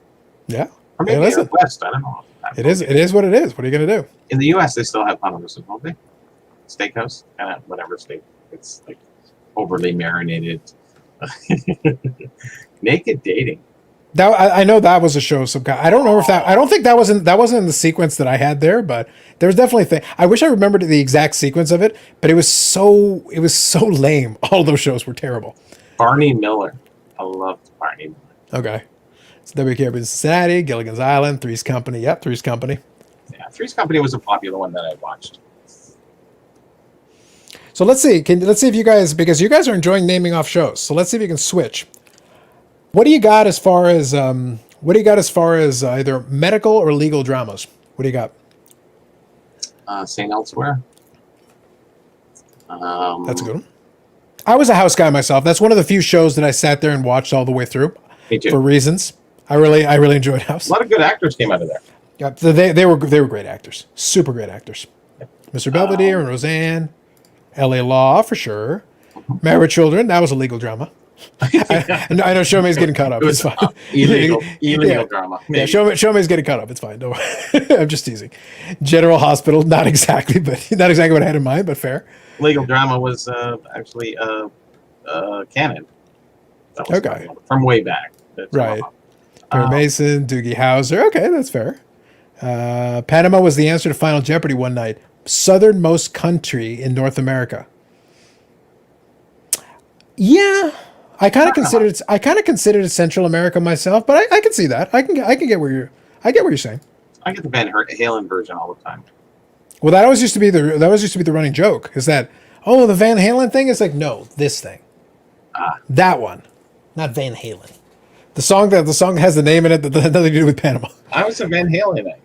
Yeah. Or maybe listen. West. I don't know. It is what it is. What are you going to do? In the U.S., they still have Ponderosa, don't they? Steakhouse, kind of whatever steak. It's like overly marinated. Naked dating. That I know that was a show. Some guy. I don't know if that. I don't think that wasn't in the sequence that I had there. But there's definitely a thing. I wish I remembered the exact sequence of it. But it was so lame. All those shows were terrible. Barney Miller. I loved Barney Miller. Okay. So WKRP Cincinnati, Gilligan's Island, Three's Company. Yep, Three's Company. Yeah, Three's Company was a popular one that I watched. So let's see. Let's see if you guys, because you guys are enjoying naming off shows. So let's see if you can switch. What do you got as far as either medical or legal dramas? What do you got? St. Elsewhere. That's a good one. I was a house guy myself. That's one of the few shows that I sat there and watched all the way through. Me too. For reasons. I really enjoyed House. A lot of good actors came out of there. Yeah, they were great actors. Super great actors. Yep. Mr. Belvedere and Roseanne. L.A. Law, for sure. Married Children. That was a legal drama. I know Shomei's getting caught up. It's fine. Illegal drama. Maybe. Yeah, Shomei's getting caught up. It's fine. Don't worry. I'm just teasing. General Hospital. Not exactly what I had in mind, but fair. Legal drama was actually canon. That was Okay. From way back. Right. Perry Mason, Doogie Howser. Okay, that's fair. Panama was the answer to Final Jeopardy one night. Southernmost country in North America. Yeah, I kind of considered it Central America myself, but I can see that. I get where you're saying. I get the Van Halen version all the time. Well, that always used to be the running joke. Is that the Van Halen thing? It's like no, this thing, that one, not Van Halen. The song has the name in it that has nothing to do with Panama. I was a Van Halen night.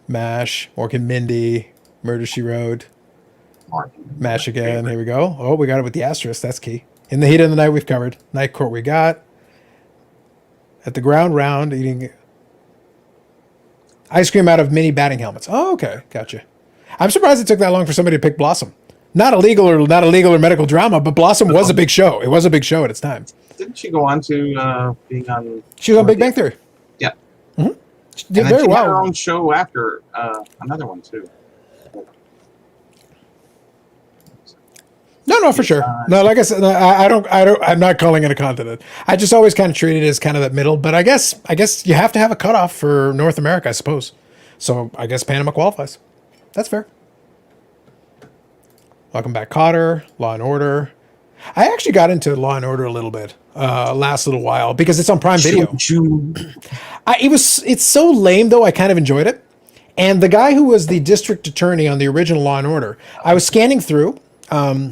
MASH, Mork and Mindy, Murder, She Wrote, MASH again. Here we go. Oh, we got it with the asterisk. That's key. In the Heat of the Night, we've covered. Night Court, we got. At the Ground Round, eating ice cream out of mini batting helmets. Oh, okay, gotcha. I'm surprised it took that long for somebody to pick Blossom. Not a legal or medical drama, but Blossom was a big show. It was a big show at its time. Didn't she go on to being on? She was on Big Bang Theory. Yeah. Mm-hmm. She did and very she well. had her own show after another one too. No, for sure. No, like I said, I'm not calling it a continent. I just always kind of treat it as kind of that middle. But I guess you have to have a cutoff for North America, I suppose. So I guess Panama qualifies. That's fair. Welcome back, Cotter. Law and Order. I actually got into Law and Order a little bit last little while because it's on Prime Video. It's so lame though. I kind of enjoyed it. And the guy who was the district attorney on the original Law and Order, I was scanning through. A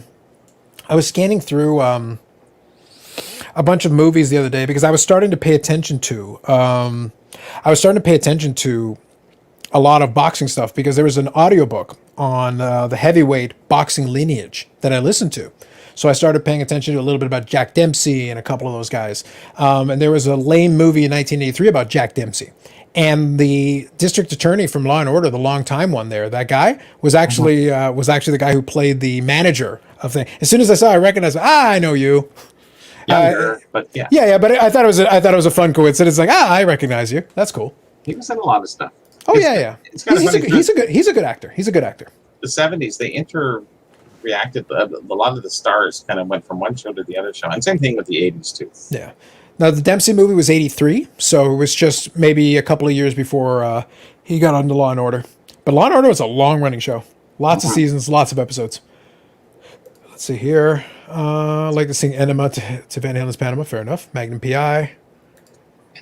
bunch of movies the other day because I was starting to pay attention to a lot of boxing stuff because there was an audiobook on the heavyweight boxing lineage that I listened to. So I started paying attention to a little bit about Jack Dempsey and a couple of those guys. And there was a lame movie in 1983 about Jack Dempsey. And the district attorney from Law and Order, the long time one there, that guy was actually the guy who played the manager of the. As soon as I saw, I recognized. I know you. Younger, but yeah. Yeah. But I thought it was a fun coincidence. Like, I recognize you. That's cool. He was in a lot of stuff. Oh yeah. It's kind of He's a good actor. He's a good actor. The 70s, they reacted. A lot of the stars kind of went from one show to the other show, and same thing with the 80s too. Yeah. Now the Dempsey movie was 83, so it was just maybe a couple of years before he got onto Law and Order. But Law and Order was a long-running show. Lots of seasons, lots of episodes. Let's see here. I'd like to sing Enema to Van Halen's Panama. Fair enough. Magnum P.I.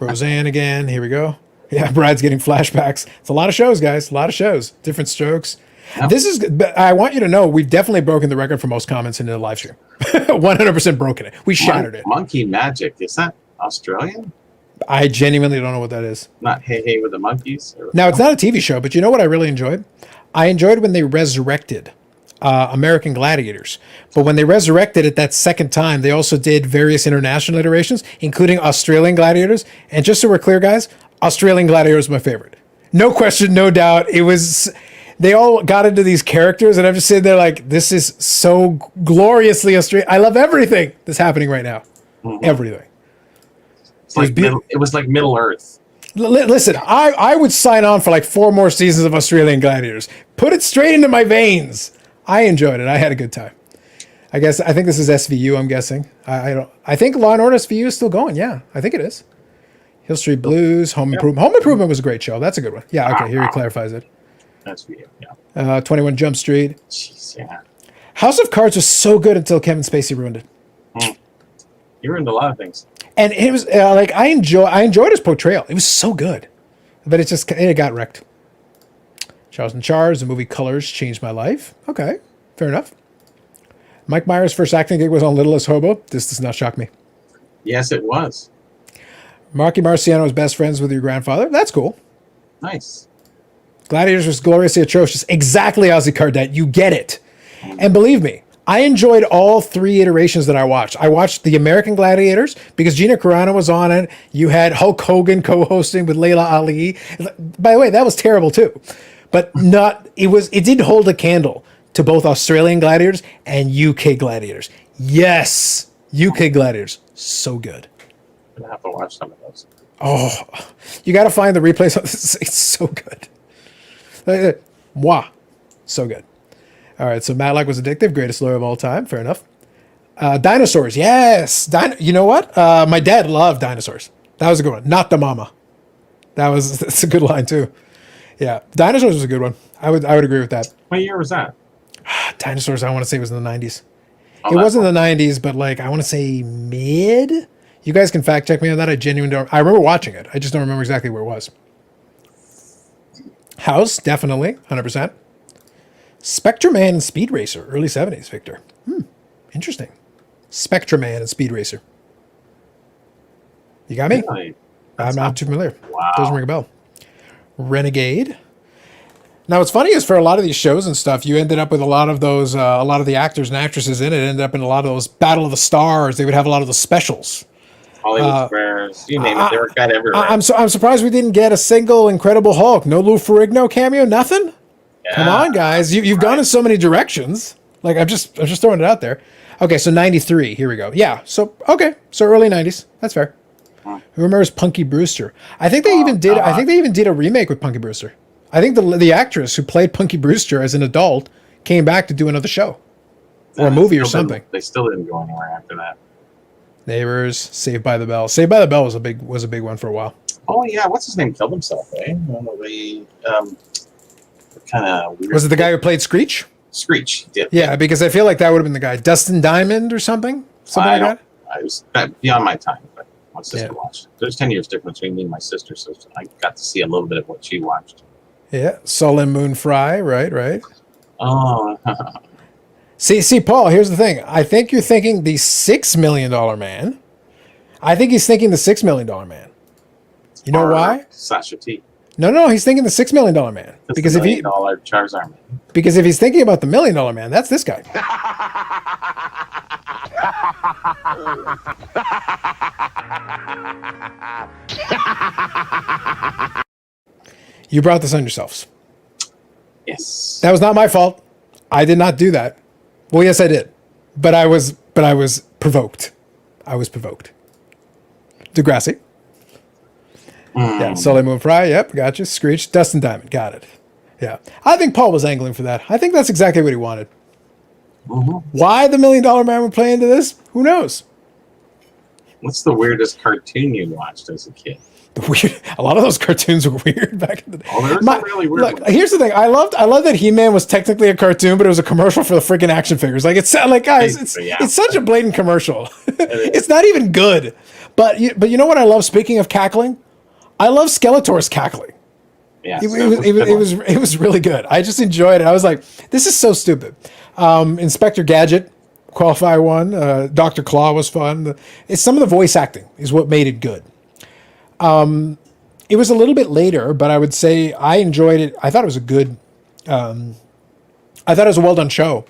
Roseanne again. Here we go. Yeah, Brad's getting flashbacks. It's a lot of shows, guys. A lot of shows. Different strokes. Yep. This is. I want you to know we've definitely broken the record for most comments in the live stream. 100% broken it. We shattered it. Monkey Magic. Is that Australian? I genuinely don't know what that is. Not Hey Hey with the Monkeys? Now, it's not a TV show, but you know what I really enjoyed? I enjoyed when they resurrected American Gladiators. But when they resurrected it that second time, they also did various international iterations, including Australian Gladiators. And just so we're clear, guys, Australian Gladiators is my favorite. No question, no doubt. It was... They all got into these characters, and I'm just sitting there like, this is so gloriously Australian. I love everything that's happening right now. Mm-hmm. Everything. It was like Middle Earth. Listen, I would sign on for like 4 more seasons of Australian Gladiators. Put it straight into my veins. I enjoyed it. I had a good time. I think this is SVU, I'm guessing. I think Law and Order SVU is still going. Yeah, I think it is. Hill Street Blues, Home Improvement. Home Improvement was a great show. That's a good one. Yeah, okay, here he clarifies it. That's for you, yeah. 21 Jump Street. Jeez, yeah. House of Cards was so good until Kevin Spacey ruined it. He ruined a lot of things. And it was like I enjoyed his portrayal. It was so good, but it got wrecked. Charles in Charge, the movie Colors changed my life. Okay, fair enough. Mike Myers' first acting gig was on Littlest Hobo. This does not shock me. Yes, it was. Marky Marciano was best friends with your grandfather. That's cool. Nice. Gladiators was gloriously atrocious. Exactly, Ozzy Cardet. You get it. And believe me, I enjoyed all 3 iterations that I watched. I watched the American Gladiators because Gina Carano was on it. You had Hulk Hogan co-hosting with Layla Ali. By the way, that was terrible too. But it did hold a candle to both Australian Gladiators and UK Gladiators. Yes, UK Gladiators. So good. I'm going to have to watch some of those. Oh, you got to find the replays. It's so good. Mwah. So good. All right, so Matlock was addictive, greatest lawyer of all time. Fair enough. Dinosaurs, yes. You know what? My dad loved dinosaurs. That was a good one. Not the mama. That's a good line too. Yeah, dinosaurs was a good one. I would agree with that. What year was that? Dinosaurs, I want to say was in the 90s. It wasn't the 90s, but like I want to say mid. You guys can fact check me on that. I genuinely don't. I remember watching it. I just don't remember exactly where it was. House, definitely, 100%. Spectreman and Speed Racer, early 70s, Victor. Interesting. Spectreman and Speed Racer. You got me? Really? I'm not too familiar. Wow. Doesn't ring a bell. Renegade. Now, what's funny is for a lot of these shows and stuff, you ended up with a lot of those, a lot of the actors and actresses in it ended up in a lot of those Battle of the Stars. They would have a lot of the specials. Hollywood Squares, you name it, they were got everywhere. I'm surprised we didn't get a single Incredible Hulk. No Lou Ferrigno cameo, nothing. Yeah, come on, guys, you've gone in so many directions. Like I'm just throwing it out there. Okay, so 93. Here we go. Yeah, so early 90s. That's fair. Who remembers Punky Brewster? I think they even did a remake with Punky Brewster. I think the actress who played Punky Brewster as an adult came back to do another show or a movie or something. They still didn't go anywhere after that. Neighbors, Saved by the Bell. Saved by the Bell was a big one for a while. Oh yeah, what's his name? Killed himself, eh? One of the kind of weird. Was it the guy who played Screech? Screech did. Yeah, because I feel like that would have been the guy, Dustin Diamond or something. Something like that. I was beyond my time, but my sister watched. There's 10 years difference between me and my sister, so I got to see a little bit of what she watched. Yeah, Sol and Moon Fry, right. Oh. See, Paul, here's the thing. I think you're thinking the $6 million man. I think he's thinking the $6 million man. You know why? Sasha T. No, he's thinking the $6 million man. That's Because the if he, $1 million Charizard. because if he's thinking about the $1 million man, that's this guy. You brought this on yourselves. Yes. That was not my fault. I did not do that. Well, yes, I did, but I was provoked. I was provoked. Degrassi. Yeah, Sully Moon Fry. Yep, gotcha. Screech. Dustin Diamond. Got it. Yeah, I think Paul was angling for that. I think that's exactly what he wanted. Why the $1 million man would play into this? Who knows? What's the weirdest cartoon you watched as a kid? A lot of those cartoons were weird back in the day. Oh, there's some really weird Look, ones. here's the thing. I love that He-Man was technically a cartoon, but it was a commercial for the freaking action figures. Like it's like, guys, Basically, yeah. it's such a blatant commercial. It's not even good. But you know what I love? Speaking of cackling, I love Skeletor's cackling. Yeah, It was really good. I just enjoyed it. I was like, this is so stupid. Inspector Gadget, qualify one. Dr. Claw was fun. It's some of the voice acting is what made it good. It was a little bit later, but I would say I enjoyed it. I thought it was a good. I thought it was a well done show.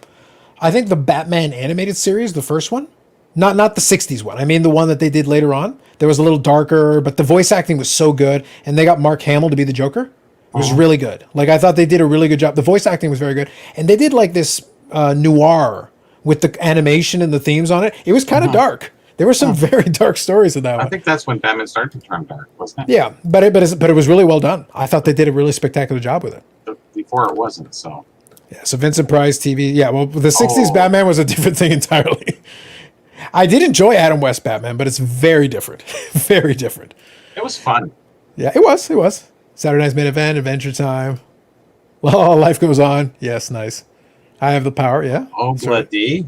I think the Batman animated series, the first one, not the '60s one. I mean the one that they did later on. There was a little darker, but the voice acting was so good, and they got Mark Hamill to be the Joker. It was really good. Like I thought they did a really good job. The voice acting was very good, and they did like this noir with the animation and the themes on it. It was kind of dark. There were some very dark stories in that one. I think that's when Batman started to turn dark, wasn't it? Yeah, but it was really well done. I thought they did a really spectacular job with it. But before it wasn't, so. Yeah, so Vincent Price TV. Yeah, well, the '60s Batman was a different thing entirely. I did enjoy Adam West Batman, but it's very different. Very different. It was fun. Yeah, it was. It was. Saturday Night's Main Event, Adventure Time. Well, life goes on. Yes, nice. I have the power. Yeah. Oh, bloody.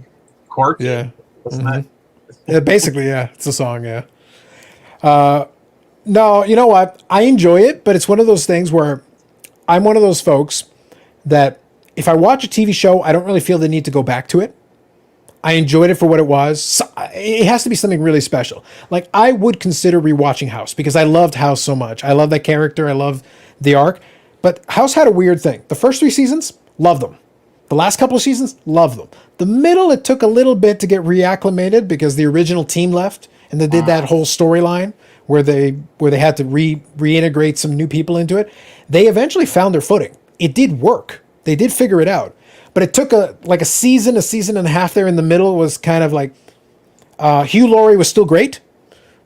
Cork. Yeah. Wasn't that? Yeah, basically, yeah. It's a song, yeah. No, you know what? I enjoy it, but it's one of those things where I'm one of those folks that if I watch a TV show, I don't really feel the need to go back to it. I enjoyed it for what it was. So, it has to be something really special. Like, I would consider rewatching House because I loved House so much. I love that character. I love the arc. But House had a weird thing. The first 3 seasons, loved them. The last couple of seasons, loved them. The middle, it took a little bit to get reacclimated because the original team left and they did that whole storyline where they had to reintegrate some new people into it. They eventually found their footing. It did work. They did figure it out. But it took a season and a half there in the middle was kind of like Hugh Laurie was still great,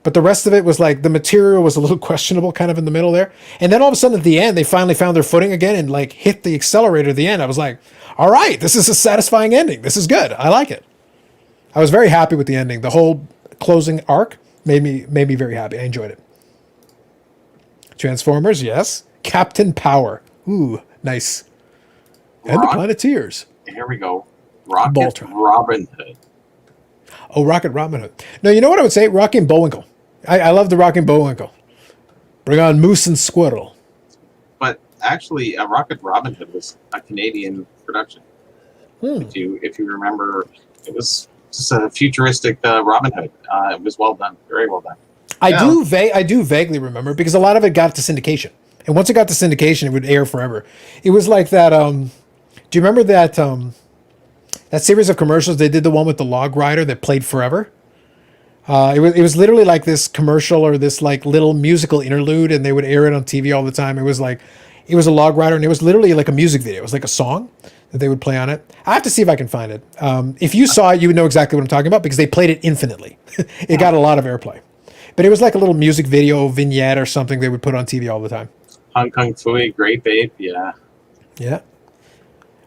but the rest of it was like the material was a little questionable kind of in the middle there. And then all of a sudden at the end, they finally found their footing again and like hit the accelerator at the end. I was like, all right, this is a satisfying ending. This is good. I like it. I was very happy with the ending. The whole closing arc made me very happy. I enjoyed it. Transformers, yes. Captain Power. Ooh, nice. And the Planeteers. Here we go. Rocket Voltron. Robin Hood. Oh, Rocket Robin Hood. No, you know what I would say? Rocky and Bullwinkle. I love the Rocky and Bullwinkle. Bring on Moose and Squirrel. But actually, Rocket Robin Hood was a Canadian production. If you remember, it was just a futuristic Robin Hood. It was well done. Very well done. I do vaguely remember because a lot of it got to syndication. And once it got to syndication, it would air forever. It was like that. Do you remember that that series of commercials? They did the one with the log rider that played forever. It was literally like this commercial or this like little musical interlude, and they would air it on TV all the time. It was a log rider, and it was literally like a music video. It was like a song that they would play on it. I have to see if I can find it. If you saw it, you would know exactly what I'm talking about because they played it infinitely. It got a lot of airplay. But it was like a little music video vignette or something they would put on TV all the time. Hong Kong Phooey, Great Babe, yeah. Yeah.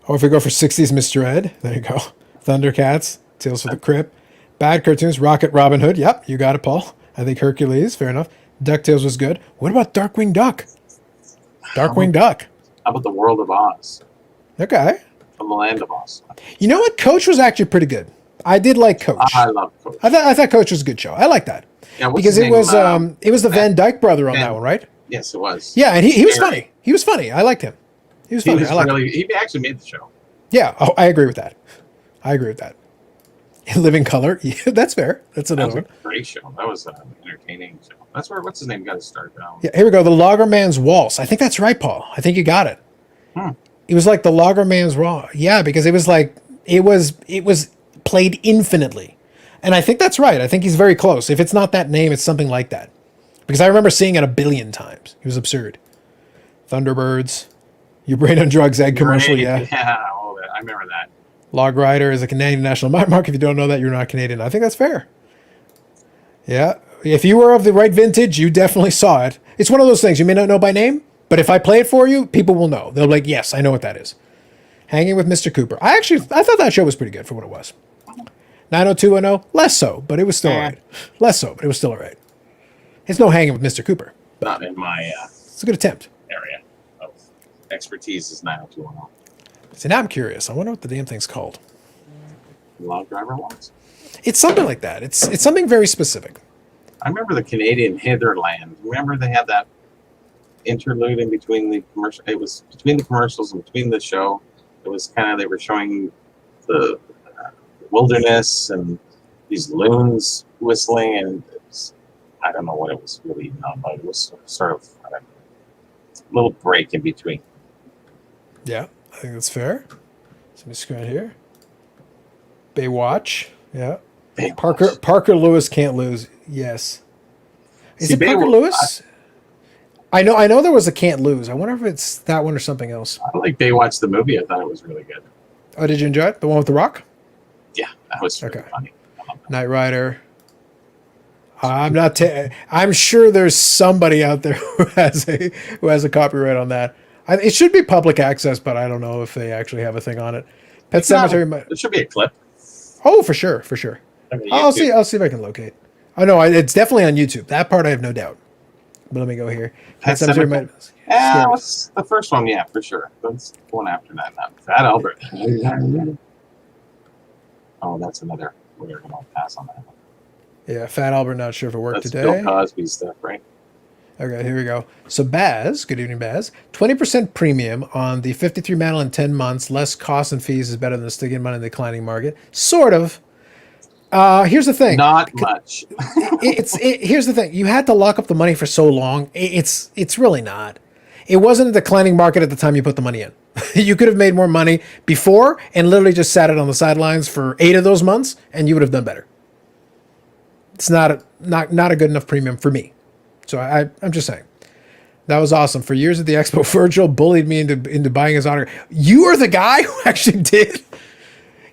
Or if we go for 60s Mr. Ed, there you go. Thundercats, Tales from the Crypt. Bad cartoons, Rocket Robin Hood. Yep, you got it, Paul. I think Hercules, fair enough. DuckTales was good. What about Darkwing Duck? Darkwing Duck. How about the World of Oz? Okay. From the Land of Oz. You know what? Coach was actually pretty good. I did like Coach. I love Coach. I thought Coach was a good show. I like that. Yeah, what's because his it name? was the Van Dyke brother on that one, right? Yes, it was. Yeah, and he was funny. He was funny. I liked him. He was funny. He actually made the show. Yeah, I agree with that. Living Color. Yeah, that's fair. That's That another was one. a great show. That was an entertaining show. That's where, what's his name, got to start. Yeah, here we go. The Loggerman's Waltz. I think that's right, Paul. I think you got it. Hmm. It was like the Loggerman's Raw. Yeah, because it was like it was played infinitely. And I think that's right. I think he's very close. If it's not that name, it's something like that. Because I remember seeing it a billion times. It was absurd. Thunderbirds. Your Brain on Drugs egg commercial, yeah. Yeah, all that. I remember that. Log Rider is a Canadian national mark. If you don't know that, you're not Canadian. I think that's fair. Yeah. If you were of the right vintage, you definitely saw it. It's one of those things you may not know by name, but if I play it for you, people will know. They'll be like, yes, I know what that is. Hanging with Mr. Cooper. I thought that show was pretty good for what it was. 90210, less so, but it was still all right. Less so, but it was still all right. It's no Hanging with Mr. Cooper. Not in my It's a good attempt. area of expertise is 90210. See, now I'm curious. I wonder what the damn thing's called. Log driver ones. It's something like that. It's something very specific. I remember the Canadian Hitherland. Remember they had that interlude in between the commercial. It was between the commercials and between the show. It was kind of, they were showing the wilderness and these loons whistling, and it was, I don't know what it was really about, but it was sort of a little break in between. Yeah, I think that's fair. So let me screen here. Baywatch. Yeah. Baywatch. Parker Lewis can't lose. Yes. Is See, it Parker Lewis? I know there was a Can't Lose. I wonder if it's that one or something else. I like Baywatch the movie. I thought it was really good. Oh, did you enjoy it? The one with The Rock? Yeah, that was really Okay. funny. Knight Rider. I'm sure there's somebody out there who has a copyright on that. It should be public access, but I don't know if they actually have a thing on it. Pet Sematary. It should be a clip. Oh, for sure. I mean, I'll YouTube. see if I can locate. Oh no, it's definitely on YouTube. That part I have no doubt. But let me go here. Pet Sematary Sematary? might- Yeah, what's the first one? Yeah, for sure. That's the one after that. Not Fat Albert. Oh, that's another. We're going to pass on that one. Yeah, Fat Albert. Not sure if it worked That's today. Bill Cosby stuff, right? Okay, here we go. So Baz, good evening, Baz. 20% premium on the 53 Mantle in 10 months. Less costs and fees is better than sticking money in the declining market. Sort of. Here's the thing. Not much. Here's the thing. You had to lock up the money for so long. It's really not. It wasn't a declining market at the time you put the money in. You could have made more money before and literally just sat it on the sidelines for 8 of those months, and you would have done better. It's not a good enough premium for me. So I'm just saying. That was awesome. For years at the expo, Virgil bullied me into buying his autograph. You are the guy who actually did.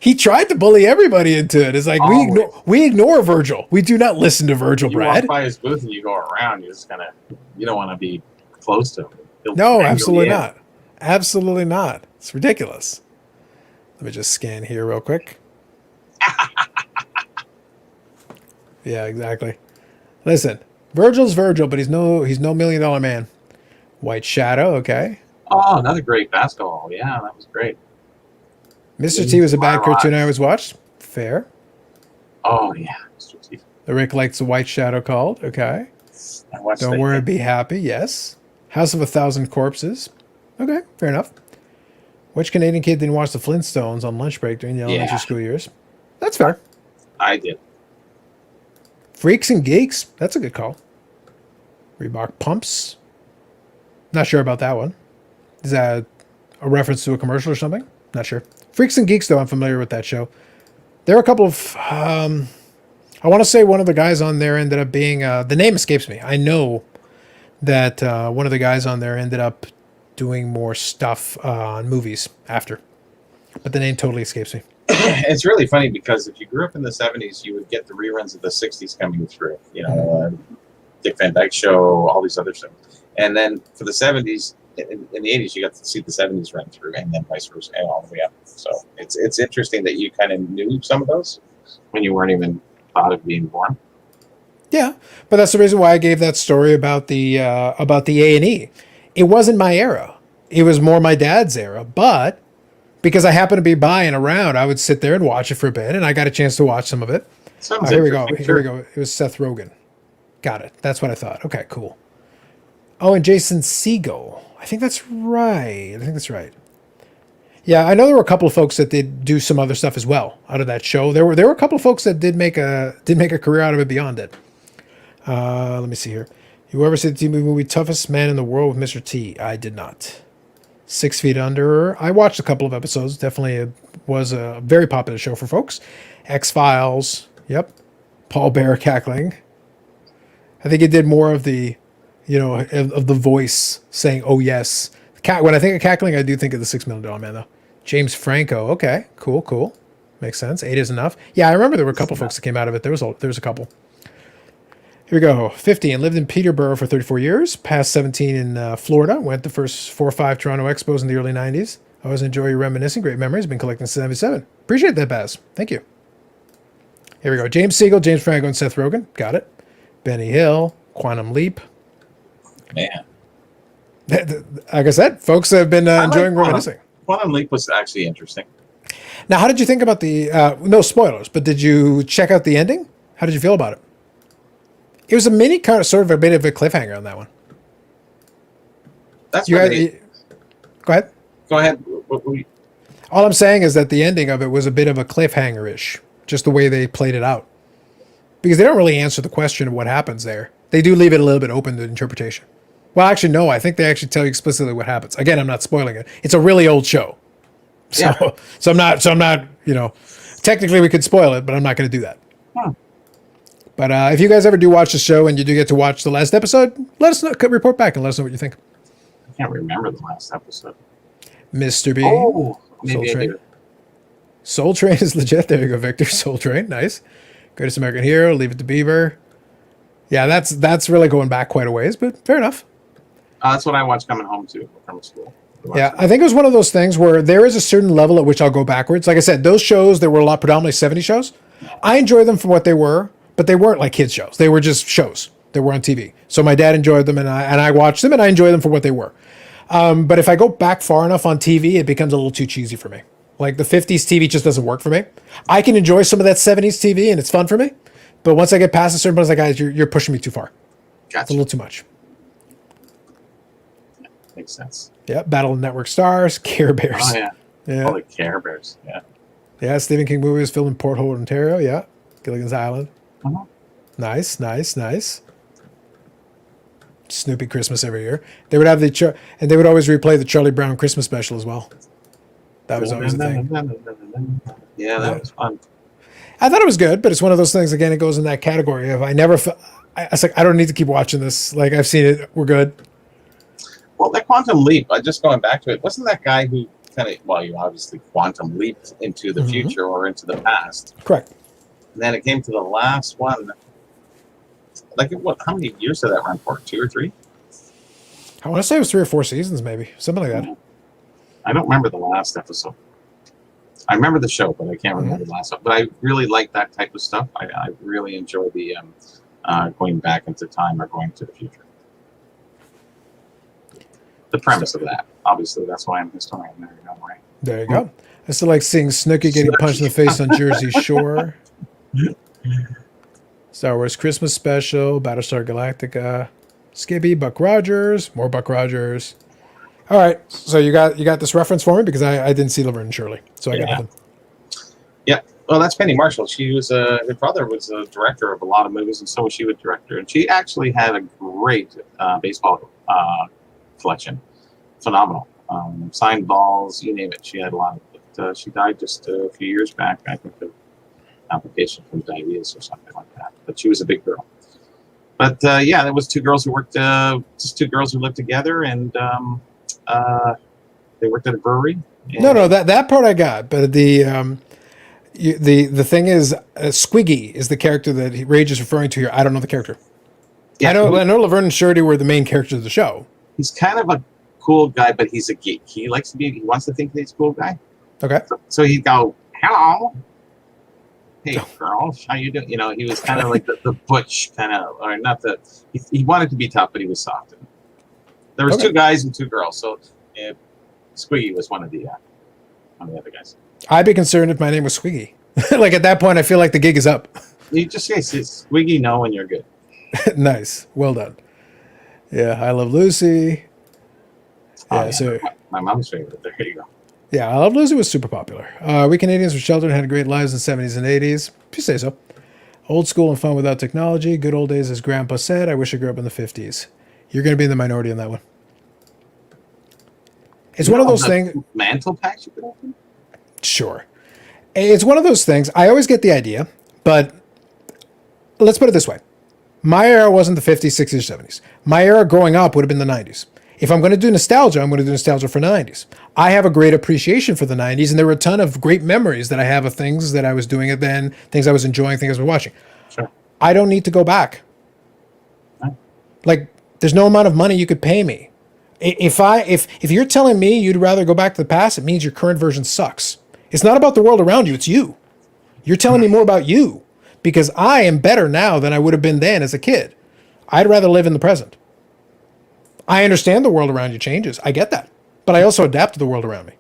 He tried to bully everybody into it. It's like we ignore Virgil. We do not listen to Virgil, You Brad. walk by his booth and you go around. You don't want to be close to him. He'll No, strangle absolutely you. not. Absolutely not. It's ridiculous. Let me just scan here real quick. Yeah, exactly. Listen, Virgil's Virgil, but he's no $1 million man. White Shadow, okay. Oh, another great basketball. Yeah, that was great. Mr. T was a bad Fly cartoon I Rods. always watched. Fair. Oh yeah, Mr. T. The Rick likes the White Shadow called. Okay. I watched Don't that worry, thing. be happy. Yes. House of a Thousand Corpses. Okay, fair enough. Which Canadian kid didn't watch the Flintstones on lunch break during the elementary Yeah. school years? That's fair. I did. Freaks and Geeks. That's a good call. Reebok Pumps. Not sure about that one. Is that a reference to a commercial or something? Not sure. Freaks and Geeks, though, I'm familiar with that show. There are a couple of... I want to say one of the guys on there ended up being... the name escapes me. I know that one of the guys on there ended up doing more stuff on movies after. But the name totally escapes me. It's really funny because if you grew up in the 70s, you would get the reruns of the 60s coming through. You know, Dick Van Dyke Show, all these other shows. And then for the 70s, in the 80s, you got to see the 70s run through, and then vice versa, and all the way up. So it's interesting that you kind of knew some of those when you weren't even thought of being born. Yeah, but that's the reason why I gave that story about the A&E. It wasn't my era. It was more my dad's era. But because I happened to be by and around, I would sit there and watch it for a bit, and I got a chance to watch some of it. Sounds Here we go. interesting. Here we go. It was Seth Rogen. Got it. That's what I thought. Okay, cool. Oh, and Jason Segel. I think that's right. Yeah, I know there were a couple of folks that did do some other stuff as well out of that show. There were a couple of folks that did make a career out of it beyond it. Let me see here. You ever see the TV movie Toughest Man in the World with Mr. T? I did not. 6 Feet Under. I watched a couple of episodes. Definitely was a very popular show for folks. X-Files. Yep. Paul Bear cackling. I think it did more of the, of the voice saying, "Oh yes." When I think of cackling, I do think of the $6 Million Man though. James Franco. Okay, cool. Makes sense. 8 is enough. Yeah, I remember there were a couple folks that came out of it. There was a couple. Here we go. 50 and lived in Peterborough for 34 years. Past 17 in Florida. Went the first 4 or 5 Toronto Expos in the early 90s. Always enjoy your reminiscing. Great memories. Been collecting since 77. Appreciate that, Baz. Thank you. Here we go. James Siegel, James Franco, and Seth Rogen. Got it. Benny Hill. Quantum Leap. Man. Like I said, folks have been enjoying reminiscing. Quantum Leap was actually interesting. Now, how did you think about the, no spoilers, but did you check out the ending? How did you feel about it? It was a mini kind of sort of a bit of a cliffhanger on that one. That's Go ahead. Go ahead. All I'm saying is that the ending of it was a bit of a cliffhanger-ish, just the way they played it out. Because they don't really answer the question of what happens there. They do leave it a little bit open to interpretation. Well, actually, no. I think they actually tell you explicitly what happens. Again, I'm not spoiling it. It's a really old show. So, Yeah. so I'm not, technically we could spoil it, but I'm not going to do that. But if you guys ever do watch the show and you do get to watch the last episode, let us know. Report back and let us know what you think. I can't remember the last episode. Mr. B. Oh, maybe Soul I Train. do. Soul Train is legit. There you go, Victor. Soul Train. Nice. Greatest American Hero. Leave It to Beaver. Yeah, that's really going back quite a ways, but fair enough. That's what I watched coming home to from school. Yeah, I think it was one of those things where there is a certain level at which I'll go backwards. Like I said, those shows, there were a lot, predominantly 70 shows. I enjoy them for what they were, but they weren't like kids shows. They were just shows. They were on TV. So my dad enjoyed them, and I watched them, and I enjoy them for what they were. But if I go back far enough on TV, it becomes a little too cheesy for me. Like the 50s TV just doesn't work for me. I can enjoy some of that 70s TV, and it's fun for me. But once I get past a certain point, it's like, guys, you're pushing me too far. Gotcha. It's a little too much. Makes sense. Yeah, Battle of Network Stars, Care Bears. Oh, yeah. Yeah. All the Care Bears. Yeah. Yeah, Stephen King movie was filmed in Port Hope, Ontario. Yeah, Gilligan's Island. Uh-huh. Nice. Snoopy Christmas every year. They would have and they would always replay the Charlie Brown Christmas special as well. That was always the thing. Yeah, that was fun. I thought it was good, but it's one of those things. Again, it goes in that category of I never. I was like, I don't need to keep watching this. Like I've seen it. We're good. Well, that Quantum Leap, just going back to it, wasn't that guy who you obviously quantum leaped into the future or into the past. Correct. And then it came to the last one. Like, how many years did that run for? 2 or 3? I want to say it was 3 or 4 seasons, maybe. Something like that. I don't remember the last episode. I remember the show, but I can't remember the last one. But I really like that type of stuff. I really enjoy the going back into time or going to the future. The premise of that. Obviously, that's why I'm a historian. There you go, right? There you go. I still like seeing Snooki getting punched in the face on Jersey Shore. Star Wars Christmas Special, Battlestar Galactica, Skippy, Buck Rogers, more Buck Rogers. All right, so you got this reference for me because I didn't see Laverne and Shirley, so I got nothing. Yeah, well, that's Penny Marshall. She was her brother was a director of a lot of movies, and so was she a director. And she actually had a great baseball collection, phenomenal. Signed balls, you name it. She had a lot of it. She died just a few years back, I think, of complication from diabetes or something like that. But she was a big girl. But yeah, there was 2 girls who worked, just 2 girls who lived together, and they worked at a brewery. No, that part I got, but the thing is, Squiggy is the character that Rage is referring to here. I don't know the character. Yeah, I know Laverne and Shirley were the main characters of the show. He's kind of a cool guy, but he's a geek. He wants to think that he's a cool guy. Okay. So he'd go, "Hello, hey girls, how you doing?" You know, he was kind of like the butch kind of, or not the. He wanted to be tough, but he was soft. There was 2 guys and 2 girls, so Squiggy was one of the other guys. I'd be concerned if my name was Squiggy. Like at that point, I feel like the gig is up. You just say Squiggy, no, and you're good. Nice, well done. Yeah, I Love Lucy. Yeah, so my mom's favorite. There you go. Yeah, I Love Lucy was super popular. We Canadians were sheltered and had great lives in the 70s and 80s. If you say so. Old school and fun without technology. Good old days, as Grandpa said. I wish I grew up in the 50s. You're going to be in the minority on that one. It's one of those things. Mantle packs you could open? Sure. It's one of those things. I always get the idea, but let's put it this way. My era wasn't the 50s, 60s, or 70s. My era growing up would have been the 90s. If I'm going to do nostalgia, I'm going to do nostalgia for the 90s. I have a great appreciation for the 90s, and there were a ton of great memories that I have of things that I was doing it then, things I was enjoying, things I was watching. Sure. I don't need to go back. Right. Like, there's no amount of money you could pay me. If you're telling me you'd rather go back to the past, it means your current version sucks. It's not about the world around you, it's you. You're telling me more about you, because I am better now than I would have been then as a kid. I'd rather live in the present. I understand the world around you changes. I get that. But I also adapt to the world around me.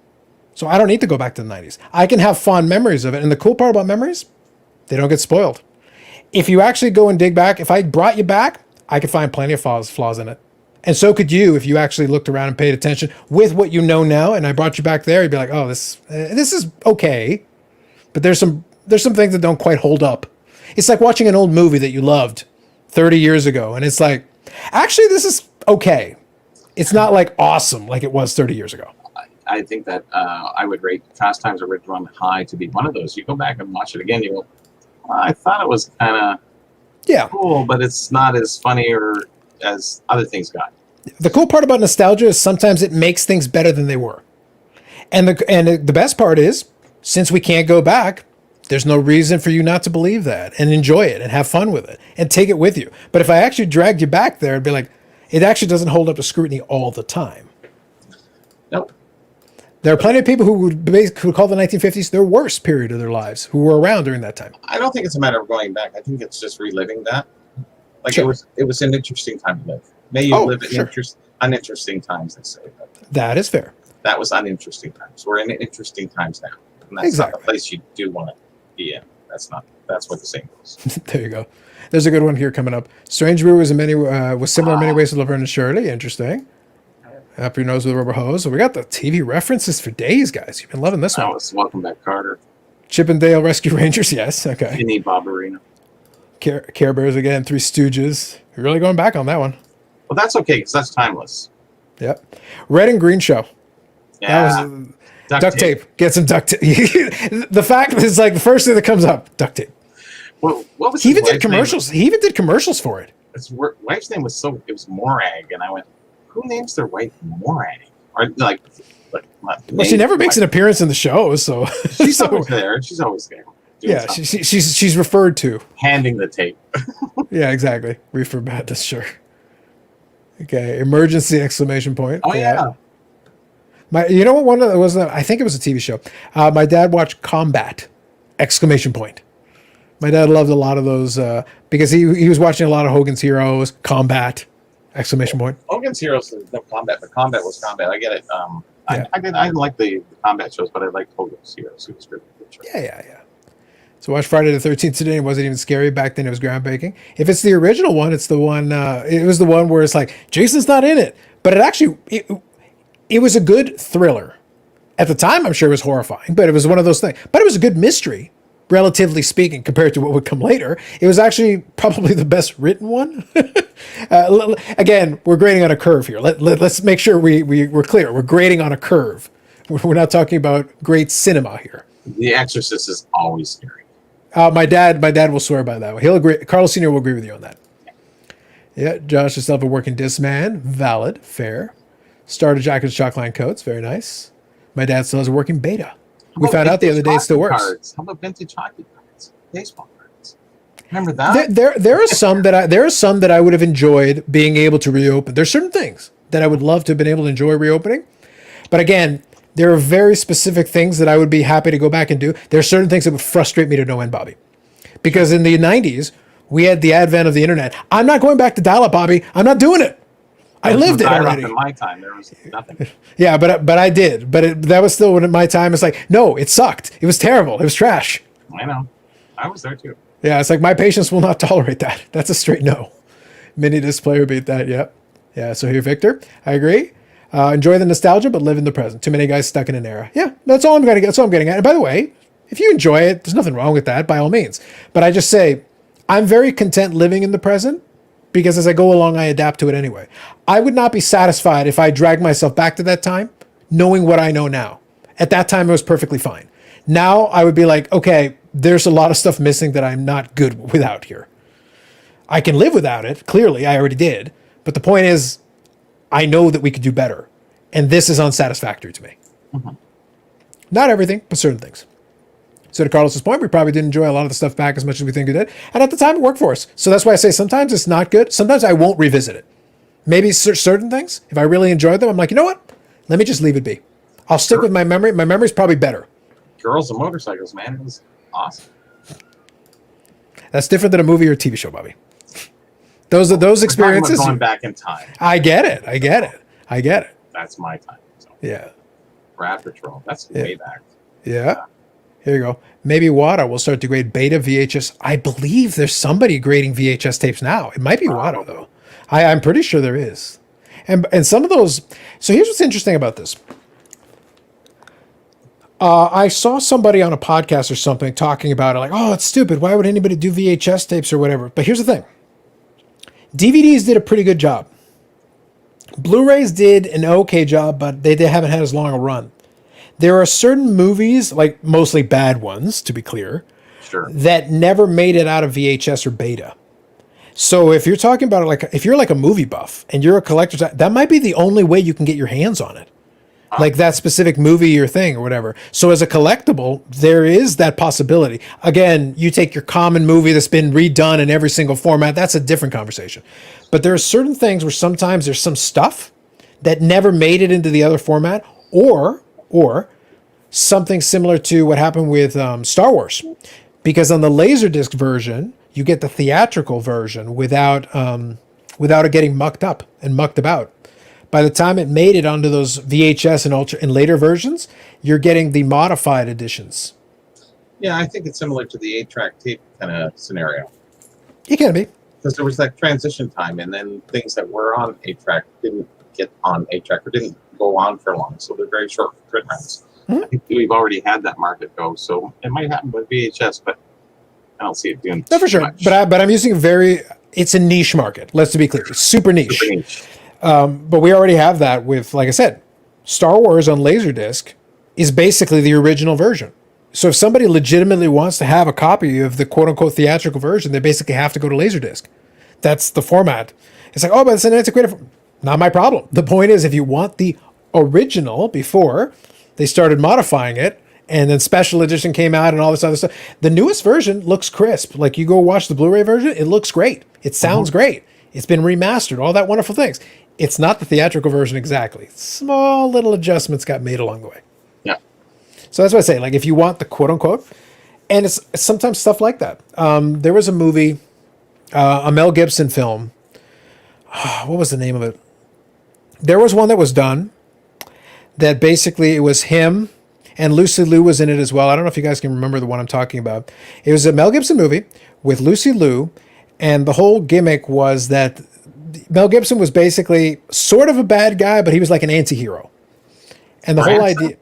So I don't need to go back to the 90s. I can have fond memories of it. And the cool part about memories, they don't get spoiled. If you actually go and dig back, if I brought you back, I could find plenty of flaws in it. And so could you if you actually looked around and paid attention with what you know now. And I brought you back there, you'd be like, oh, this is okay. But there's some things that don't quite hold up. It's like watching an old movie that you loved 30 years ago. And it's like, actually, this is okay. It's not like awesome like it was 30 years ago. I think that I would rate Fast Times at Ridgemont High to be one of those. You go back and watch it again, you go, well, I thought it was kind of cool, but it's not as funny or as other things got. The cool part about nostalgia is sometimes it makes things better than they were. And the best part is, since we can't go back, there's no reason for you not to believe that and enjoy it and have fun with it and take it with you. But if I actually dragged you back there, it'd be like, it actually doesn't hold up to scrutiny all the time. Nope. There are plenty of people who would call the 1950s their worst period of their lives, who were around during that time. I don't think it's a matter of going back. I think it's just reliving that. Like Sure. it was an interesting time to live. May you live in sure. uninteresting times, they say. But That is fair. that was uninteresting times. We're in interesting times now. And that's not Exactly. the place you do want to be in. That's what the saying goes. There you go. There's a good one here coming up. Strange Brew was similar in many ways to Laverne and Shirley. Interesting. Up your nose with a rubber hose. So we got the TV references for days, guys. You've been loving this That one. was Welcome Back, Carter. Chip and Dale Rescue Rangers. Yes. Okay. You need Bob Arena. Care Bears again. Three Stooges. You're really going back on that one. Well, that's okay because that's timeless. Yep. Red and Green Show. Yeah. That was duct tape. Get some duct tape. The fact is like the first thing that comes up, duct tape. Well, what was He his even did wife's commercials. He even did commercials for it. Name? His wife's name was it was Morag, and I went, who names their wife Morag? Or like Well, she never makes an appearance in the show, so She's always there. She's always there. doing yeah, something. she's referred to. Handing the tape. Yeah, exactly. Reefer Madness, sure. Okay, emergency exclamation point. Oh yeah. You know what one of the, was? I think it was a TV show. My dad watched Combat! Exclamation point. My dad loved a lot of those because he was watching a lot of Hogan's Heroes, Combat! Exclamation point. Hogan's Heroes, no Combat, but Combat was Combat. I get it. Yeah. I didn't like the Combat shows, but I liked Hogan's Heroes. It was really good show. Yeah. So watch Friday the 13th today. It wasn't even scary. Back then it was groundbreaking. If it's the original one, it's the one, it was the one where it's like, Jason's not in it. But it actually, it was a good thriller. At the time, I'm sure it was horrifying, but it was one of those things. But it was a good mystery, relatively speaking, compared to what would come later. It was actually probably the best written one. Again, we're grading on a curve here. Let's make sure we're clear. We're grading on a curve. We're not talking about great cinema here. The Exorcist is always scary. My dad will swear by that one. He'll agree. Carlos Sr. will agree with you on that. Yeah, Josh is still a working disc man. Valid, fair. Starter jackets, chalk line coats. Very nice. My dad still has a working beta. We found out the other day it still works. Cards? How about vintage hockey cards? Baseball cards. Remember that? There are some that I would have enjoyed being able to reopen. There's certain things that I would love to have been able to enjoy reopening. But again, there are very specific things that I would be happy to go back and do. There are certain things that would frustrate me to no end, Bobby. Because in the 90s, we had the advent of the internet. I'm not going back to dial-up, Bobby. I'm not doing it. I lived it already. In my time, there was nothing. Yeah, but I did. But that was still when at my time. It's like, no, it sucked. It was terrible. It was trash. I know. I was there too. Yeah, it's like my patience will not tolerate that. That's a straight no. Mini disc player beat that. Yep. Yeah. So here, Victor. I agree. Enjoy the nostalgia, but live in the present. Too many guys stuck in an era. Yeah, that's all I'm getting. That's all I'm getting at. And by the way, if you enjoy it, there's nothing wrong with that, by all means. But I just say, I'm very content living in the present because as I go along, I adapt to it anyway. I would not be satisfied if I dragged myself back to that time, knowing what I know now. At that time, it was perfectly fine. Now I would be like, okay, there's a lot of stuff missing that I'm not good without here. I can live without it. Clearly, I already did. But the point is, I know that we could do better. And this is unsatisfactory to me. Mm-hmm. Not everything, but certain things. So to Carlos's point, we probably didn't enjoy a lot of the stuff back as much as we think we did. And at the time, it worked for us. So that's why I say sometimes it's not good. Sometimes I won't revisit it. Maybe certain things, if I really enjoyed them, I'm like, you know what? Let me just leave it be. I'll stick with my memory. My memory's probably better. Girls and Motorcycles, man. It was awesome. That's different than a movie or a TV show, Bobby. Those experiences. Going back in time. I get it. That's my time. So. Yeah. Rat Patrol. That's way back. Yeah. Here you go. Maybe WADA will start to grade beta VHS. I believe there's somebody grading VHS tapes now. It might be WADA though. I'm pretty sure there is. And some of those. So here's what's interesting about this. I saw somebody on a podcast or something talking about it, like, oh, it's stupid. Why would anybody do VHS tapes or whatever? But here's the thing. DVDs did a pretty good job. Blu-rays did an okay job, but they haven't had as long a run. There are certain movies, like mostly bad ones, to be clear, sure, that never made it out of VHS or beta. So if you're talking about it, like if you're like a movie buff and you're a collector, that might be the only way you can get your hands on it. Like that specific movie or thing or whatever. So as a collectible, there is that possibility. Again, you take your common movie that's been redone in every single format. That's a different conversation. But there are certain things where sometimes there's some stuff that never made it into the other format, or something similar to what happened with Star Wars. Because on the Laserdisc version, you get the theatrical version without it getting mucked up and mucked about. By the time it made it onto those VHS and Ultra and later versions, you're getting the modified editions. Yeah, I think it's similar to the 8-track tape kind of scenario. It can be. Because there was that transition time, and then things that were on 8-track didn't get on 8-track or didn't go on for long, so they're very short print runs. Mm-hmm. I think we've already had that market go, so it might happen with VHS, but I don't see it doing no, for sure. much. But I'm using it's a niche market. Let's be clear, super niche. Super niche. But we already have that with, like I said, Star Wars on Laserdisc is basically the original version. So if somebody legitimately wants to have a copy of the quote-unquote theatrical version, they basically have to go to Laserdisc. That's the format. It's like, oh, but it's an antiquated. Not my problem. The point is, if you want the original before they started modifying it, and then special edition came out and all this other stuff, the newest version looks crisp. Like you go watch the Blu-ray version, it looks great. It sounds great. It's been remastered, all that wonderful things. It's not the theatrical version exactly. Small little adjustments got made along the way. Yeah. So that's what I say. Like if you want the quote unquote, and it's sometimes stuff like that. There was a movie, a Mel Gibson film. What was the name of it? There was one that was done that basically it was him and Lucy Liu was in it as well. I don't know if you guys can remember the one I'm talking about. It was a Mel Gibson movie with Lucy Liu, and the whole gimmick was that Mel Gibson was basically sort of a bad guy, but he was like an anti-hero. And the whole idea,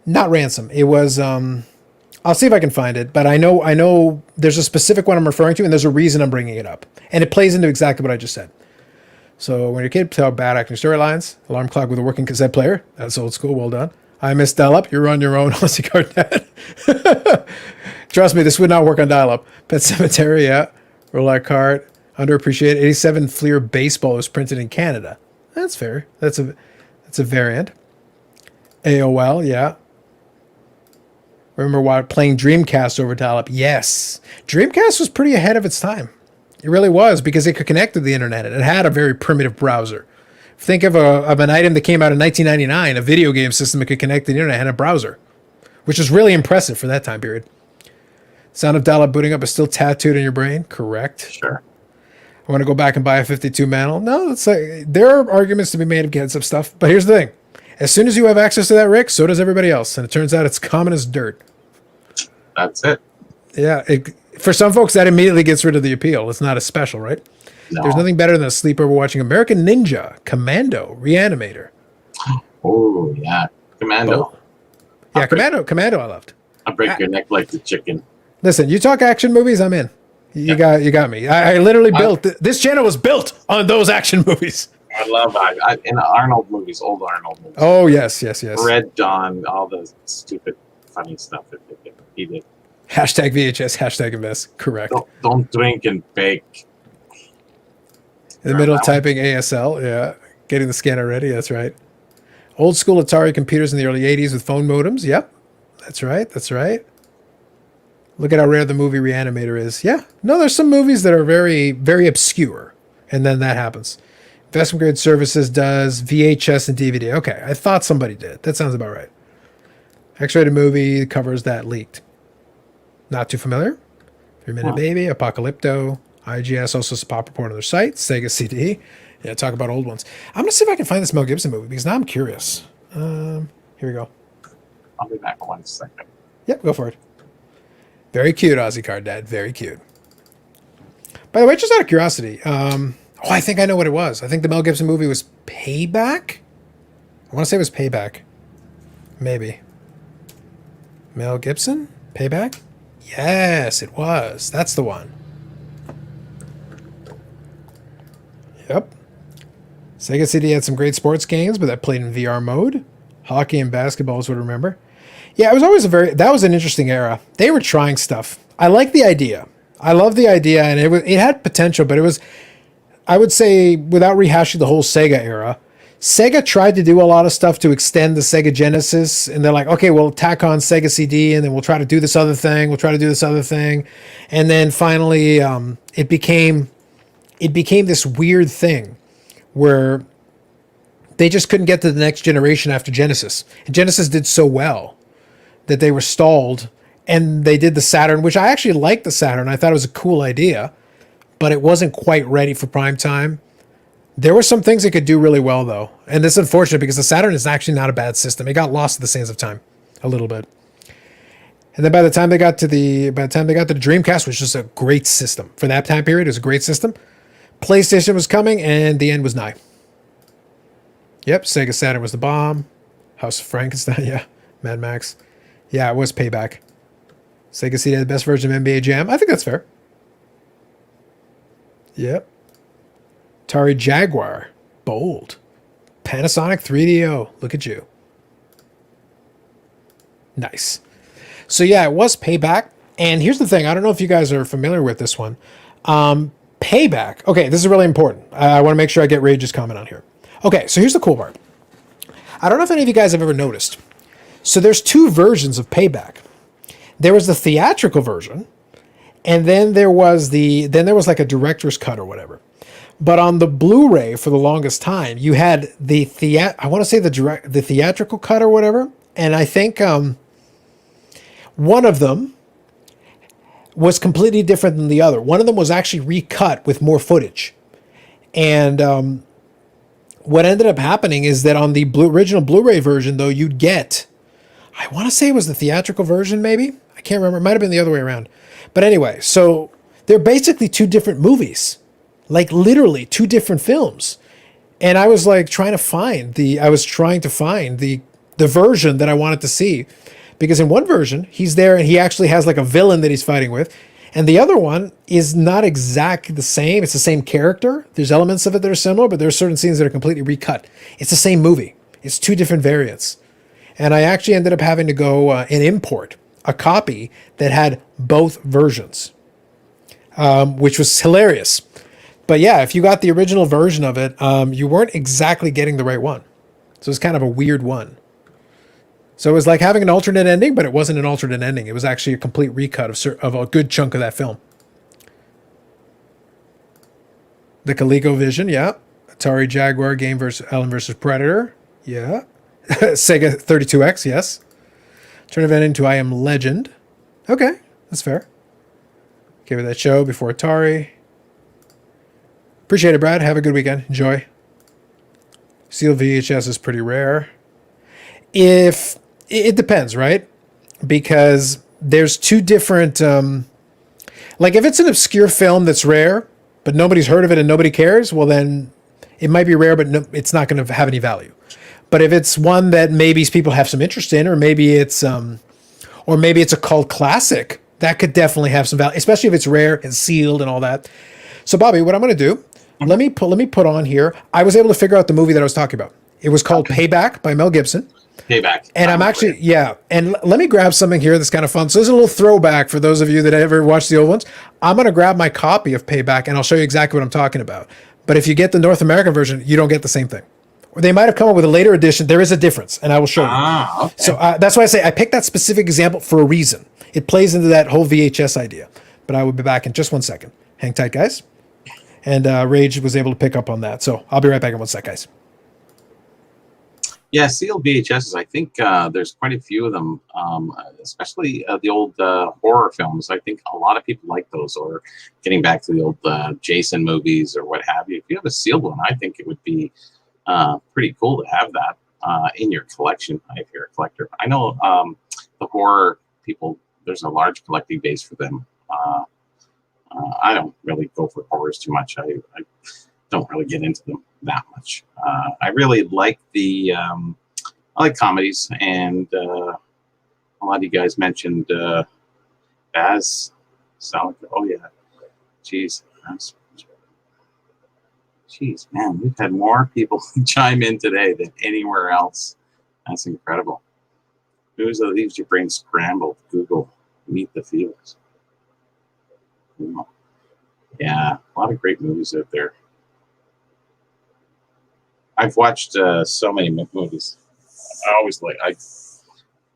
not Ransom. It was, I'll see if I can find it, but I know there's a specific one I'm referring to, and there's a reason I'm bringing it up. And it plays into exactly what I just said. So when your kid tell bad acting storylines, alarm clock with a working cassette player, that's old school, well done. I miss dial-up, you're on your own, Aussie Card. Trust me, this would not work on dial-up. Pet Cemetery, yeah. Roulette Card. Underappreciated. 87 Fleer baseball was printed in Canada. That's fair. That's a variant. AOL, yeah. Remember why playing Dreamcast over dial-up? Yes. Dreamcast was pretty ahead of its time. It really was, because it could connect to the internet. It had a very primitive browser. Think of an item that came out in 1999, a video game system that could connect to the internet and a browser, which is really impressive for that time period. Sound of dial-up booting up is still tattooed in your brain? Correct. Sure. I want to go back and buy a 52 Mantle. No, it's like, there are arguments to be made against some stuff. But here's the thing. As soon as you have access to that, Rick, so does everybody else. And it turns out it's common as dirt. That's it. Yeah. For some folks, that immediately gets rid of the appeal. It's not as special, right? No. There's nothing better than a sleepover watching American Ninja, Commando, Reanimator. Oh yeah, Commando. Yeah, Commando I loved. I'll break your neck like the chicken. Listen, you talk action movies, I'm in. You got me. I literally built this channel was built on those action movies. I love in Arnold movies, old Arnold movies. Oh yes. Red Dawn, all the stupid, funny stuff that he did. Hashtag VHS, hashtag invest. Correct. Don't drink and bake. In the middle of typing ASL, yeah. Getting the scanner ready, that's right. Old school Atari computers in the early 80s with phone modems. Yep. That's right. Look at how rare the movie Reanimator is. Yeah. No, there's some movies that are very, very obscure. And then that happens. Investment Grade Services does VHS and DVD. Okay, I thought somebody did. That sounds about right. X-rated movie covers that leaked. Not too familiar. 3 Minute Baby, Apocalypto, IGS also has a pop report on their site, Sega CD. Yeah, talk about old ones. I'm going to see if I can find this Mel Gibson movie because now I'm curious. Here we go. I'll be back in 1 second. Yep, go for it. Very cute, Aussie Card Dad. Very cute. By the way, just out of curiosity, I think I know what it was. I think the Mel Gibson movie was Payback. I want to say it was Payback. Maybe. Mel Gibson? Payback? Yes, it was. That's the one. Yep. Sega CD had some great sports games, but that played in VR mode. Hockey and basketball is what I remember. Yeah, it was always that was an interesting era. They were trying stuff. I like the idea. I love the idea, and it had potential, but it was, I would say, without rehashing the whole Sega era, Sega tried to do a lot of stuff to extend the Sega Genesis, and they're like, okay, we'll tack on Sega CD, and then we'll try to do this other thing. And then finally, it became this weird thing where they just couldn't get to the next generation after Genesis. And Genesis did so well that they were stalled, and they did the Saturn, which I actually liked the Saturn. I thought it was a cool idea, but it wasn't quite ready for prime time. There were some things it could do really well, though. And it's unfortunate because the Saturn is actually not a bad system. It got lost in the sands of time a little bit. And then by the time they got to the Dreamcast, which was a great system. For that time period, it was a great system. PlayStation was coming, and the end was nigh. Yep, Sega Saturn was the bomb. House of Frankenstein, yeah. Mad Max. Yeah, it was Payback. Sega CD had the best version of NBA Jam. I think that's fair. Yep. Atari Jaguar. Bold. Panasonic 3DO. Look at you. Nice. So yeah, it was Payback. And here's the thing. I don't know if you guys are familiar with this one. Payback. Okay, this is really important. I want to make sure I get Rage's comment on here. Okay, so here's the cool part. I don't know if any of you guys have ever noticed. So there's two versions of Payback. There was the theatrical version, and then there was like a director's cut or whatever. But on the Blu-ray for the longest time, you had the theatrical cut or whatever, and I think one of them was completely different than the other. One of them was actually recut with more footage. And what ended up happening is that on the original Blu-ray version, though, you'd get, I want to say it was the theatrical version, maybe? I can't remember. It might have been the other way around. But anyway, so they're basically two different movies. Like literally two different films. And I was like trying to find the version that I wanted to see. Because in one version, he's there and he actually has like a villain that he's fighting with. And the other one is not exactly the same. It's the same character. There's elements of it that are similar, but there are certain scenes that are completely recut. It's the same movie. It's two different variants. And I actually ended up having to go and import a copy that had both versions, which was hilarious. But yeah, if you got the original version of it, you weren't exactly getting the right one. So it's kind of a weird one. So it was like having an alternate ending, but it wasn't an alternate ending. It was actually a complete recut of a good chunk of that film. The ColecoVision, yeah. Atari Jaguar game versus Alien versus Predator, yeah. Sega 32X, yes. Turn event into I Am Legend. Okay, that's fair. Gave it that show before Atari. Appreciate it, Brad. Have a good weekend. Enjoy. Sealed VHS is pretty rare. If it depends, right? Because there's two different, like if it's an obscure film that's rare, but nobody's heard of it and nobody cares, well then it might be rare, but no, it's not going to have any value. But if it's one that maybe people have some interest in, or maybe it's a cult classic, that could definitely have some value, especially if it's rare and sealed and all that. So, Bobby, what I'm going to do, let me put on here. I was able to figure out the movie that I was talking about. It was called Payback by Mel Gibson. Payback. And I'm actually, and let me grab something here that's kind of fun. So there's a little throwback for those of you that ever watched the old ones. I'm going to grab my copy of Payback, and I'll show you exactly what I'm talking about. But if you get the North American version, you don't get the same thing. Or they might have come up with a later edition. There is a difference, and I will show you. Okay. So that's why I say I picked that specific example for a reason. It plays into that whole VHS idea. But I will be back in just 1 second. Hang tight, guys. And Rage was able to pick up on that. So I'll be right back in 1 sec, guys. Yeah, sealed VHSs. I think there's quite a few of them, especially the old horror films. I think a lot of people like those, or getting back to the old Jason movies or what have you. If you have a sealed one, I think it would be pretty cool to have that in your collection if you're a collector. I know the horror people, there's a large collecting base for them. I don't really go for horrors too much. I don't really get into them that much. I really like I like comedies, and a lot of you guys mentioned Baz. Oh yeah, jeez, man, we've had more people chime in today than anywhere else. That's incredible. News that leaves your brain scrambled. Google, Meet the Feels. Yeah, a lot of great movies out there. I've watched so many movies. I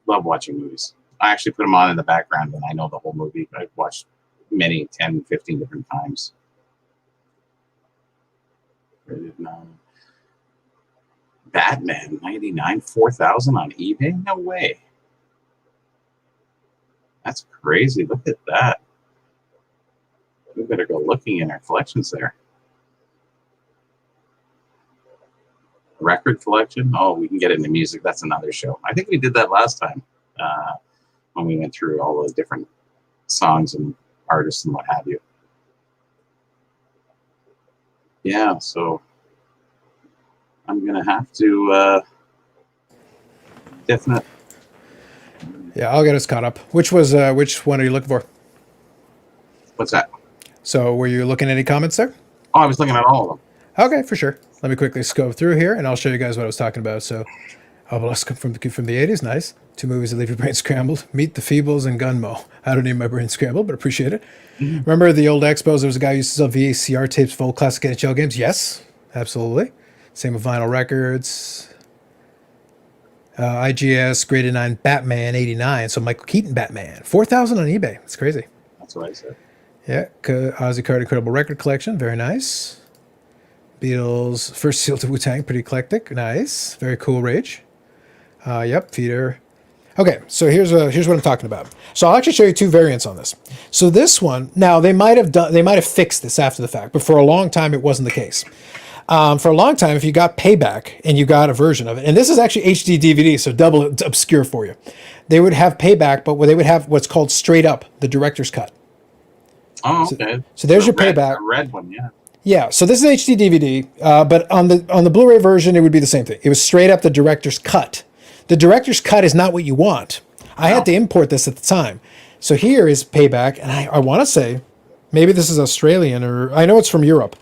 love watching movies. I actually put them on in the background and I know the whole movie. I've watched many, 10, 15 different times. Batman 99, 4,000 on eBay? No way. That's crazy. Look at that. We better go looking in our collections there. Record collection. Oh, we can get into music. That's another show. I think we did that last time when we went through all the different songs and artists and what have you. Yeah, so I'm gonna have to definitely. Yeah, I'll get us caught up. Which one are you looking for? What's that? So were you looking at any comments there? Oh, I was looking at all of them. Okay, for sure. Let me quickly go through here, and I'll show you guys what I was talking about. So, Obelisk from the 80s, nice. 2 movies that leave your brain scrambled. Meet the Feebles and Gunmo. I don't need my brain scrambled, but appreciate it. Mm-hmm. Remember the old Expos? There was a guy who used to sell VCR tapes full of classic NHL games? Yes, absolutely. Same with vinyl records. IGS, graded 9, Batman 89. So Michael Keaton Batman. 4,000 on eBay. That's crazy. That's what I said. Yeah, Ozzy Card Incredible Record Collection. Very nice. Beatles, first seal to Wu-Tang, pretty eclectic. Nice. Very cool, Rage. Yep, feeder. Okay, so here's what I'm talking about. So I'll actually show you 2 variants on this. So this one, now they might have fixed this after the fact, but for a long time it wasn't the case. For a long time, if you got Payback and you got a version of it, and this is actually HD DVD, so double obscure for you, they would have Payback, but they would have what's called straight up, the director's cut. Oh, okay. So there's your Payback. The red one, yeah. Yeah, so this is an HD DVD, but on the Blu-ray version, it would be the same thing. It was straight up the director's cut. The director's cut is not what you want. I had to import this at the time. So here is Payback, and I want to say, maybe this is Australian, or I know it's from Europe.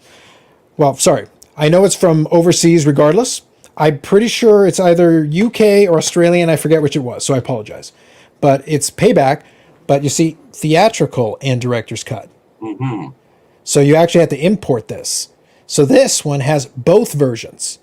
Well, sorry. I know it's from overseas regardless. I'm pretty sure it's either UK or Australian. I forget which it was, so I apologize. But it's Payback, but you see, theatrical and director's cut. Mm-hmm. So you actually have to import this. So this one has both versions.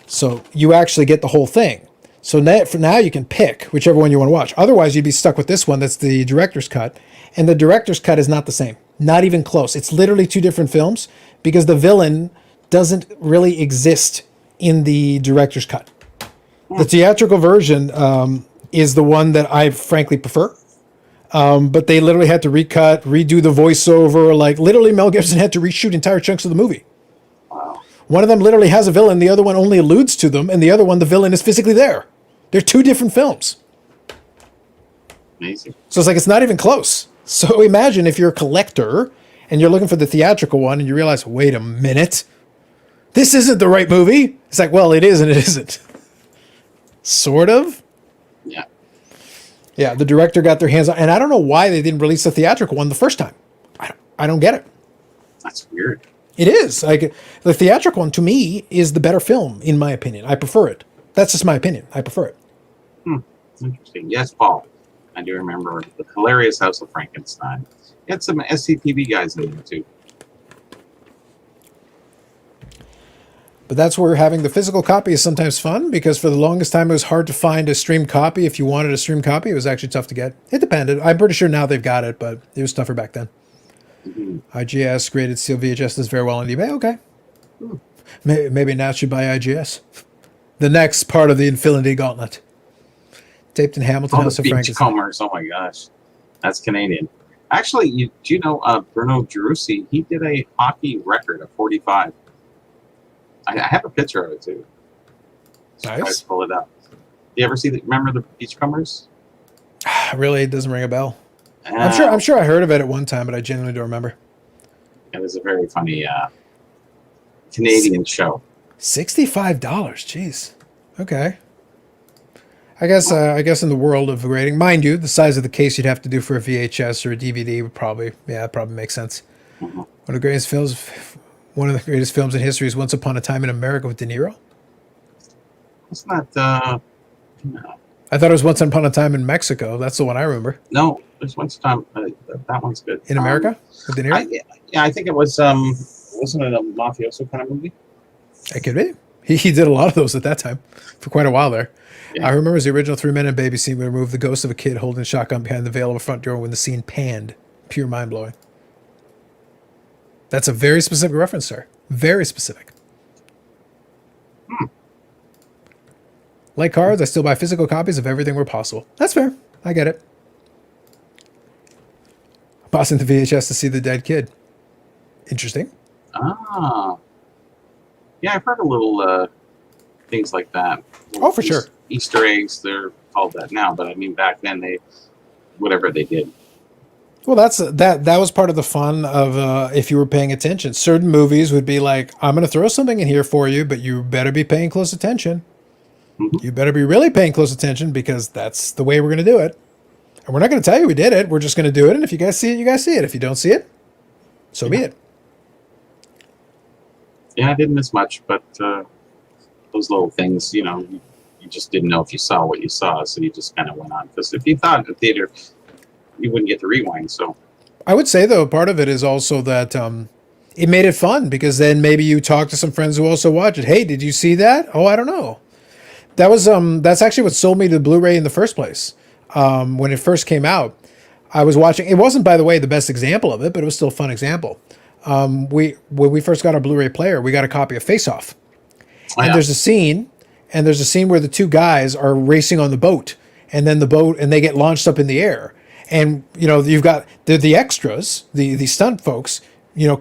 So you actually get the whole thing. So now you can pick whichever one you want to watch. Otherwise, you'd be stuck with this one that's the director's cut. And the director's cut is not the same. Not even close. It's literally 2 different films because the villain doesn't really exist in the director's cut. The theatrical version is the one that I frankly prefer. But they literally had to recut, redo the voiceover. Like literally Mel Gibson had to reshoot entire chunks of the movie. Wow. One of them literally has a villain. The other one only alludes to them. And the other one, the villain is physically there. They're 2 different films. Amazing. So it's like, it's not even close. So imagine if you're a collector and you're looking for the theatrical one and you realize, wait a minute, this isn't the right movie. It's like, well, it is and it isn't. Sort of. Yeah. Yeah, the director got their hands on, and I don't know why they didn't release the theatrical one the first time. I don't get it. That's weird. It is like the theatrical one to me is the better film in my opinion. I prefer it. That's just my opinion. I prefer it. Interesting. Yes, Paul. I do remember the hilarious House of Frankenstein. It had some SCTV guys in there too. But that's where having the physical copy is sometimes fun because for the longest time it was hard to find a streamed copy. If you wanted a streamed copy, it was actually tough to get. It depended. I'm pretty sure now they've got it, but it was tougher back then. IGS graded steel VHS does very well on eBay. Okay. Maybe Nat should buy IGS. The next part of the Infinity Gauntlet. Taped in Hamilton, House of Frankenstein. Beachcombers. Oh my gosh. That's Canadian. Actually, do you know Bruno Gerussi? He did a hockey record of 45. I have a picture of it too. So Nice. I pull it up. You ever see remember the Beachcombers? Really, it doesn't ring a bell. I'm sure I heard of it at one time, but I genuinely don't remember. It was a very funny Canadian show. $65. Jeez. Okay. I guess in the world of grading, mind you, the size of the case you'd have to do for a VHS or a DVD would probably make sense. Mm-hmm. One of the greatest films in history is Once Upon a Time in America with De Niro. It's not. No. I thought it was Once Upon a Time in Mexico. That's the one I remember. No, there's one time. That one's good. In America with De Niro? I think it was. Wasn't it a mafioso kind of movie? It could be. He did a lot of those at that time for quite a while there. Yeah. I remember the original 3 Men and Baby scene would remove the ghost of a kid holding a shotgun behind the veil of a front door when the scene panned. Pure mind blowing. That's a very specific reference, sir. Very specific. Like cards, I still buy physical copies of everything where possible. That's fair. I get it. Bossing the VHS to see the dead kid. Interesting. Ah. Yeah, I've heard a little things like that. Oh, for sure. Easter eggs, they're called that now, but I mean back then whatever they did. Well, that was part of the fun of if you were paying attention. Certain movies would be like, I'm going to throw something in here for you, but you better be paying close attention. Mm-hmm. You better be really paying close attention because that's the way we're going to do it. And we're not going to tell you we did it. We're just going to do it. And if you guys see it, you guys see it. If you don't see it, so be it. Yeah, I didn't miss much, but those little things, you just didn't know if you saw what you saw, so you just kind of went on. Because if you thought the theater, you wouldn't get to rewind. So I would say, though, part of it is also that it made it fun because then maybe you talk to some friends who also watch it. Hey, did you see that? Oh, I don't know. That's actually what sold me to Blu-ray in the first place. When it first came out, I was watching. It wasn't, by the way, the best example of it, but it was still a fun example. When we first got our Blu-ray player, we got a copy of Face Off. And there's a scene where the two guys are racing on the boat, and then they get launched up in the air. And, you've got the extras, the stunt folks,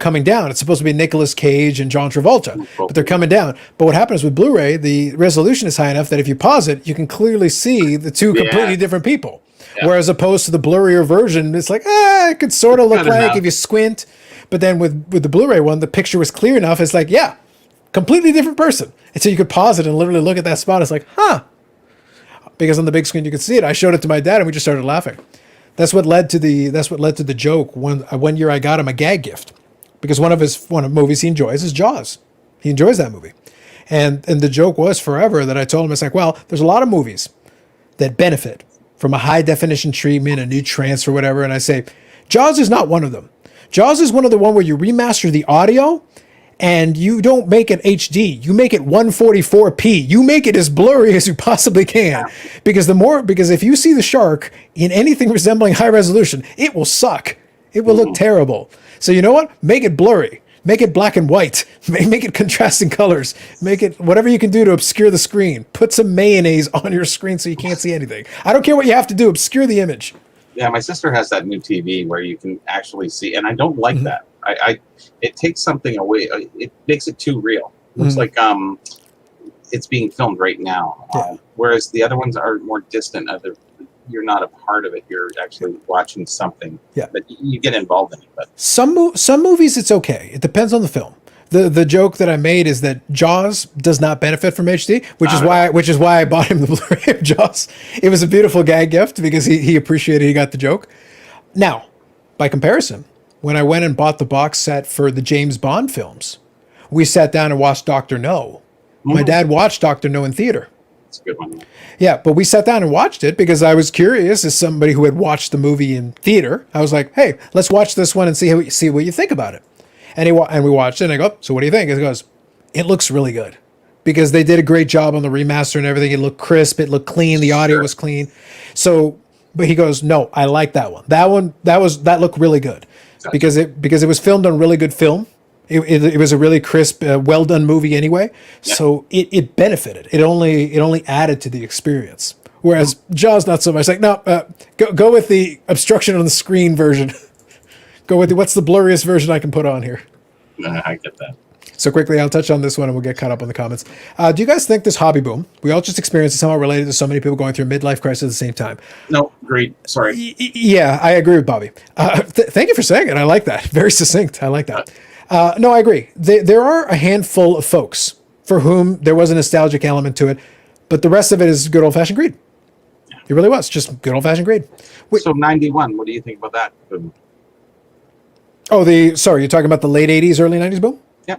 coming down. It's supposed to be Nicolas Cage and John Travolta, but they're coming down. But what happens with Blu-ray, the resolution is high enough that if you pause it, you can clearly see the two completely different people. Yeah. Whereas opposed to the blurrier version, it's like, it could sort of look like if you squint. But then with the Blu-ray one, the picture was clear enough. It's like, completely different person. And so you could pause it and literally look at that spot. It's like, because on the big screen you could see it. I showed it to my dad and we just started laughing. That's what led to the joke. One year I got him a gag gift because one of movies he enjoys is Jaws. He enjoys that movie. And the joke was forever that I told him, it's like, well, there's a lot of movies that benefit from a high definition treatment, a new transfer, whatever. And I say, Jaws is not one of them. Jaws is one where you remaster the audio and you don't make it HD. You make it 144p. You make it as blurry as you possibly can. Because if you see the shark in anything resembling high resolution, it will suck. It will look terrible. So you know what? Make it blurry. Make it black and white. Make it contrasting colors. Make it whatever you can do to obscure the screen. Put some mayonnaise on your screen so you can't see anything. I don't care what you have to do. Obscure the image. Yeah, my sister has that new TV where you can actually see, and I don't like that. It takes something away. It makes it too real. It looks like it's being filmed right now. Whereas the other ones are more distant. You're not a part of it. You're actually watching something. Yeah. But you get involved in it. But some movies, it's okay. It depends on the film. The joke that I made is that Jaws does not benefit from HD, which is why I bought him the Blu-ray of Jaws. It was a beautiful gag gift because he appreciated he got the joke. Now, by comparison, when I went and bought the box set for the James Bond films, we sat down and watched Dr. No. My dad watched Dr. No in theater. It's a good one. Yeah, but we sat down and watched it because I was curious as somebody who had watched the movie in theater. I was like, hey, let's watch this one and see what you think about it. And we watched it and I go, so what do you think? He goes, it looks really good because they did a great job on the remaster and everything. It looked crisp. It looked clean. The audio was clean. So, but he goes, no, I like that one. That looked really good because it was filmed on really good film. It was a really crisp, well done movie anyway. Yeah. So it benefited. It only added to the experience. Whereas Jaws, not so much. Like, no, go with the obstruction on the screen version. Go with what's the blurriest version I can put on here. I get that. So quickly, I'll touch on this one and we'll get caught up on the comments. Do you guys think this hobby boom, we all just experienced is somehow related to so many people going through a midlife crisis at the same time? No, agreed. Sorry. Yeah, I agree with Bobby. Thank you for saying it. I like that. Very succinct. I like that. No, I agree. There are a handful of folks for whom there was a nostalgic element to it, but the rest of it is good old-fashioned greed. It really was. Just good old-fashioned greed. So 91, what do you think about that boom? Oh, you're talking about the late 80s, early 90s boom? Yeah.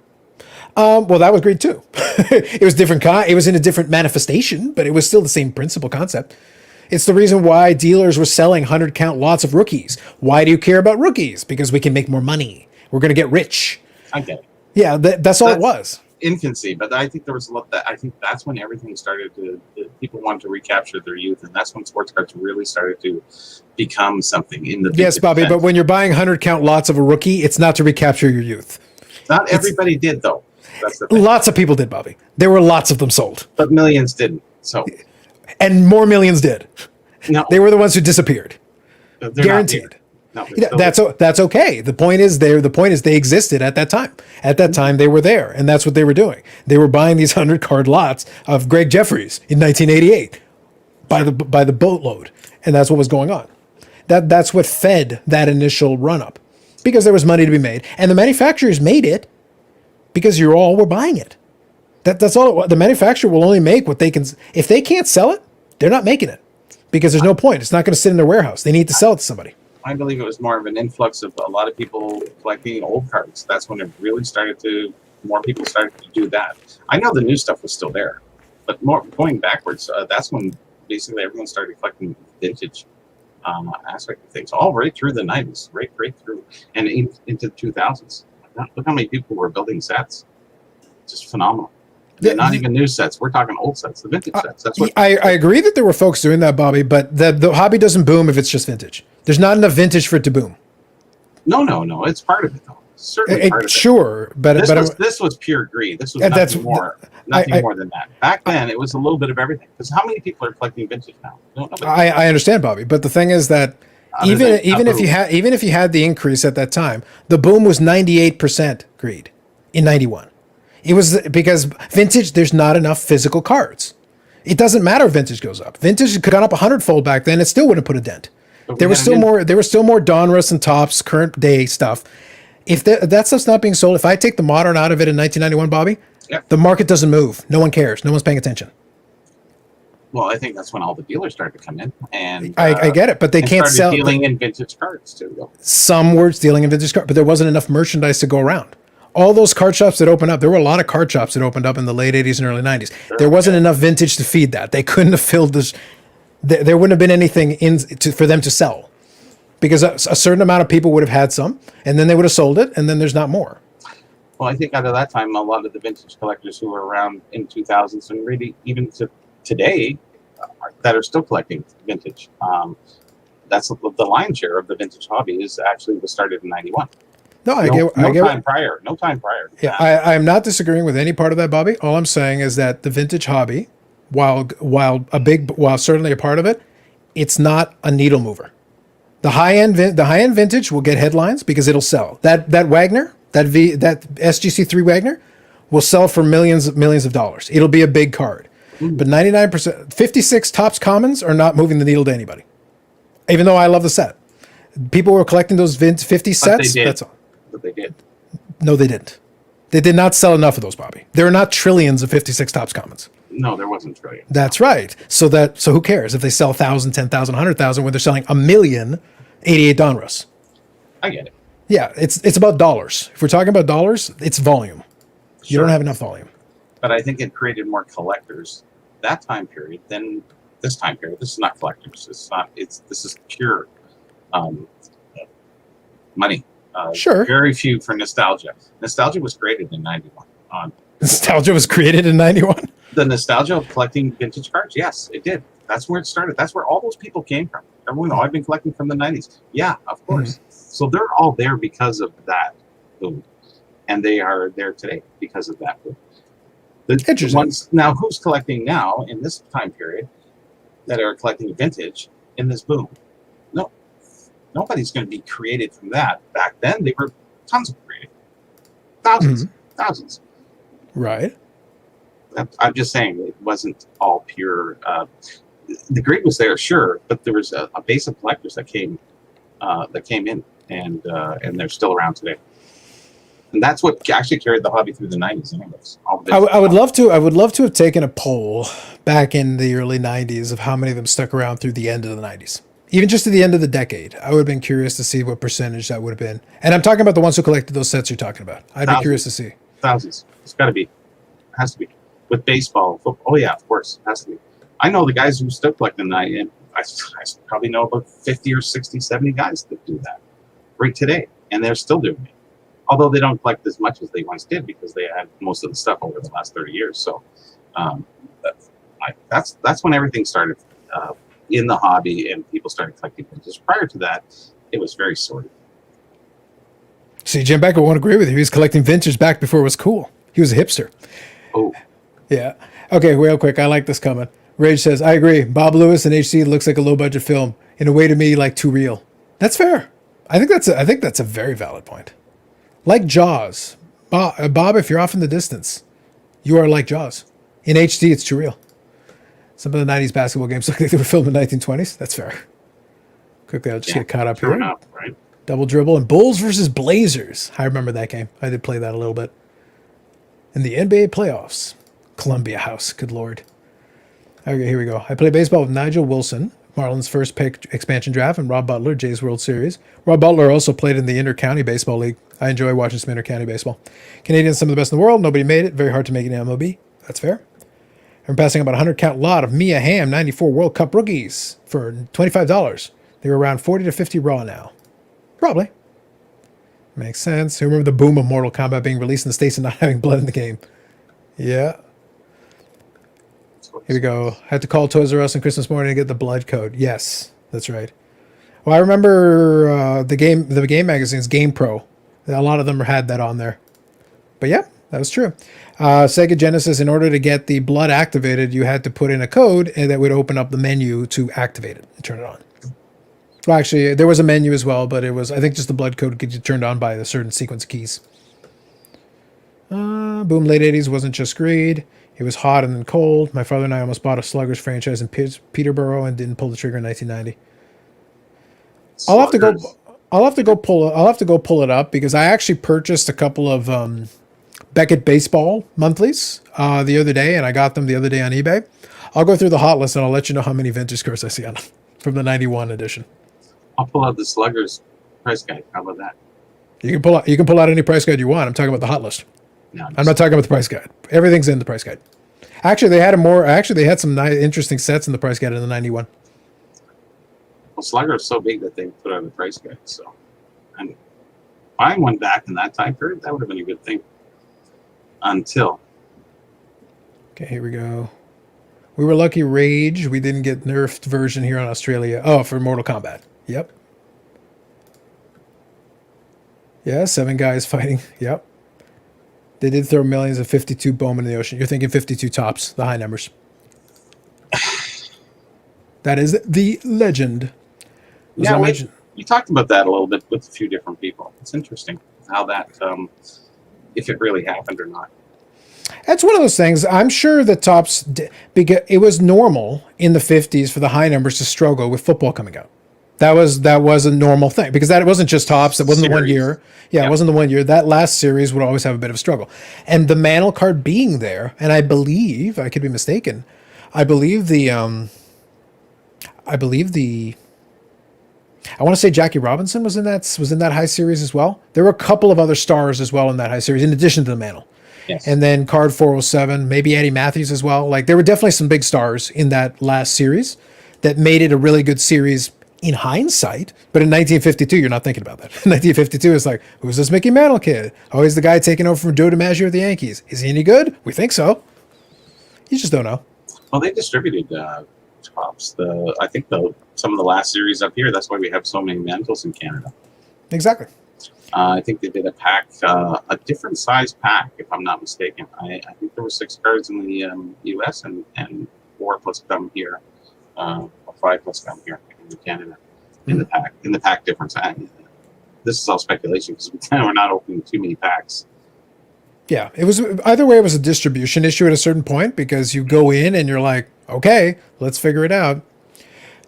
Well, that was greed too. It was different. It was in a different manifestation, but it was still the same principal concept. It's the reason why dealers were selling 100-count lots of rookies. Why do you care about rookies? Because we can make more money. We're going to get rich. I get it. Yeah, that's all it was. Infancy, but I think there was a lot that I think that's when everything started to people wanted to recapture their youth, and that's when sports cards really started to become something in the yes, Bobby. But when you're buying 100-count lots of a rookie, it's not to recapture your youth. Not everybody did though. That's the thing. Lots of people did, Bobby. There were lots of them sold, but millions didn't. So, and more millions did. No, they were the ones who disappeared. Guaranteed. No, that's okay. The point is they existed at that time. At that time, they were there, and that's what they were doing. They were buying these 100-card lots of Greg Jeffries in 1988 by the boatload, and that's what was going on. That's what fed that initial run up, because there was money to be made, and the manufacturers made it because you all were buying it. That's all. The manufacturer will only make what they can. If they can't sell it, they're not making it because there's no point. It's not going to sit in their warehouse. They need to sell it to somebody. I believe it was more of an influx of a lot of people collecting old cards. That's when it really more people started to do that. I know the new stuff was still there, but more going backwards, that's when basically everyone started collecting vintage aspect of things, all right through the 90s, right through, and into the 2000s. Look how many people were building sets. Just phenomenal. They're not even new sets. We're talking old sets, the vintage sets. That's what I agree that there were folks doing that, Bobby, but the hobby doesn't boom if it's just vintage. There's not enough vintage for it to boom. No. It's part of it, though. Certainly part of it. Sure, but this was pure greed. This was nothing more than that. Back then, it was a little bit of everything. Because how many people are collecting vintage now? I understand, Bobby, but the thing is that even if you had the increase at that time, the boom was 98% greed in 91. It was because vintage, there's not enough physical cards. It doesn't matter if vintage goes up. Vintage could have gone up 100-fold back then. It still wouldn't put a dent. There was still more Donruss and Topps current day stuff. If that stuff's not being sold, if I take the modern out of it in 1991, Bobby, the market doesn't move. No one cares. No one's paying attention. Well, I think that's when all the dealers started to come in, and I get it, but they can't sell. Dealing in vintage cards too. Some were dealing in vintage cards, but there wasn't enough merchandise to go around. All those card shops that opened up, there were a lot of card shops that opened up in the late 80s and early 90s. There wasn't enough vintage to feed that. They couldn't have filled this. There wouldn't have been anything for them to sell because a certain amount of people would have had some, and then they would have sold it, and then there's not more. Well, I think out of that time, a lot of the vintage collectors who were around in 2000s and really even to today that are still collecting vintage, that's the lion's share of the vintage hobby was started in 91. No time prior. Yeah, I'm not disagreeing with any part of that, Bobby. All I'm saying is that the vintage hobby, while certainly a part of it, it's not a needle mover. The high end vintage will get headlines because it'll sell. That Wagner, that SGC3 Wagner, will sell for millions of dollars. It'll be a big card. But 99%, 56 Topps Commons are not moving the needle to anybody. Even though I love the set, people were collecting those 50 sets. That's all. But they did. No, they didn't. They did not sell enough of those, Bobby. There are not trillions of 56 Topps Commons. No, there wasn't trillion. That's right. So who cares if they sell 1,000, 10,000, 100,000 when they're selling 1,000,000 88 Donruss? I get it. Yeah, it's about dollars. If we're talking about dollars, it's volume. You Sure. don't have enough volume. But I think it created more collectors that time period than this time period. This is not collectors. This is pure money. Sure. Very few for nostalgia. Nostalgia was created in '91. Nostalgia was created in 91. The nostalgia of collecting vintage cards. Yes, it did. That's where it started. That's where all those people came from. Everyone, I've been collecting from the '90s. Yeah, of course. Mm-hmm. So they're all there because of that boom, and they are there today because of that boom. The ones now, who's collecting now in this time period that are collecting vintage in this boom? No, nobody's going to be created from that. Back then, they were tons of created, thousands. Right. I'm just saying it wasn't all pure. The grid was there, sure, but there was a base of collectors that came in, and they're still around today. And that's what actually carried the hobby through the '90s, anyways. I would love to have taken a poll back in the early '90s of how many of them stuck around through the end of the '90s, even just to the end of the decade. I would have been curious to see what percentage that would have been. And I'm talking about the ones who collected those sets you're talking about. I'd be curious to see. Thousands. It's got to be. It has to be. With baseball, football. Oh yeah, of course, it has to be. I know the guys who still collect them. I probably know about 50 or 60, 70 guys that do that right today, and they're still doing it. Although they don't collect as much as they once did because they had most of the stuff over the last 30 years. So that's when everything started in the hobby and people started collecting vintage. Prior to that, it was very sorted. See, Jim Becker won't agree with you. He was collecting vintage back before it was cool. He was a hipster. Oh. Yeah. Okay, real quick. I like this comment. Rage says, I agree. Bob Lewis in HD looks like a low-budget film. In a way, to me, like too real. That's fair. I think that's a very valid point. Like Jaws. Bob, if you're off in the distance, you are like Jaws. In HD, it's too real. Some of the 90s basketball games look like they were filmed in the 1920s. That's fair. Quickly, I'll just get caught up here. Right. Double dribble and Bulls versus Blazers. I remember that game. I did play that a little bit. In the NBA playoffs. Columbia House. Good Lord. Okay, here we go. I played baseball with Nigel Wilson, Marlins' first pick expansion draft, and Rob Butler, Jays World Series. Rob Butler also played in the Inter-County Baseball League. I enjoy watching some Inter-County baseball. Canadians, some of the best in the world. Nobody made it. Very hard to make it in MLB. That's fair. I'm passing about a 100-count lot of Mia Hamm 94 World Cup rookies for $25. They were around 40 to 50 raw now. Probably. Makes sense. I remember the boom of Mortal Kombat being released in the States and not having blood in the game. Yeah. Here we go. Had to call Toys R Us on Christmas morning to get the blood code. Yes, that's right. Well, I remember the game magazines, Game Pro. A lot of them had that on there. But yeah, that was true. Sega Genesis, in order to get the blood activated, you had to put in a code and that would open up the menu to activate it and turn it on. Well, actually, there was a menu as well, but it was, I think, just the blood code gets you turned on by a certain sequence of keys. Boom, late 80s wasn't just greed. It was hot and then cold. My father and I almost bought a Sluggers franchise in Peterborough and didn't pull the trigger in 1990. I'll have to go pull it up because I actually purchased a couple of Beckett baseball monthlies the other day, and I got them the other day on eBay. I'll go through the hot list and I'll let you know how many vintage cards I see on them from the 91 edition. I'll pull out the Sluggers price guide. How about that? You can pull out any price guide you want. I'm talking about the hot list. No, I'm not talking about the price guide. Everything's in the price guide. Actually, they had some nice, interesting sets in the price guide in the 91. Well, Slugger is so big that they put out a price guide. So, and buying one back in that time period, that would have been a good thing. Until. Okay, here we go. We were lucky, Rage. We didn't get nerfed version here in Australia. Oh, for Mortal Kombat. Yep. Yeah, 7 guys fighting. Yep. They did throw millions of 52 Bowman in the ocean. You're thinking 52 Topps, the high numbers. That is the legend. Yeah, we talked about that a little bit with a few different people. It's interesting how that, if it really happened or not. That's one of those things. I'm sure that Topps, because it was normal in the 50s for the high numbers to struggle with football coming out. That was a normal thing because it wasn't just Topps. It wasn't the 1 Series. year. Yeah, it wasn't the 1 year. That last series would always have a bit of a struggle. And the Mantle card being there, and I believe, I could be mistaken, I want to say Jackie Robinson was in that high series as well. There were a couple of other stars as well in that high series, in addition to the Mantle. Yes. And then card 407, maybe Eddie Matthews as well. Like there were definitely some big stars in that last series that made it a really good series in hindsight. But in 1952, you're not thinking about that. 1952 is like, who's this Mickey Mantle kid? Oh, he's the guy taking over from Joe DiMaggio at the Yankees. Is he any good? We think so. You just don't know. Well, they distributed Topps. I think some of the last series up here. That's why we have so many Mantles in Canada. Exactly. I think they did a pack, a different size pack, if I'm not mistaken. I think there were 6 cards in the U.S. and 4 plus come here, or 5 plus come here in Canada in the pack difference. This is all speculation because we're not opening too many packs. Yeah, it was either way. It was a distribution issue at a certain point because you go in and you're like, okay, let's figure it out.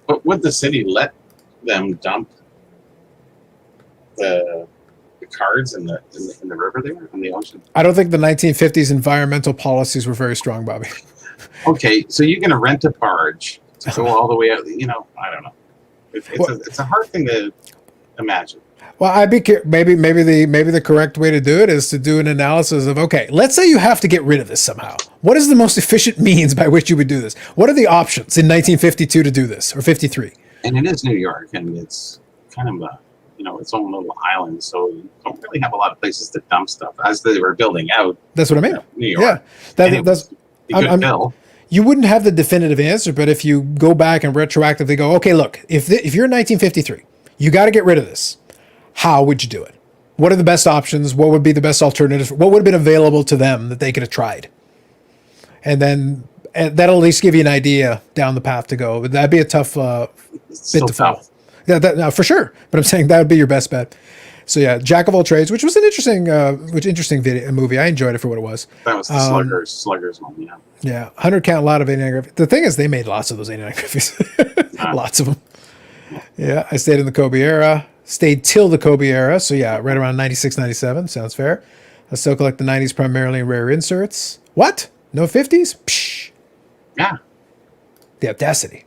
But would the city let them dump the cards in the river there in the ocean? I don't think the 1950s environmental policies were very strong, Bobby. Okay, so you're going to rent a barge to go all the way out. I don't know. It's a hard thing to imagine. Well, maybe the correct way to do it is to do an analysis of, okay, let's say you have to get rid of this somehow. What is the most efficient means by which you would do this? What are the options in 1952 to do this, or 53? And it is New York, and it's kind of its own little island, so you don't really have a lot of places to dump stuff. As they were building out, that's what I mean. New York, you wouldn't have the definitive answer, but if you go back and retroactively go, okay, look, if you're in 1953, you got to get rid of this. How would you do it? What are the best options? What would be the best alternatives? What would have been available to them that they could have tried? And then that'll at least give you an idea down the path to go. But that'd be a tough bit to follow. Yeah, for sure. But I'm saying that would be your best bet. So yeah, Jack of all trades, which was an interesting movie. I enjoyed it for what it was. That was the Sluggers one, yeah. Yeah, 100 count, a lot of 89 graphics. The thing is, they made lots of those 89 graphics. Lots of them. Yeah, I stayed in the Kobe era. Stayed till the Kobe era. So yeah, right around 96, 97. Sounds fair. I still collect the 90s primarily in rare inserts. What? No 50s? Psh. Yeah. The audacity.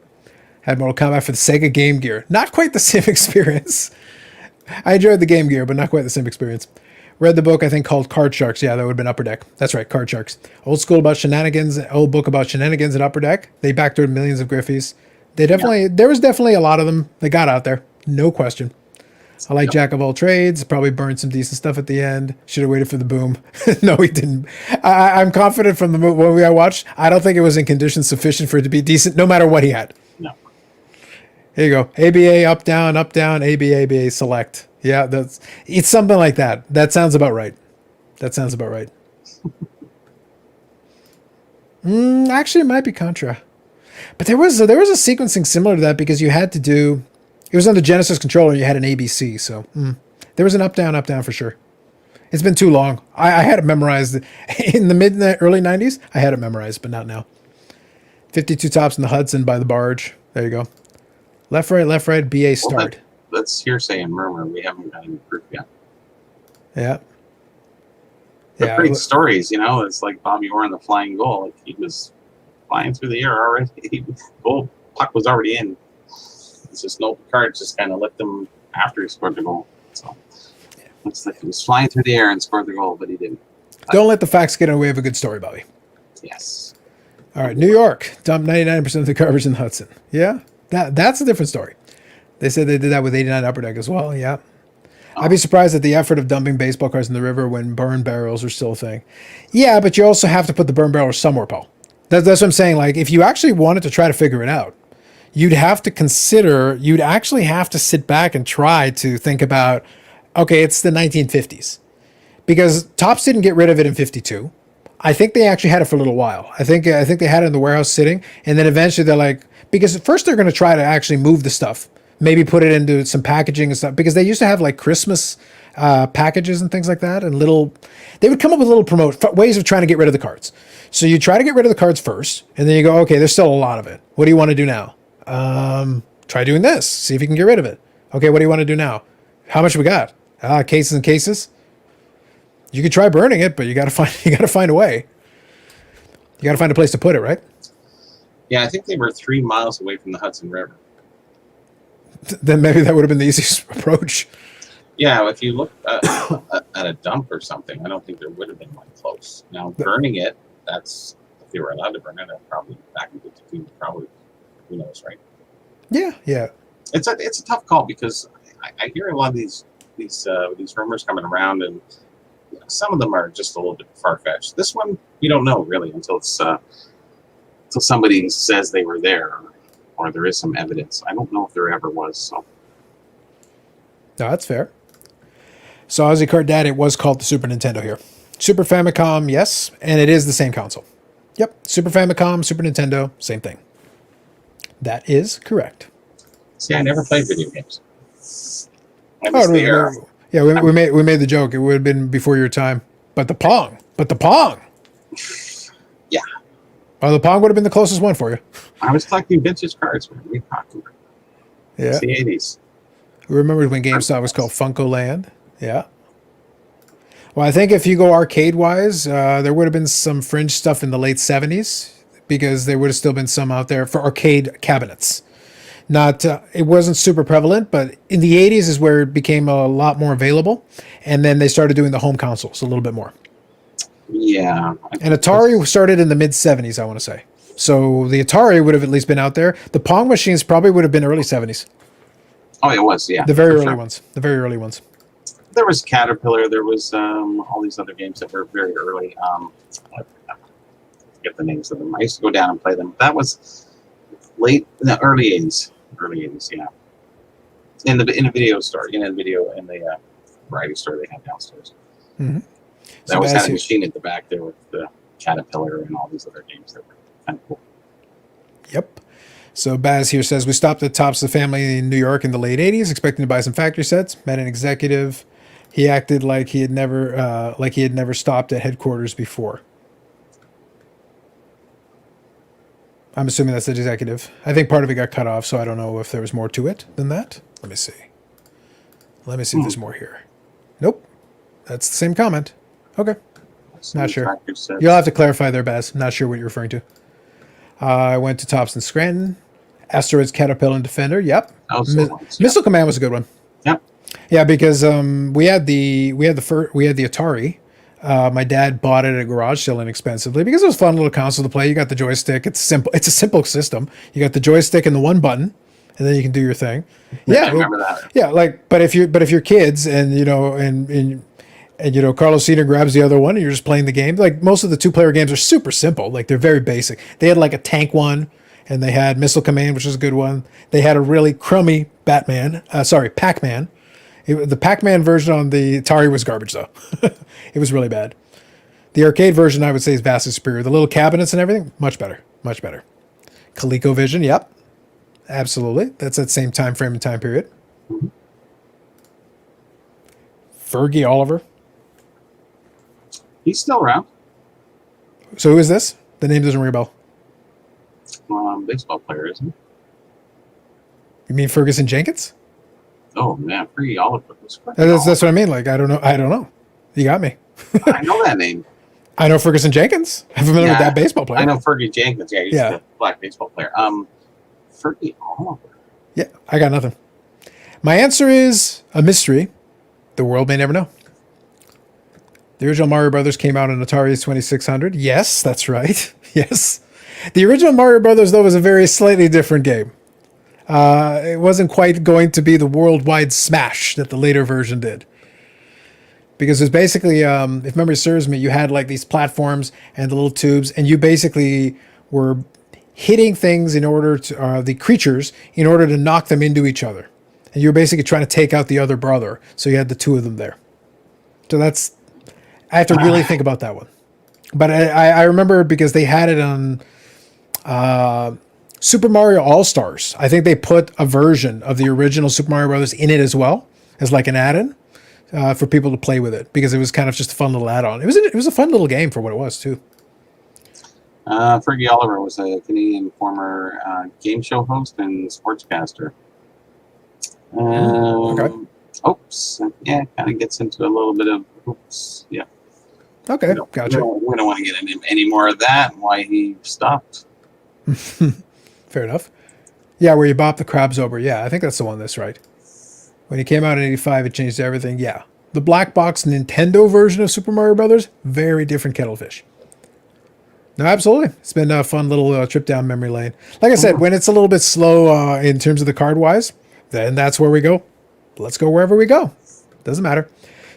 Had Mortal Kombat for the Sega Game Gear. Not quite the same experience. I enjoyed the Game Gear, but not quite the same experience. Read the book, I think, called Card Sharks. Yeah, that would have been Upper Deck. That's right, Card Sharks. Old book about shenanigans at Upper Deck. They backdoored millions of Griffies. There was definitely a lot of them. They got out there. No question. I like Jack of all trades. Probably burned some decent stuff at the end. Should have waited for the boom. No, he didn't. I'm confident from the movie I watched. I don't think it was in condition sufficient for it to be decent, no matter what he had. No. Here you go. ABA, up, down, ABA, ABA, select. Yeah, it's something like that. That sounds about right. Actually, it might be Contra. But there was a sequencing similar to that because you had to do... It was on the Genesis controller. You had an ABC, so there was an up down for sure. It's been too long. I had it memorized in the early 90s. I had it memorized, but not now. 52 Topps in the Hudson by the barge. There you go. Left, right, BA start. Well, that's hearsay and murmur. We haven't got any proof yet. Yeah. They're great stories, It's like Bobby Orr in the flying goal. Like he was flying through the air already. Goal puck was already in. It's just no Picard just kind of let them after he scored the goal. So looks like he was flying through the air and scored the goal, but he didn't. Don't let the facts get in the way of a good story, Bobby. Yes. All right, New York dumped 99% of the garbage in the Hudson. Yeah, that's a different story. They said they did that with 89 Upper Deck as well. Yeah. I'd be surprised at the effort of dumping baseball cards in the river when burn barrels are still a thing. Yeah, but you also have to put the burn barrels somewhere, Paul. That's what I'm saying. Like, if you actually wanted to try to figure it out, you'd actually have to sit back and try to think about, okay, it's the 1950s. Because Topps didn't get rid of it in 52. I think they actually had it for a little while. I think they had it in the warehouse sitting, and then eventually they're like, because at first they're going to try to actually move the stuff, maybe put it into some packaging and stuff, because they used to have like Christmas packages and things like that, and they would come up with little ways of trying to get rid of the cards. So you try to get rid of the cards first, and then you go, okay, there's still a lot of it. What do you want to do now? Try doing this. See if you can get rid of it. Okay, what do you want to do now? How much we got? Cases and cases. You could try burning it, but you got to find a way. You got to find a place to put it, right? Yeah, I think they were 3 miles away from the Hudson River. Then maybe that would have been the easiest approach. Yeah, if you look at a dump or something, I don't think there would have been one close. Now, burning it, that's, if they were allowed to burn it, I'd probably back into the probably, who knows, right? Yeah. It's a tough call because I hear a lot of these rumors coming around, and some of them are just a little bit far-fetched. This one, you don't know really until somebody says they were there, or there is some evidence. I don't know if there ever was. So No, that's fair. So Aussie Card Dad, it was called the Super Nintendo here. Super Famicom, yes, and it is the same console. Yep, Super Famicom, Super Nintendo, same thing. That is correct. see, I never played video games. I missed the era. Yeah, we made the joke. It would have been before your time. But the Pong. Yeah, Oh, the Pong would have been the closest one for you. I was collecting vintage cards when we popular. Yeah. It's the 80s. We remember when GameStop was called Funko Land. Yeah. Well, I think if you go arcade-wise, there would have been some fringe stuff in the late 70s because there would have still been some out there for arcade cabinets. Not, it wasn't super prevalent, but in the 80s is where it became a lot more available. And then they started doing the home consoles a little bit more. Yeah. And Atari started in the mid 70s, I want to say. So the Atari would have at least been out there. The Pong machines probably would have been early 70s. Oh, it was, yeah. The very for early sure. ones. The very early ones. There was Caterpillar. There was all these other games that were very early. I forget the names of them. I used to go down and play them. That was late in the early 80s. Early 80s, yeah. In the video store, in the variety store they had downstairs. Mm-hmm. That always had a machine at the back there with the Caterpillar and all these other games that were kind of cool. Yep. So Baz here says, we stopped at Topps the family in New York in the late 80s, expecting to buy some factory sets. Met an executive. He acted like he had never stopped at headquarters before. I'm assuming that's the executive. I think part of it got cut off, so I don't know if there was more to it than that. Let me see. Let me see if there's more here. Nope. That's the same comment. Okay. Not sure. You'll have to clarify there, Baz. Not sure what you're referring to. I went to Topps in Scranton. Asteroids, Caterpillar, and Defender. Yep. Missile Command was a good one. Yep. Yeah, because we had the Atari. My dad bought it at a garage sale inexpensively because it was a fun little console to play. You got the joystick. It's simple. It's a simple system. You got the joystick and the one button, and then you can do your thing. Yeah, I remember that. Yeah, but if you're kids and Carlos Senior grabs the other one and you're just playing the game. Like most of the 2-player games are super simple. Like they're very basic. They had like a tank one, and they had Missile Command, which is a good one. They had a really crummy Pac-Man. The Pac-Man version on the Atari was garbage, though. It was really bad. The arcade version, I would say, is vastly superior. The little cabinets and everything, much better. Much better. ColecoVision, yep. Absolutely. That's that same time frame and time period. Fergie Oliver. He's still around. So who is this? The name doesn't ring a bell. Baseball player, isn't he? You mean Ferguson Jenkins? Oh, man. Pretty Oliver. That's what I mean. Like, I don't know. You got me. I know that name. I know Ferguson Jenkins. I'm familiar with that baseball player. I know Fergie Jenkins. Yeah, he's the black baseball player. Fergie Oliver. Yeah, I got nothing. My answer is a mystery. The world may never know. The original Mario Brothers came out on Atari 2600. Yes, that's right. Yes. The original Mario Brothers, though, was a very slightly different game. It wasn't quite going to be the worldwide smash that the later version did. Because it was basically, if memory serves me, you had like these platforms and the little tubes, and you basically were hitting things in order to, the creatures, in order to knock them into each other. And you were basically trying to take out the other brother. So you had the two of them there. So I have to really think about that one. But I remember because they had it on Super Mario All-Stars. I think they put a version of the original Super Mario Brothers in it as well, as like an add-in for people to play with it, because it was kind of just a fun little add-on. It was a fun little game for what it was, too. Fergie Oliver was a Canadian former game show host and sportscaster. Okay. Oops. Yeah, kind of gets into a little bit of oops. Yeah. Okay, We don't want to get into any more of that and why he stopped. Fair enough. Yeah, where you bop the crabs over. Yeah, I think that's the one that's right. When he came out in 85, it changed everything. Yeah. The black box Nintendo version of Super Mario Brothers, very different kettle of fish. No, absolutely. It's been a fun little trip down memory lane. Like I said, when it's a little bit slow in terms of the card-wise, then that's where we go. Let's go wherever we go. Doesn't matter.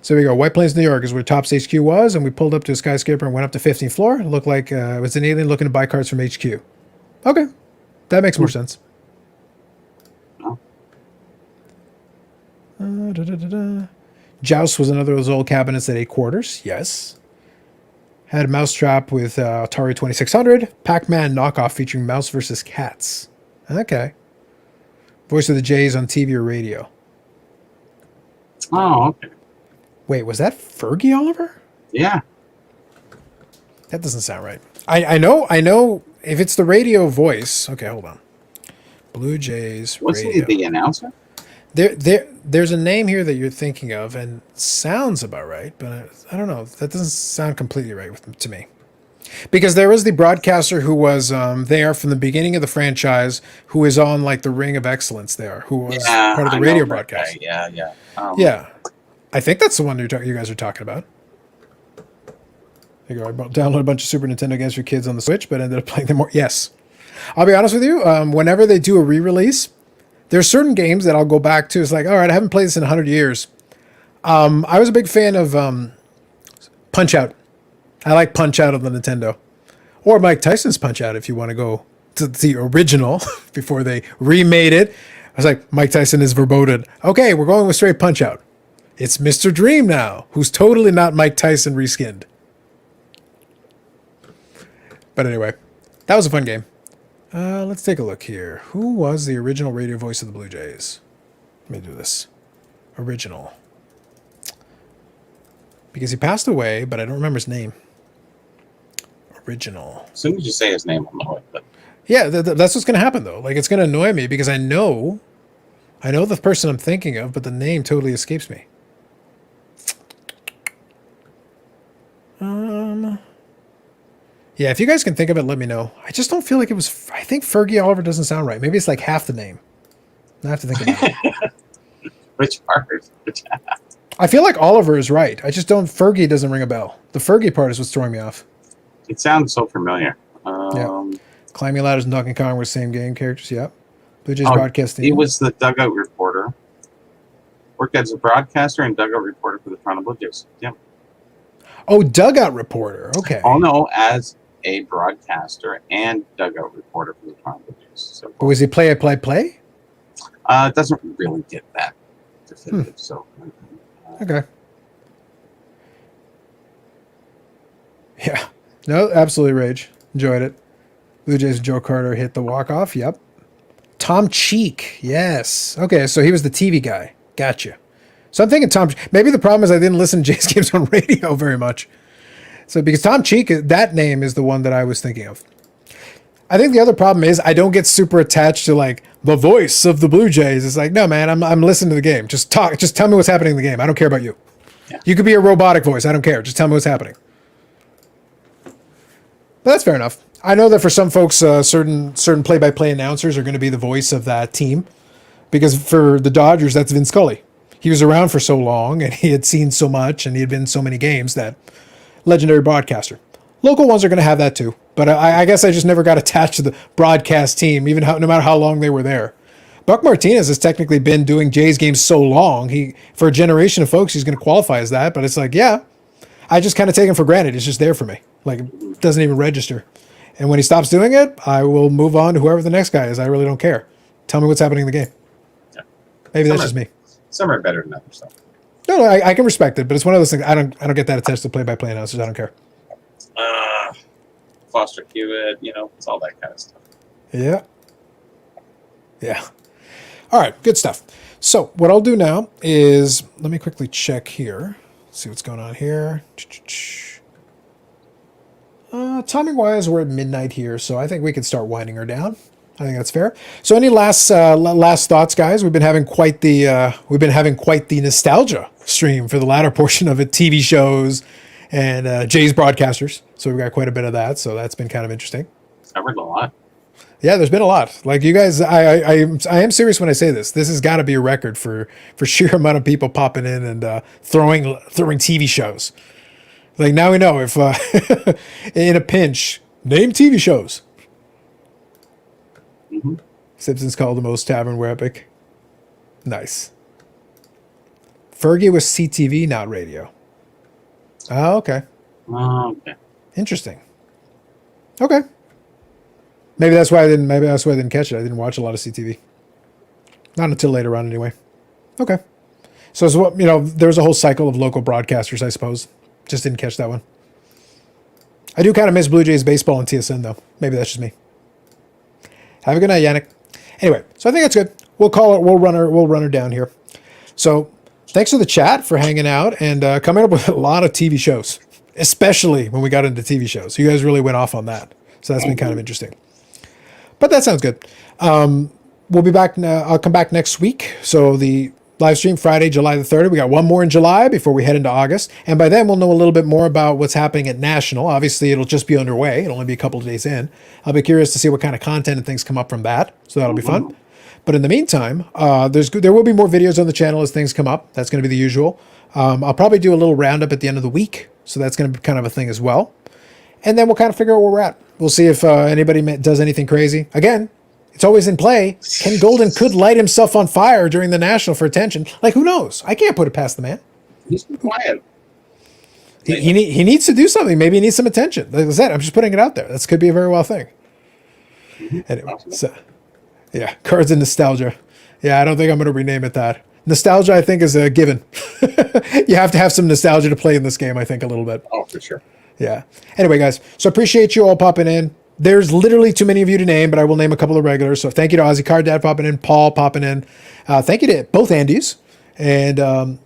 So we go. White Plains, New York is where Topps HQ was, and we pulled up to a skyscraper and went up to 15th floor. It looked like it was an alien looking to buy cards from HQ. Okay. That makes more sense. Joust was another of those old cabinets at 8 quarters. Yes. Had a mousetrap with Atari 2600. Pac-Man knockoff featuring mouse versus cats. Okay. Voice of the Jays on TV or radio. Oh, okay. Wait, was that Fergie Oliver? Yeah. That doesn't sound right. I know if it's the radio voice. Okay, hold on. Blue Jays Wasn't radio. he the announcer? There's a name here that you're thinking of, and sounds about right, but I don't know. That doesn't sound completely right to me. Because there was the broadcaster who was there from the beginning of the franchise, who is on like the Ring of Excellence there, who was part of the radio broadcast. Yeah. Yeah, I think that's the one you guys are talking about. There you go. I downloaded a bunch of Super Nintendo games for kids on the Switch, but ended up playing them more. Yes, I'll be honest with you. Whenever they do a re-release, there's certain games that I'll go back to. It's like, all right, I haven't played this in 100 years. I was a big fan of Punch Out. I like Punch Out on the Nintendo. Or Mike Tyson's Punch Out if you want to go to the original before they remade it. I was like, Mike Tyson is verboten. Okay, we're going with straight Punch Out. It's Mr. Dream now, who's totally not Mike Tyson reskinned. But anyway, that was a fun game. Let's take a look here. Who was the original radio voice of the Blue Jays? Let me do this. Original. Because he passed away, but I don't remember his name. Original. As soon as you say his name, I'll know it. But Yeah, that's what's going to happen, though. Like, it's going to annoy me because I know the person I'm thinking of, but the name totally escapes me. Yeah, if you guys can think of it, let me know. I just don't feel like it was... I think Fergie Oliver doesn't sound right. Maybe it's like half the name. I have to think about it. which part? I feel like Oliver is right. I just don't... Fergie doesn't ring a bell. The Fergie part is what's throwing me off. It sounds so familiar. Climbing Ladders and Donkey Kong were the same game characters. Yep. Blue Jays broadcasting. He was the dugout reporter. Worked as a broadcaster and dugout reporter for the Toronto Blue Jays. Yeah. Oh, dugout reporter. Okay. Oh no, as a broadcaster and dugout reporter for the Toronto Blue Jays. So, But was he play? it doesn't really get that definitive. So. Okay. Yeah. No, absolutely rage. Enjoyed it. Blue Jays and Joe Carter hit the walk-off. Yep. Tom Cheek. Yes. Okay, so he was the TV guy. Gotcha. So I'm thinking Tom... Maybe the problem is I didn't listen to Jays games on radio very much. So because Tom Cheek, that name is the one that I was thinking of. I think the other problem is I don't get super attached to like the voice of the Blue Jays. It's like, no, man, I'm listening to the game. Just talk. Just tell me what's happening in the game. I don't care about you. Yeah. You could be a robotic voice. I don't care. Just tell me what's happening. But that's fair enough. I know that for some folks, certain play-by-play announcers are going to be the voice of that team. Because for the Dodgers, that's Vin Scully. He was around for so long, and he had seen so much, and he had been in so many games that legendary broadcaster. Local ones are going to have that too. But I guess I just never got attached to the broadcast team, even no matter how long they were there. Buck Martinez has technically been doing Jays games so long. For a generation of folks, he's going to qualify as that. But it's like, yeah, I just kind of take him for granted. It's just there for me. Like, it doesn't even register. And when he stops doing it, I will move on to whoever the next guy is. I really don't care. Tell me what's happening in the game. Yeah. Maybe that's just me. Some are better than others, though. No, I can respect it, but it's one of those things. I don't get that attached to play-by-play announcers. I don't care. Foster Hewitt, it's all that kind of stuff. Yeah. All right, good stuff. So what I'll do now is let me quickly check here. See what's going on here. Timing wise, we're at midnight here, so I think we can start winding her down. I think that's fair. So, any last thoughts, guys? We've been having quite the nostalgia stream for the latter portion of it. TV shows and Jay's broadcasters. So we've got quite a bit of that. So that's been kind of interesting. Covered a lot. Yeah, there's been a lot. Like you guys, I am serious when I say this. This has got to be a record for sheer amount of people popping in and throwing TV shows. Like now we know if in a pinch, name TV shows. Mm-hmm. Simpsons called the most tavernware epic. Nice. Fergie was CTV, not radio. Oh, okay. Okay. Interesting. Okay. Maybe that's why I didn't catch it. I didn't watch a lot of CTV. Not until later on, anyway. Okay. So it's what there was a whole cycle of local broadcasters, I suppose. Just didn't catch that one. I do kind of miss Blue Jays baseball and TSN though. Maybe that's just me. Have a good night, Yannick. Anyway, so I think that's good. We'll call it. We'll run her down here. So thanks to the chat for hanging out and coming up with a lot of TV shows, especially when we got into TV shows. You guys really went off on that. So that's been kind of interesting. But that sounds good. We'll be back. I'll come back next week. So the live stream Friday, July the 3rd. We got one more in July before we head into August. And by then we'll know a little bit more about what's happening at National. Obviously it'll just be underway. It'll only be a couple of days in. I'll be curious to see what kind of content and things come up from that. So that'll be fun. But in the meantime, there will be more videos on the channel as things come up. That's going to be the usual. I'll probably do a little roundup at the end of the week. So that's going to be kind of a thing as well. And then we'll kind of figure out where we're at. We'll see if anybody does anything crazy. Again, it's always in play. Ken Golden could light himself on fire during the National for attention. Like, who knows? I can't put it past the man. He's been quiet. He needs to do something. Maybe he needs some attention. Like I said, I'm just putting it out there. This could be a very well thing. Anyway, so, yeah, cards and nostalgia. Yeah, I don't think I'm going to rename it that. Nostalgia, I think, is a given. You have to have some nostalgia to play in this game, I think, a little bit. Oh, for sure. Yeah. Anyway, guys, so appreciate you all popping in. There's literally too many of you to name, but I will name a couple of regulars. So thank you to Ozzy Card Dad popping in, Paul popping in. Thank you to both Andys. And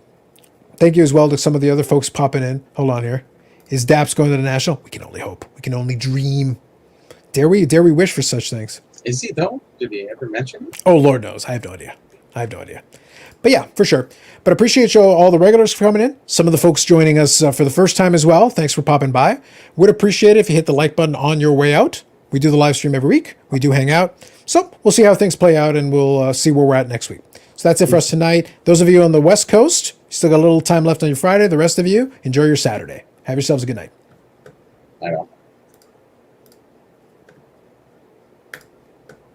thank you as well to some of the other folks popping in. Hold on here. Is Daps going to the National? We can only hope. We can only dream. Dare we wish for such things? Is he, though? Did he ever mention it? Oh, Lord knows. I have no idea. But yeah, for sure. But appreciate you all the regulars for coming in. Some of the folks joining us for the first time as well. Thanks for popping by. Would appreciate it if you hit the like button on your way out. We do the live stream every week. We do hang out. So we'll see how things play out and we'll see where we're at next week. So that's it for us tonight. Those of you on the West Coast, still got a little time left on your Friday. The rest of you, enjoy your Saturday. Have yourselves a good night. I know.